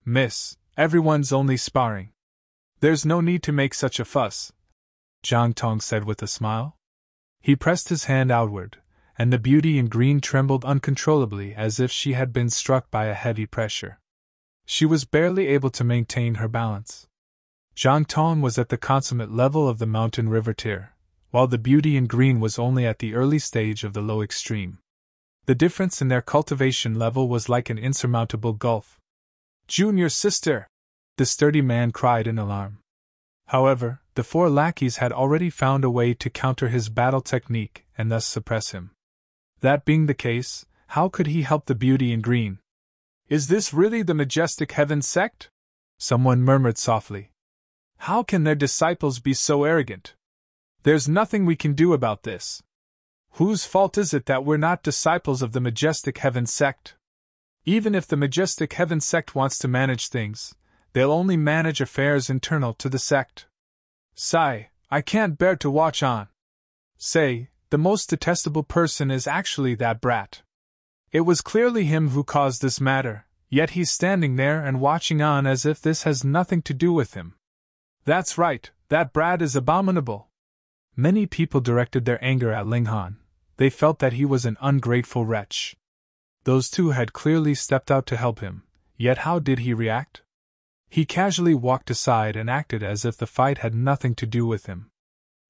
Miss, everyone's only sparring. There's no need to make such a fuss, Jiang Tong said with a smile. He pressed his hand outward, and the beauty in green trembled uncontrollably as if she had been struck by a heavy pressure. She was barely able to maintain her balance. Jiang Tong was at the consummate level of the mountain river tier, while the beauty in green was only at the early stage of the low extreme. The difference in their cultivation level was like an insurmountable gulf. Junior sister! The sturdy man cried in alarm. However, the 4 lackeys had already found a way to counter his battle technique and thus suppress him. That being the case, how could he help the beauty in green? Is this really the Majestic Heaven Sect? Someone murmured softly. How can their disciples be so arrogant? There's nothing we can do about this. Whose fault is it that we're not disciples of the Majestic Heaven Sect? Even if the Majestic Heaven Sect wants to manage things, they'll only manage affairs internal to the sect. Sigh, I can't bear to watch on. Say, the most detestable person is actually that brat. It was clearly him who caused this matter, yet he's standing there and watching on as if this has nothing to do with him. That's right, that brat is abominable. Many people directed their anger at Ling Han. They felt that he was an ungrateful wretch. Those 2 had clearly stepped out to help him, yet how did he react? He casually walked aside and acted as if the fight had nothing to do with him.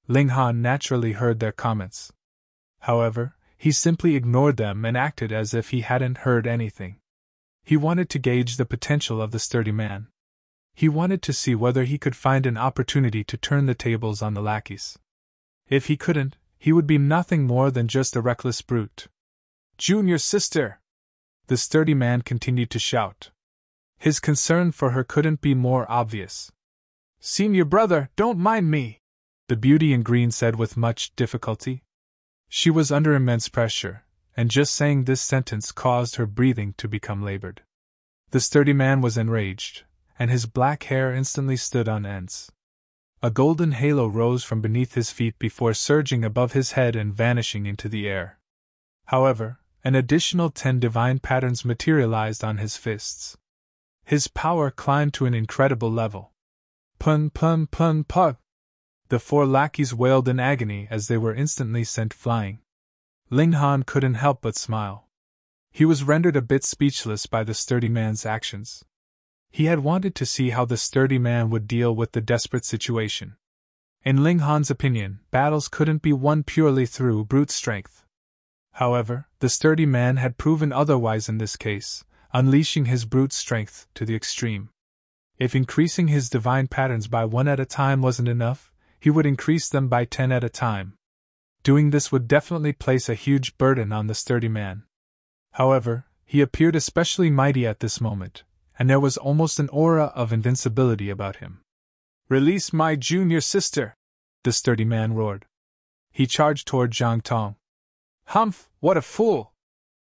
Ling Han naturally heard their comments. However, he simply ignored them and acted as if he hadn't heard anything. He wanted to gauge the potential of the sturdy man. He wanted to see whether he could find an opportunity to turn the tables on the lackeys. If he couldn't, he would be nothing more than just a reckless brute. Junior sister! The sturdy man continued to shout. His concern for her couldn't be more obvious. Senior brother, don't mind me, the beauty in green said with much difficulty. She was under immense pressure, and just saying this sentence caused her breathing to become labored. The sturdy man was enraged, and his black hair instantly stood on ends. A golden halo rose from beneath his feet before surging above his head and vanishing into the air. However, an additional 10 divine patterns materialized on his fists. His power climbed to an incredible level. Pun pun pun pug! The 4 lackeys wailed in agony as they were instantly sent flying. Ling Han couldn't help but smile. He was rendered a bit speechless by the sturdy man's actions. He had wanted to see how the sturdy man would deal with the desperate situation. In Ling Han's opinion, battles couldn't be won purely through brute strength. However, the sturdy man had proven otherwise in this case, unleashing his brute strength to the extreme. If increasing his divine patterns by 1 at a time wasn't enough, he would increase them by 10 at a time. Doing this would definitely place a huge burden on the sturdy man. However, he appeared especially mighty at this moment, and there was almost an aura of invincibility about him. Release my junior sister! the sturdy man roared. He charged toward Jiang Tong. Humph, what a fool!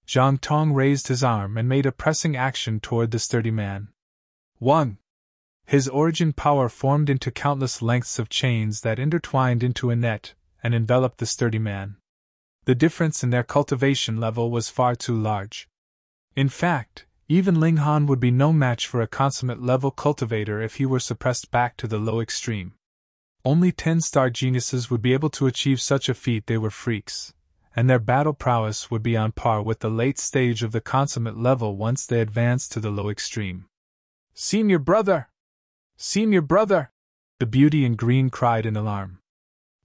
Jiang Tong raised his arm and made a pressing action toward the sturdy man. 1. His origin power formed into countless lengths of chains that intertwined into a net and enveloped the sturdy man. The difference in their cultivation level was far too large. In fact, even Ling Han would be no match for a consummate level cultivator if he were suppressed back to the low extreme. Only 10-star geniuses would be able to achieve such a feat. They were freaks, and their battle prowess would be on par with the late stage of the consummate level once they advanced to the low extreme. Senior brother! Senior brother! The beauty in green cried in alarm.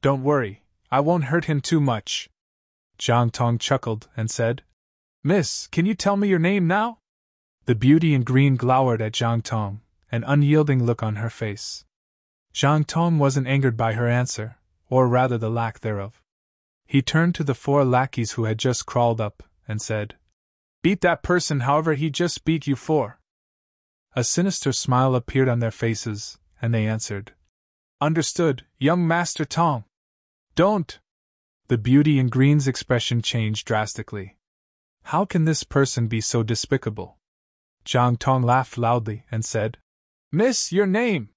Don't worry, I won't hurt him too much. Jiang Tong chuckled and said, Miss, can you tell me your name now? The beauty in green glowered at Jiang Tong, an unyielding look on her face. Jiang Tong wasn't angered by her answer, or rather the lack thereof. He turned to the 4 lackeys who had just crawled up, and said, Beat that person however he just beat you for. A sinister smile appeared on their faces, and they answered, Understood, young Master Tong. Don't! The beauty in green's expression changed drastically. How can this person be so despicable? Jiang Tong laughed loudly and said, Miss, your name!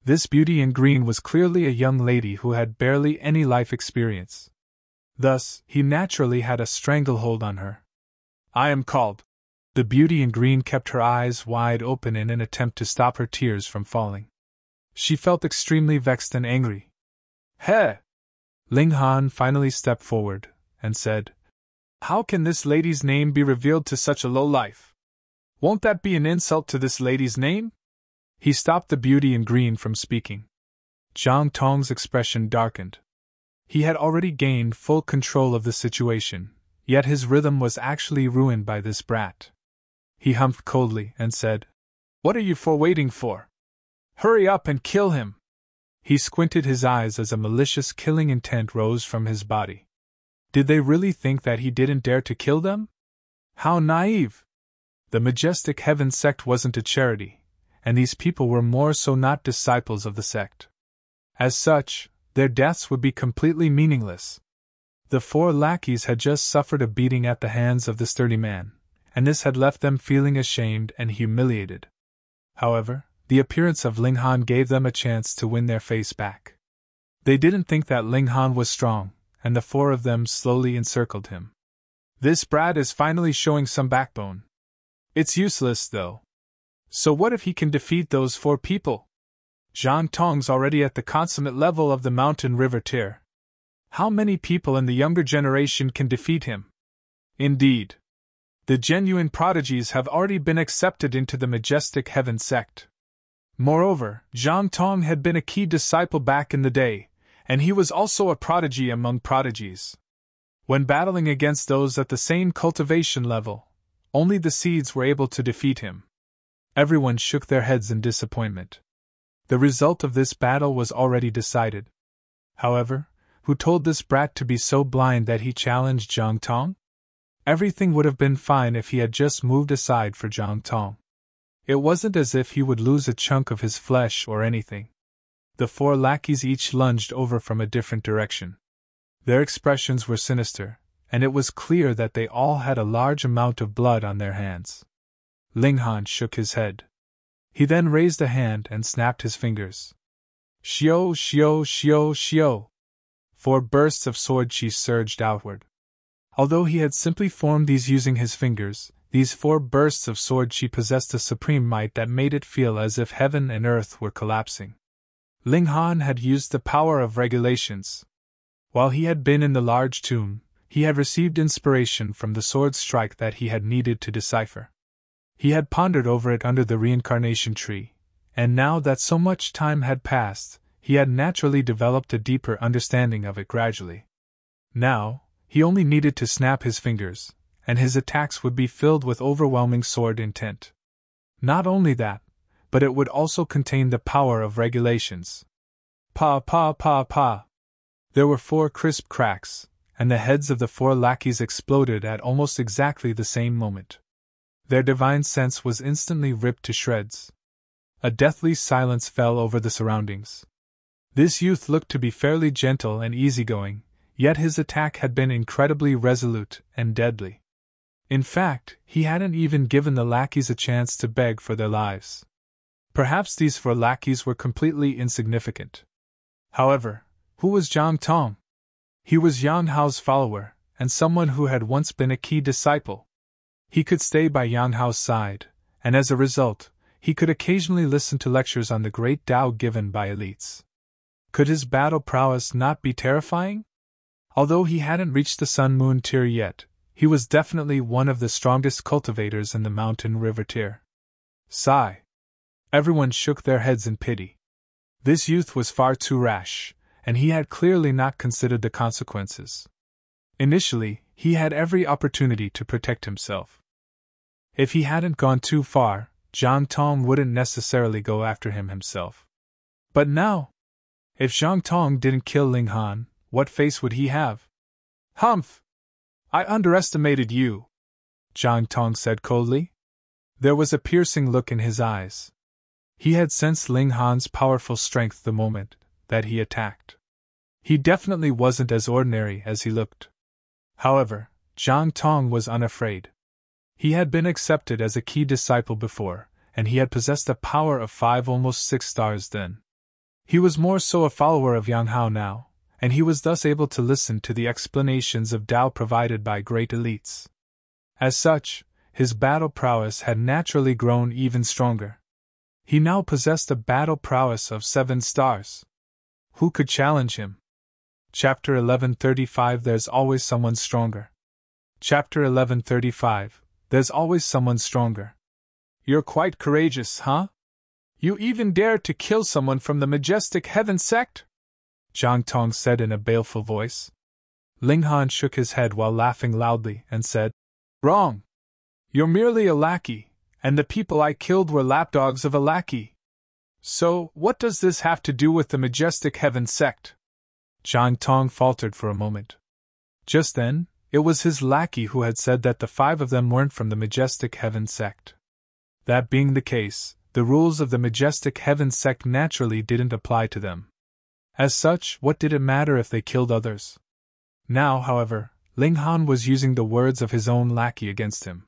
This beauty in green was clearly a young lady who had barely any life experience. Thus, he naturally had a stranglehold on her. I am called. The beauty in green kept her eyes wide open in an attempt to stop her tears from falling. She felt extremely vexed and angry. Heh! Ling Han finally stepped forward and said, How can this lady's name be revealed to such a lowlife? Won't that be an insult to this lady's name? He stopped the beauty in green from speaking. Jiang Tong's expression darkened. He had already gained full control of the situation, yet his rhythm was actually ruined by this brat. He humphed coldly and said, What are you waiting for? Hurry up and kill him! He squinted his eyes as a malicious killing intent rose from his body. Did they really think that he didn't dare to kill them? How naive! The Majestic Heaven Sect wasn't a charity, and these people were more so not disciples of the sect. As such, their deaths would be completely meaningless. The 4 lackeys had just suffered a beating at the hands of the sturdy man, and this had left them feeling ashamed and humiliated. However, the appearance of Ling Han gave them a chance to win their face back. They didn't think that Ling Han was strong, and the 4 of them slowly encircled him. This brat is finally showing some backbone. It's useless, though. So what if he can defeat those 4 people? Jiang Tong's already at the consummate level of the mountain river tier. How many people in the younger generation can defeat him? Indeed. The genuine prodigies have already been accepted into the Majestic Heaven Sect. Moreover, Jiang Tong had been a key disciple back in the day, and he was also a prodigy among prodigies. When battling against those at the same cultivation level, only the seeds were able to defeat him. Everyone shook their heads in disappointment. The result of this battle was already decided. However, who told this brat to be so blind that he challenged Jiang Tong? Everything would have been fine if he had just moved aside for Jiang Tong. It wasn't as if he would lose a chunk of his flesh or anything. The 4 lackeys each lunged over from a different direction. Their expressions were sinister, and it was clear that they all had a large amount of blood on their hands. Ling Han shook his head. He then raised a hand and snapped his fingers. Shio, shio, shio, shio. 4 bursts of sword chi surged outward. Although he had simply formed these using his fingers, these 4 bursts of sword chi possessed a supreme might that made it feel as if heaven and earth were collapsing. Ling Han had used the power of regulations. While he had been in the large tomb, he had received inspiration from the sword strike that he had needed to decipher. He had pondered over it under the reincarnation tree, and now that so much time had passed, he had naturally developed a deeper understanding of it gradually. Now, he only needed to snap his fingers, and his attacks would be filled with overwhelming sword intent. Not only that, but it would also contain the power of regulations. Pa pa pa pa. There were 4 crisp cracks, and the heads of the 4 lackeys exploded at almost exactly the same moment. Their divine sense was instantly ripped to shreds. A deathly silence fell over the surroundings. This youth looked to be fairly gentle and easygoing, yet his attack had been incredibly resolute and deadly. In fact, he hadn't even given the lackeys a chance to beg for their lives. Perhaps these 4 lackeys were completely insignificant. However, who was Zhang Tong? He was Yang Hao's follower, and someone who had once been a key disciple. He could stay by Yang Hao's side, and as a result, he could occasionally listen to lectures on the great Tao given by elites. Could his battle prowess not be terrifying? Although he hadn't reached the Sun-Moon tier yet, he was definitely one of the strongest cultivators in the Mountain River tier. Sigh. Everyone shook their heads in pity. This youth was far too rash, and he had clearly not considered the consequences. Initially, he had every opportunity to protect himself. If he hadn't gone too far, Zhang Tong wouldn't necessarily go after him himself. But now, if Zhang Tong didn't kill Ling Han, what face would he have? Humph! I underestimated you, Zhang Tong said coldly. There was a piercing look in his eyes. He had sensed Ling Han's powerful strength the moment that he attacked. He definitely wasn't as ordinary as he looked. However, Zhang Tong was unafraid. He had been accepted as a key disciple before, and he had possessed a power of 5, almost 6 stars then. He was more so a follower of Yang Hao now, and he was thus able to listen to the explanations of Tao provided by great elites. As such, his battle prowess had naturally grown even stronger. He now possessed a battle prowess of 7 stars. Who could challenge him? Chapter 1135 There's always someone stronger. Chapter 1135 There's always someone stronger. You're quite courageous, huh? You even dared to kill someone from the Majestic Heaven Sect? Zhang Tong said in a baleful voice. Ling Han shook his head while laughing loudly and said, Wrong! You're merely a lackey, and the people I killed were lapdogs of a lackey. So, what does this have to do with the Majestic Heaven Sect? Zhang Tong faltered for a moment. Just then, it was his lackey who had said that the 5 of them weren't from the Majestic Heaven Sect. That being the case, the rules of the Majestic Heaven Sect naturally didn't apply to them. As such, what did it matter if they killed others? Now, however, Ling Han was using the words of his own lackey against him.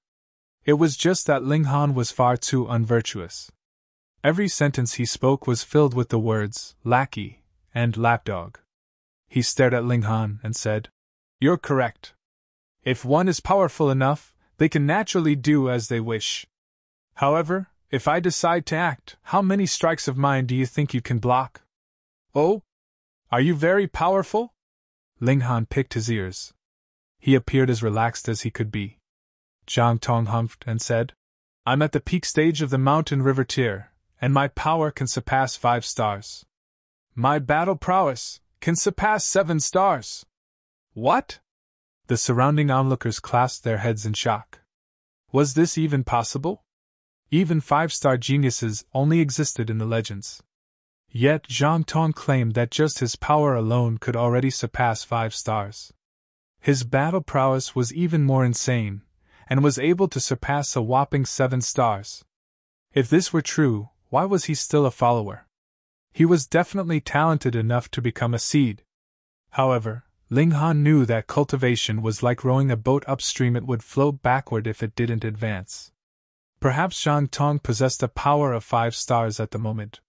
It was just that Ling Han was far too unvirtuous. Every sentence he spoke was filled with the words, lackey, and lapdog. He stared at Ling Han and said, You're correct. If one is powerful enough, they can naturally do as they wish. However, if I decide to act, how many strikes of mine do you think you can block? Oh? Are you very powerful? Ling Han picked his ears. He appeared as relaxed as he could be. Zhang Tong humphed and said, I'm at the peak stage of the Mountain River tier, and my power can surpass 5 stars. My battle prowess can surpass 7 stars. What? The surrounding onlookers clasped their heads in shock. Was this even possible? Even 5-star geniuses only existed in the legends. Yet Zhang Tong claimed that just his power alone could already surpass 5 stars. His battle prowess was even more insane, and was able to surpass a whopping 7 stars. If this were true, why was he still a follower? He was definitely talented enough to become a seed. However, Ling Han knew that cultivation was like rowing a boat upstream, it would float backward if it didn't advance. Perhaps Zhang Tong possessed a power of 5 stars at the moment.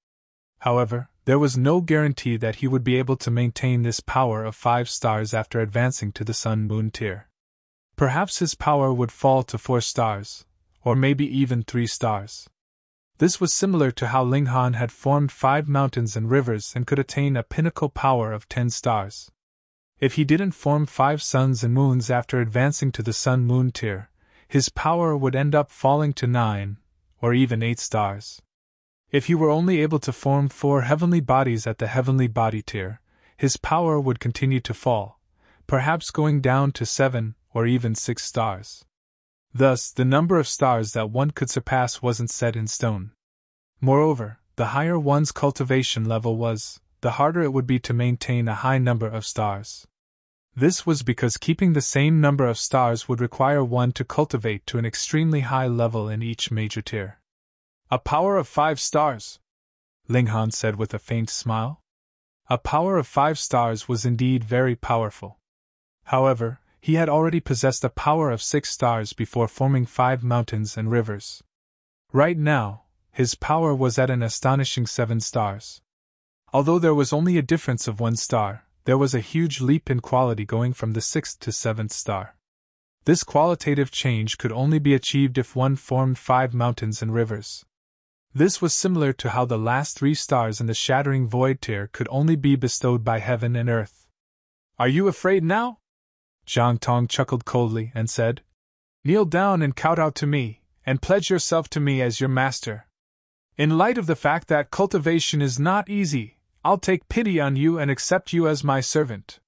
However, there was no guarantee that he would be able to maintain this power of 5 stars after advancing to the Sun-Moon tier. Perhaps his power would fall to 4 stars, or maybe even 3 stars. This was similar to how Ling Han had formed 5 mountains and rivers and could attain a pinnacle power of 10 stars. If he didn't form 5 suns and moons after advancing to the Sun-Moon tier, his power would end up falling to 9, or even 8 stars. If he were only able to form 4 heavenly bodies at the heavenly body tier, his power would continue to fall, perhaps going down to 7 or even 6 stars. Thus, the number of stars that one could surpass wasn't set in stone. Moreover, the higher one's cultivation level was, the harder it would be to maintain a high number of stars. This was because keeping the same number of stars would require one to cultivate to an extremely high level in each major tier. A power of 5 stars, Ling Han said with a faint smile. A power of 5 stars was indeed very powerful. However, he had already possessed a power of 6 stars before forming 5 mountains and rivers. Right now, his power was at an astonishing 7 stars. Although there was only a difference of 1 star, there was a huge leap in quality going from the 6th to 7th star. This qualitative change could only be achieved if one formed 5 mountains and rivers. This was similar to how the last 3 stars in the shattering void tier could only be bestowed by heaven and earth. Are you afraid now? Jiang Tong chuckled coldly and said, Kneel down and kowtow to me, and pledge yourself to me as your master. In light of the fact that cultivation is not easy, I'll take pity on you and accept you as my servant.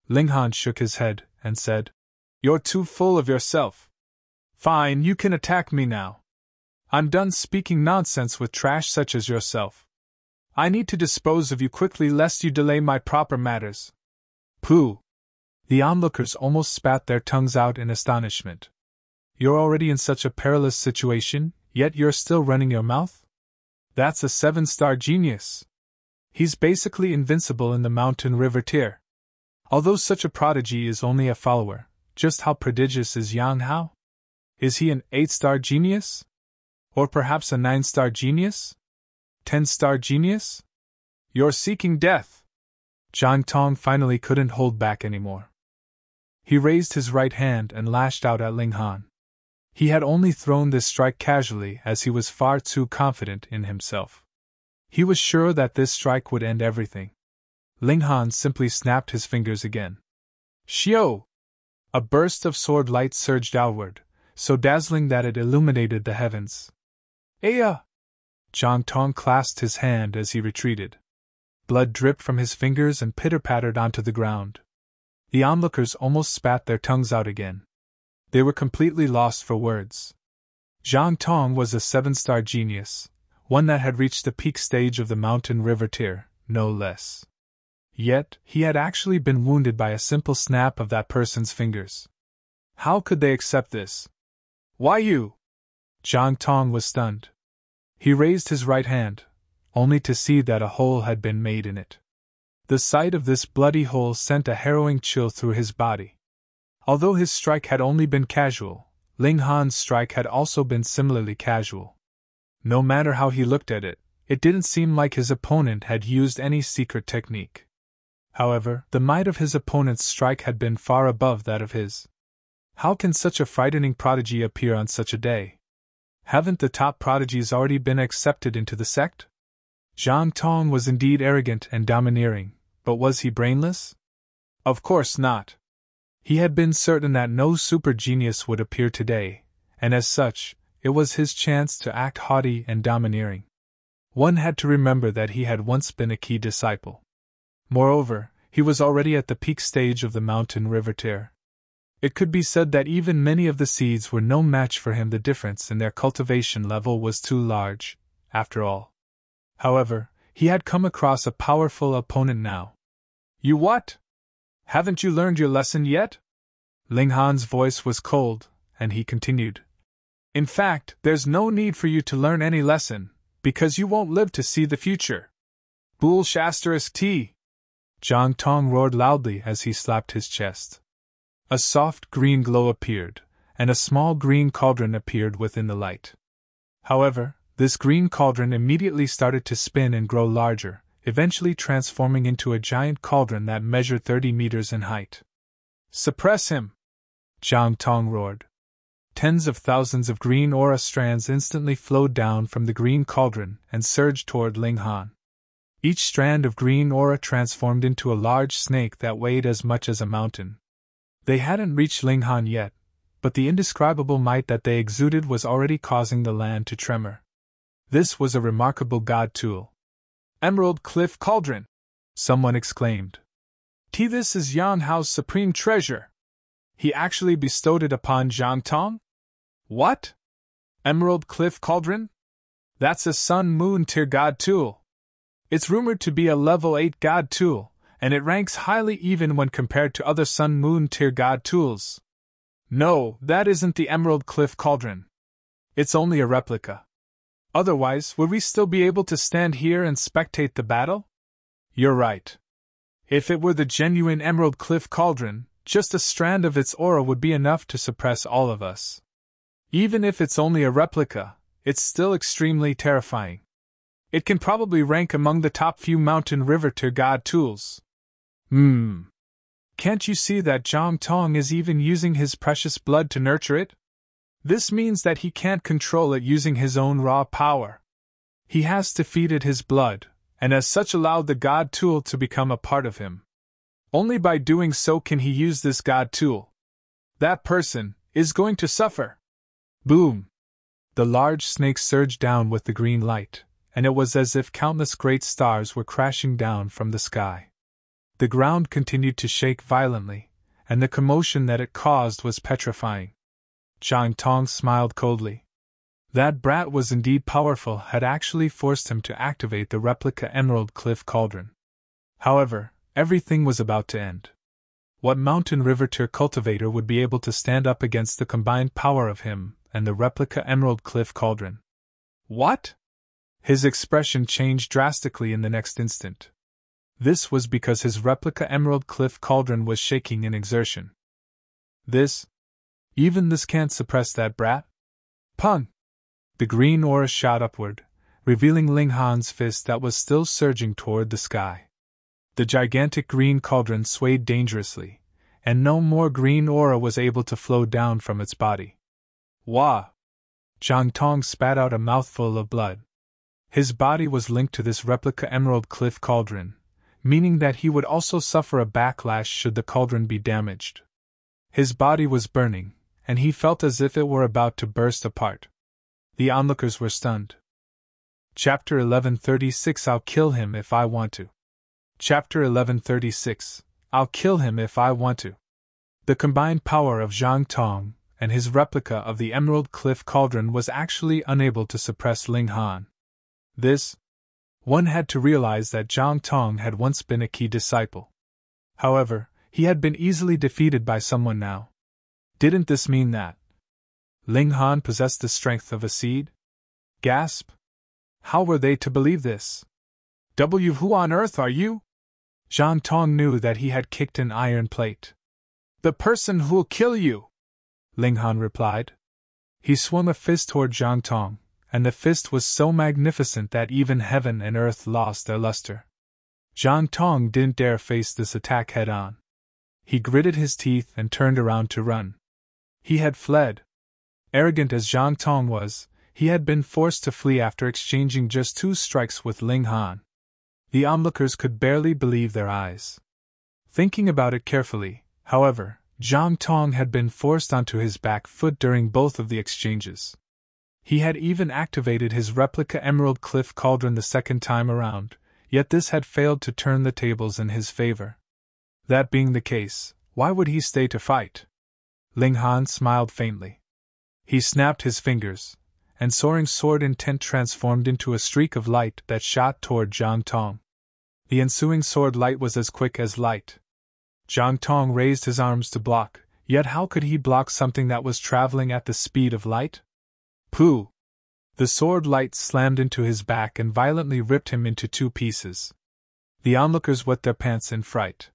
Ling Han shook his head and said, You're too full of yourself. Fine, you can attack me now. I'm done speaking nonsense with trash such as yourself. I need to dispose of you quickly lest you delay my proper matters. Pooh! The onlookers almost spat their tongues out in astonishment. You're already in such a perilous situation, yet you're still running your mouth? That's a 7-star genius. He's basically invincible in the mountain river tier. Although such a prodigy is only a follower, just how prodigious is Yang Hao? Is he an 8-star genius? Or perhaps a 9-star genius? 10-star genius? You're seeking death. Jiang Tong finally couldn't hold back anymore. He raised his right hand and lashed out at Ling Han. He had only thrown this strike casually as he was far too confident in himself. He was sure that this strike would end everything. Ling Han simply snapped his fingers again. Xiao! A burst of sword light surged outward, so dazzling that it illuminated the heavens. Aya! Jiang Tong clasped his hand as he retreated. Blood dripped from his fingers and pitter-pattered onto the ground. The onlookers almost spat their tongues out again. They were completely lost for words. Jiang Tong was a 7-star genius, one that had reached the peak stage of the mountain river tier, no less. Yet, he had actually been wounded by a simple snap of that person's fingers. How could they accept this? Why you? Jiang Tong was stunned. He raised his right hand, only to see that a hole had been made in it. The sight of this bloody hole sent a harrowing chill through his body. Although his strike had only been casual, Ling Han's strike had also been similarly casual. No matter how he looked at it, it didn't seem like his opponent had used any secret technique. However, the might of his opponent's strike had been far above that of his. How can such a frightening prodigy appear on such a day? Haven't the top prodigies already been accepted into the sect? Jiang Tong was indeed arrogant and domineering, but was he brainless? Of course not. He had been certain that no super genius would appear today, and as such, it was his chance to act haughty and domineering. One had to remember that he had once been a key disciple. Moreover, he was already at the peak stage of the mountain river tier. It could be said that even many of the seeds were no match for him. The difference in their cultivation level was too large, after all. However, he had come across a powerful opponent now. You what? Haven't you learned your lesson yet? Ling Han's voice was cold, and he continued. In fact, there's no need for you to learn any lesson, because you won't live to see the future. Bull****. Jiang Tong roared loudly as he slapped his chest. A soft green glow appeared, and a small green cauldron appeared within the light. However, this green cauldron immediately started to spin and grow larger, eventually transforming into a giant cauldron that measured 30 meters in height. Suppress him! Jiang Tong roared. Tens of thousands of green aura strands instantly flowed down from the green cauldron and surged toward Ling Han. Each strand of green aura transformed into a large snake that weighed as much as a mountain. They hadn't reached Ling Han yet, but the indescribable might that they exuded was already causing the land to tremor. This was a remarkable god tool. Emerald Cliff Cauldron! Someone exclaimed. This is Yang Hao's supreme treasure! He actually bestowed it upon Jiang Tong? What? Emerald Cliff Cauldron? That's a sun-moon tier god tool. It's rumored to be a level 8 god tool, and it ranks highly even when compared to other sun-moon tier god tools. No, that isn't the Emerald Cliff Cauldron. It's only a replica. Otherwise, would we still be able to stand here and spectate the battle? You're right. If it were the genuine Emerald Cliff Cauldron, just a strand of its aura would be enough to suppress all of us. Even if it's only a replica, it's still extremely terrifying. It can probably rank among the top few Mountain River Tier God tools. Can't you see that Zhang Tong is even using his precious blood to nurture it? This means that he can't control it using his own raw power. He has to feed it his blood, and as such allowed the God tool to become a part of him. Only by doing so can he use this God tool. That person is going to suffer. Boom! The large snake surged down with the green light, and it was as if countless great stars were crashing down from the sky. The ground continued to shake violently, and the commotion that it caused was petrifying. Zhang Tong smiled coldly. That brat was indeed powerful, had actually forced him to activate the replica Emerald Cliff Cauldron. However, everything was about to end. What Mountain River Tier cultivator would be able to stand up against the combined power of him and the replica Emerald Cliff Cauldron? What? His expression changed drastically in the next instant. This was because his replica Emerald Cliff Cauldron was shaking in exertion. Even this can't suppress that brat? Pung! The green aura shot upward, revealing Ling Han's fist that was still surging toward the sky. The gigantic green cauldron swayed dangerously, and no more green aura was able to flow down from its body. Wah! Zhang Tong spat out a mouthful of blood. His body was linked to this replica Emerald Cliff Cauldron, meaning that he would also suffer a backlash should the cauldron be damaged. His body was burning, and he felt as if it were about to burst apart. The onlookers were stunned. Chapter 1136 I'll kill him if I want to. Chapter 1136 I'll kill him if I want to. The combined power of Zhang Tong and his replica of the Emerald Cliff Cauldron was actually unable to suppress Ling Han. One had to realize that Zhang Tong had once been a key disciple. However, he had been easily defeated by someone now. Didn't this mean that Ling Han possessed the strength of a seed? Gasp! How were they to believe this? Who on earth are you? Zhang Tong knew that he had kicked an iron plate. The person who'll kill you, Ling Han replied. He swung a fist toward Zhang Tong, and the fist was so magnificent that even heaven and earth lost their luster. Zhang Tong didn't dare face this attack head-on. He gritted his teeth and turned around to run. He had fled. Arrogant as Zhang Tong was, he had been forced to flee after exchanging just 2 strikes with Ling Han. The onlookers could barely believe their eyes. Thinking about it carefully, however, Zhang Tong had been forced onto his back foot during both of the exchanges. He had even activated his replica Emerald Cliff Cauldron the second time around, yet this had failed to turn the tables in his favor. That being the case, why would he stay to fight? Ling Han smiled faintly. He snapped his fingers, and soaring sword intent transformed into a streak of light that shot toward Zhang Tong. The ensuing sword light was as quick as light. Zhang Tong raised his arms to block, yet how could he block something that was traveling at the speed of light? Pooh! The sword light slammed into his back and violently ripped him into 2 pieces. The onlookers wet their pants in fright.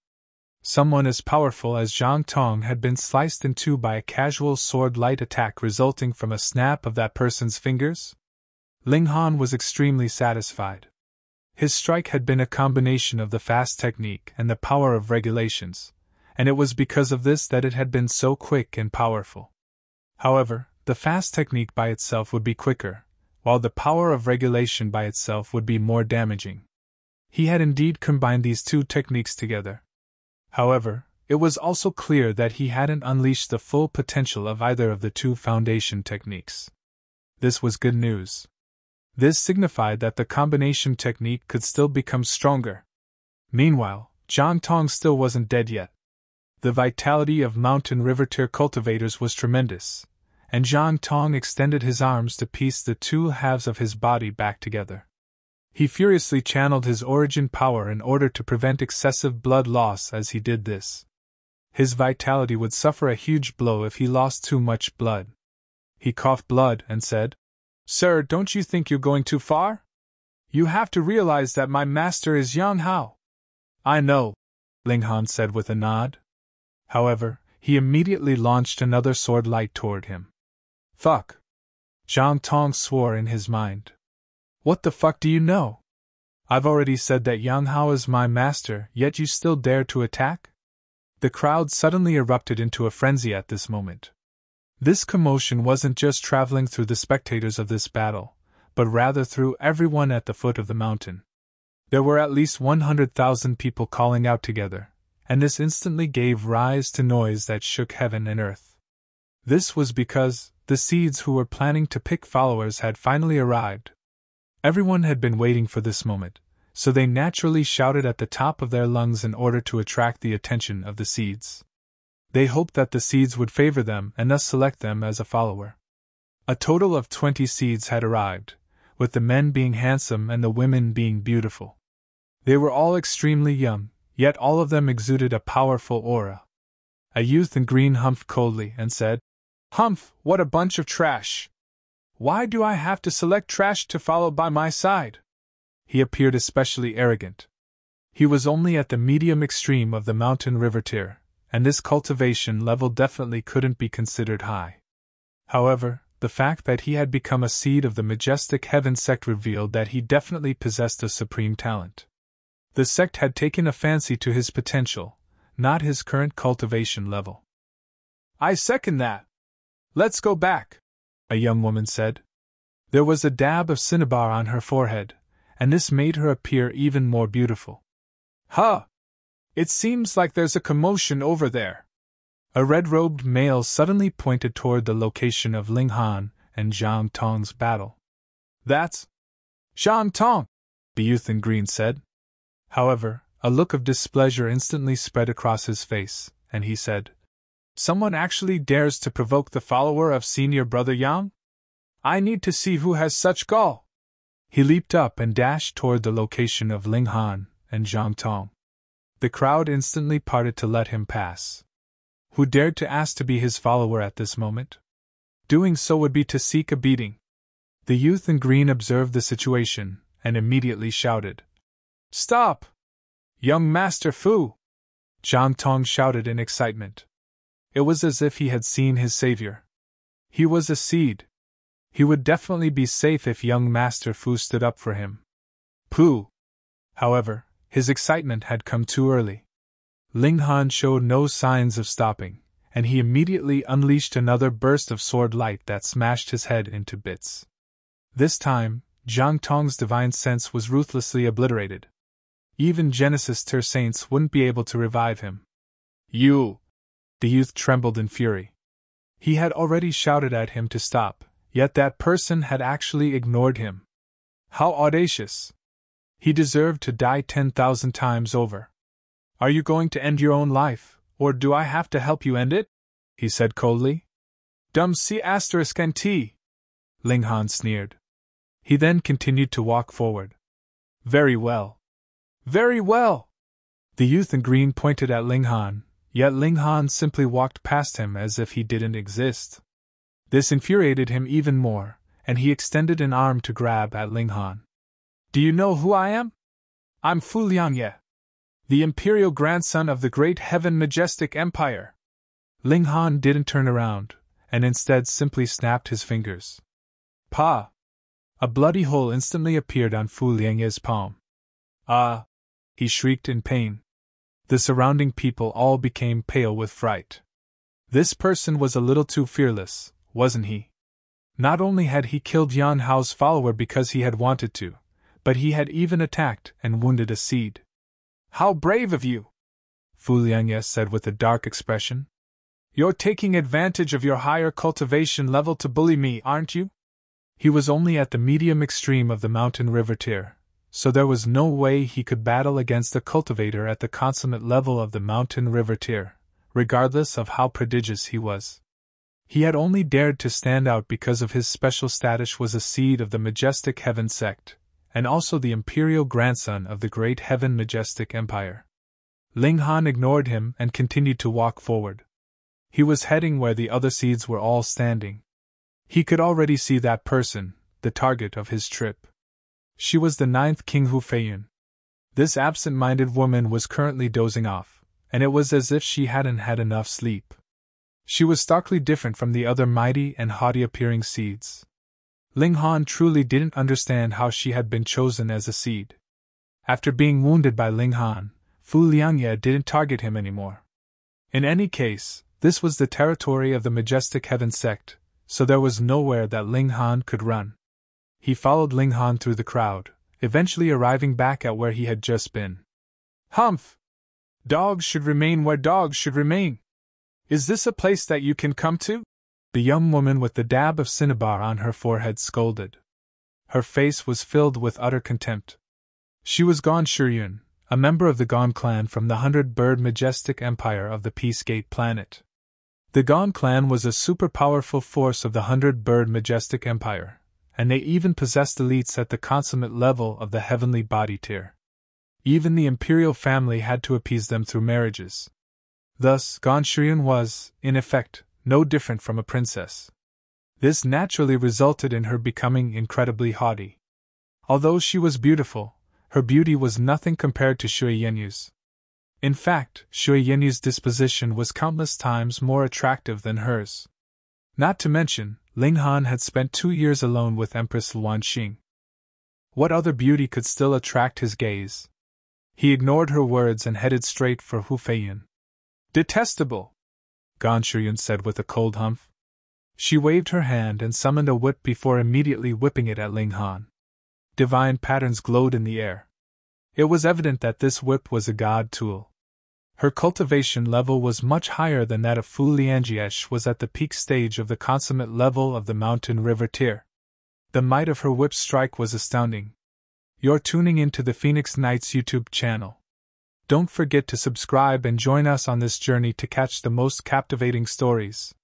Someone as powerful as Zhang Tong had been sliced in 2 by a casual sword light attack resulting from a snap of that person's fingers? Ling Han was extremely satisfied. His strike had been a combination of the fast technique and the power of regulations, and it was because of this that it had been so quick and powerful. However, the fast technique by itself would be quicker, while the power of regulation by itself would be more damaging. He had indeed combined these 2 techniques together. However, it was also clear that he hadn't unleashed the full potential of either of the 2 foundation techniques. This was good news. This signified that the combination technique could still become stronger. Meanwhile, Zhang Tong still wasn't dead yet. The vitality of Mountain River Tier cultivators was tremendous, and Zhang Tong extended his arms to piece the 2 halves of his body back together. He furiously channeled his origin power in order to prevent excessive blood loss as he did this. His vitality would suffer a huge blow if he lost too much blood. He coughed blood and said, "Sir, don't you think you're going too far? You have to realize that my master is Yang Hao. I know, Ling Han said with a nod. However, he immediately launched another sword light toward him. Fuck! Zhang Tong swore in his mind. What the fuck do you know? I've already said that Yang Hao is my master, yet you still dare to attack? The crowd suddenly erupted into a frenzy at this moment. This commotion wasn't just traveling through the spectators of this battle, but rather through everyone at the foot of the mountain. There were at least 100,000 people calling out together, and this instantly gave rise to noise that shook heaven and earth. This was because the seeds who were planning to pick followers had finally arrived. Everyone had been waiting for this moment, so they naturally shouted at the top of their lungs in order to attract the attention of the seeds. They hoped that the seeds would favor them and thus select them as a follower. A total of 20 seeds had arrived, with the men being handsome and the women being beautiful. They were all extremely young, yet all of them exuded a powerful aura. A youth in green humphed coldly and said, "Humph, what a bunch of trash! Why do I have to select trash to follow by my side?" He appeared especially arrogant. He was only at the medium extreme of the mountain river tier, and this cultivation level definitely couldn't be considered high. However, the fact that he had become a seed of the Majestic Heaven Sect revealed that he definitely possessed a supreme talent. The sect had taken a fancy to his potential, not his current cultivation level. "I second that. Let's go back," a young woman said. There was a dab of cinnabar on her forehead, and this made her appear even more beautiful. "Huh! It seems like there's a commotion over there." A red-robed male suddenly pointed toward the location of Ling Han and Zhang Tong's battle. "That's Zhang Tong," the youth in green said. However, a look of displeasure instantly spread across his face, and he said, "Someone actually dares to provoke the follower of Senior Brother Yang? I need to see who has such gall." He leaped up and dashed toward the location of Ling Han and Zhang Tong. The crowd instantly parted to let him pass. Who dared to ask to be his follower at this moment? Doing so would be to seek a beating. The youth in green observed the situation, and immediately shouted, "Stop! Young Master Fu!" Zhang Tong shouted in excitement. It was as if he had seen his savior. He was a seed. He would definitely be safe if young Master Fu stood up for him. Pooh! However, his excitement had come too early. Ling Han showed no signs of stopping, and he immediately unleashed another burst of sword light that smashed his head into bits. This time, Zhang Tong's divine sense was ruthlessly obliterated. Even Genesis Tier saints wouldn't be able to revive him. "You!" The youth trembled in fury. He had already shouted at him to stop, yet that person had actually ignored him. How audacious! He deserved to die 10,000 times over. "Are you going to end your own life, or do I have to help you end it?" he said coldly. "Dumb C***T. Ling Han sneered. He then continued to walk forward. "Very well. Very well!" The youth in green pointed at Ling Han, yet Ling Han simply walked past him as if he didn't exist. This infuriated him even more, and he extended an arm to grab at Ling Han. "Do you know who I am? I'm Fu Liangye, the imperial grandson of the great Heaven Majestic Empire." Ling Han didn't turn around, and instead simply snapped his fingers. "Pa!" A bloody hole instantly appeared on Fu Liangye's palm. "Ah!" he shrieked in pain. The surrounding people all became pale with fright. This person was a little too fearless, wasn't he? Not only had he killed Yan Hao's follower because he had wanted to, but he had even attacked and wounded a seed. "How brave of you!" Fu Liangye said with a dark expression. "You're taking advantage of your higher cultivation level to bully me, aren't you?" He was only at the medium extreme of the mountain river tier, so there was no way he could battle against a cultivator at the consummate level of the mountain river tier, regardless of how prodigious he was. He had only dared to stand out because of his special status was a seed of the Majestic Heaven Sect, and also the imperial grandson of the great Heaven Majestic Empire. Ling Han ignored him and continued to walk forward. He was heading where the other seeds were all standing. He could already see that person, the target of his trip. She was the 9th King Hu Feiyun. This absent-minded woman was currently dozing off, and it was as if she hadn't had enough sleep. She was starkly different from the other mighty and haughty-appearing seeds. Ling Han truly didn't understand how she had been chosen as a seed. After being wounded by Ling Han, Fu Liangye didn't target him anymore. In any case, this was the territory of the Majestic Heaven Sect, so there was nowhere that Ling Han could run. He followed Ling Han through the crowd, eventually arriving back at where he had just been. Humph! Dogs should remain where dogs should remain. Is this a place that you can come to? The young woman with the dab of cinnabar on her forehead scolded. Her face was filled with utter contempt. She was Gon Shuyun, a member of the Gon clan from the 100-bird Majestic Empire of the Peace Gate planet. The Gon clan was a super-powerful force of the 100-bird Majestic Empire, and they even possessed elites at the consummate level of the heavenly body tier. Even the imperial family had to appease them through marriages. Thus, Gon Shuyun was, in effect, no different from a princess. This naturally resulted in her becoming incredibly haughty. Although she was beautiful, her beauty was nothing compared to Shui Yenyu's. In fact, Shui Yenyu's disposition was countless times more attractive than hers. Not to mention, Ling Han had spent 2 years alone with Empress Luan Xing. What other beauty could still attract his gaze? He ignored her words and headed straight for Hu Feiyin. Detestable! Gon Shuyun said with a cold humph. She waved her hand and summoned a whip before immediately whipping it at Ling Han. Divine patterns glowed in the air. It was evident that this whip was a god tool. Her cultivation level was much higher than that of Fu Lianjie was at the peak stage of the consummate level of the mountain river tier. The might of her whip strike was astounding. You're tuning into the Phoenix Knights YouTube channel. Don't forget to subscribe and join us on this journey to catch the most captivating stories.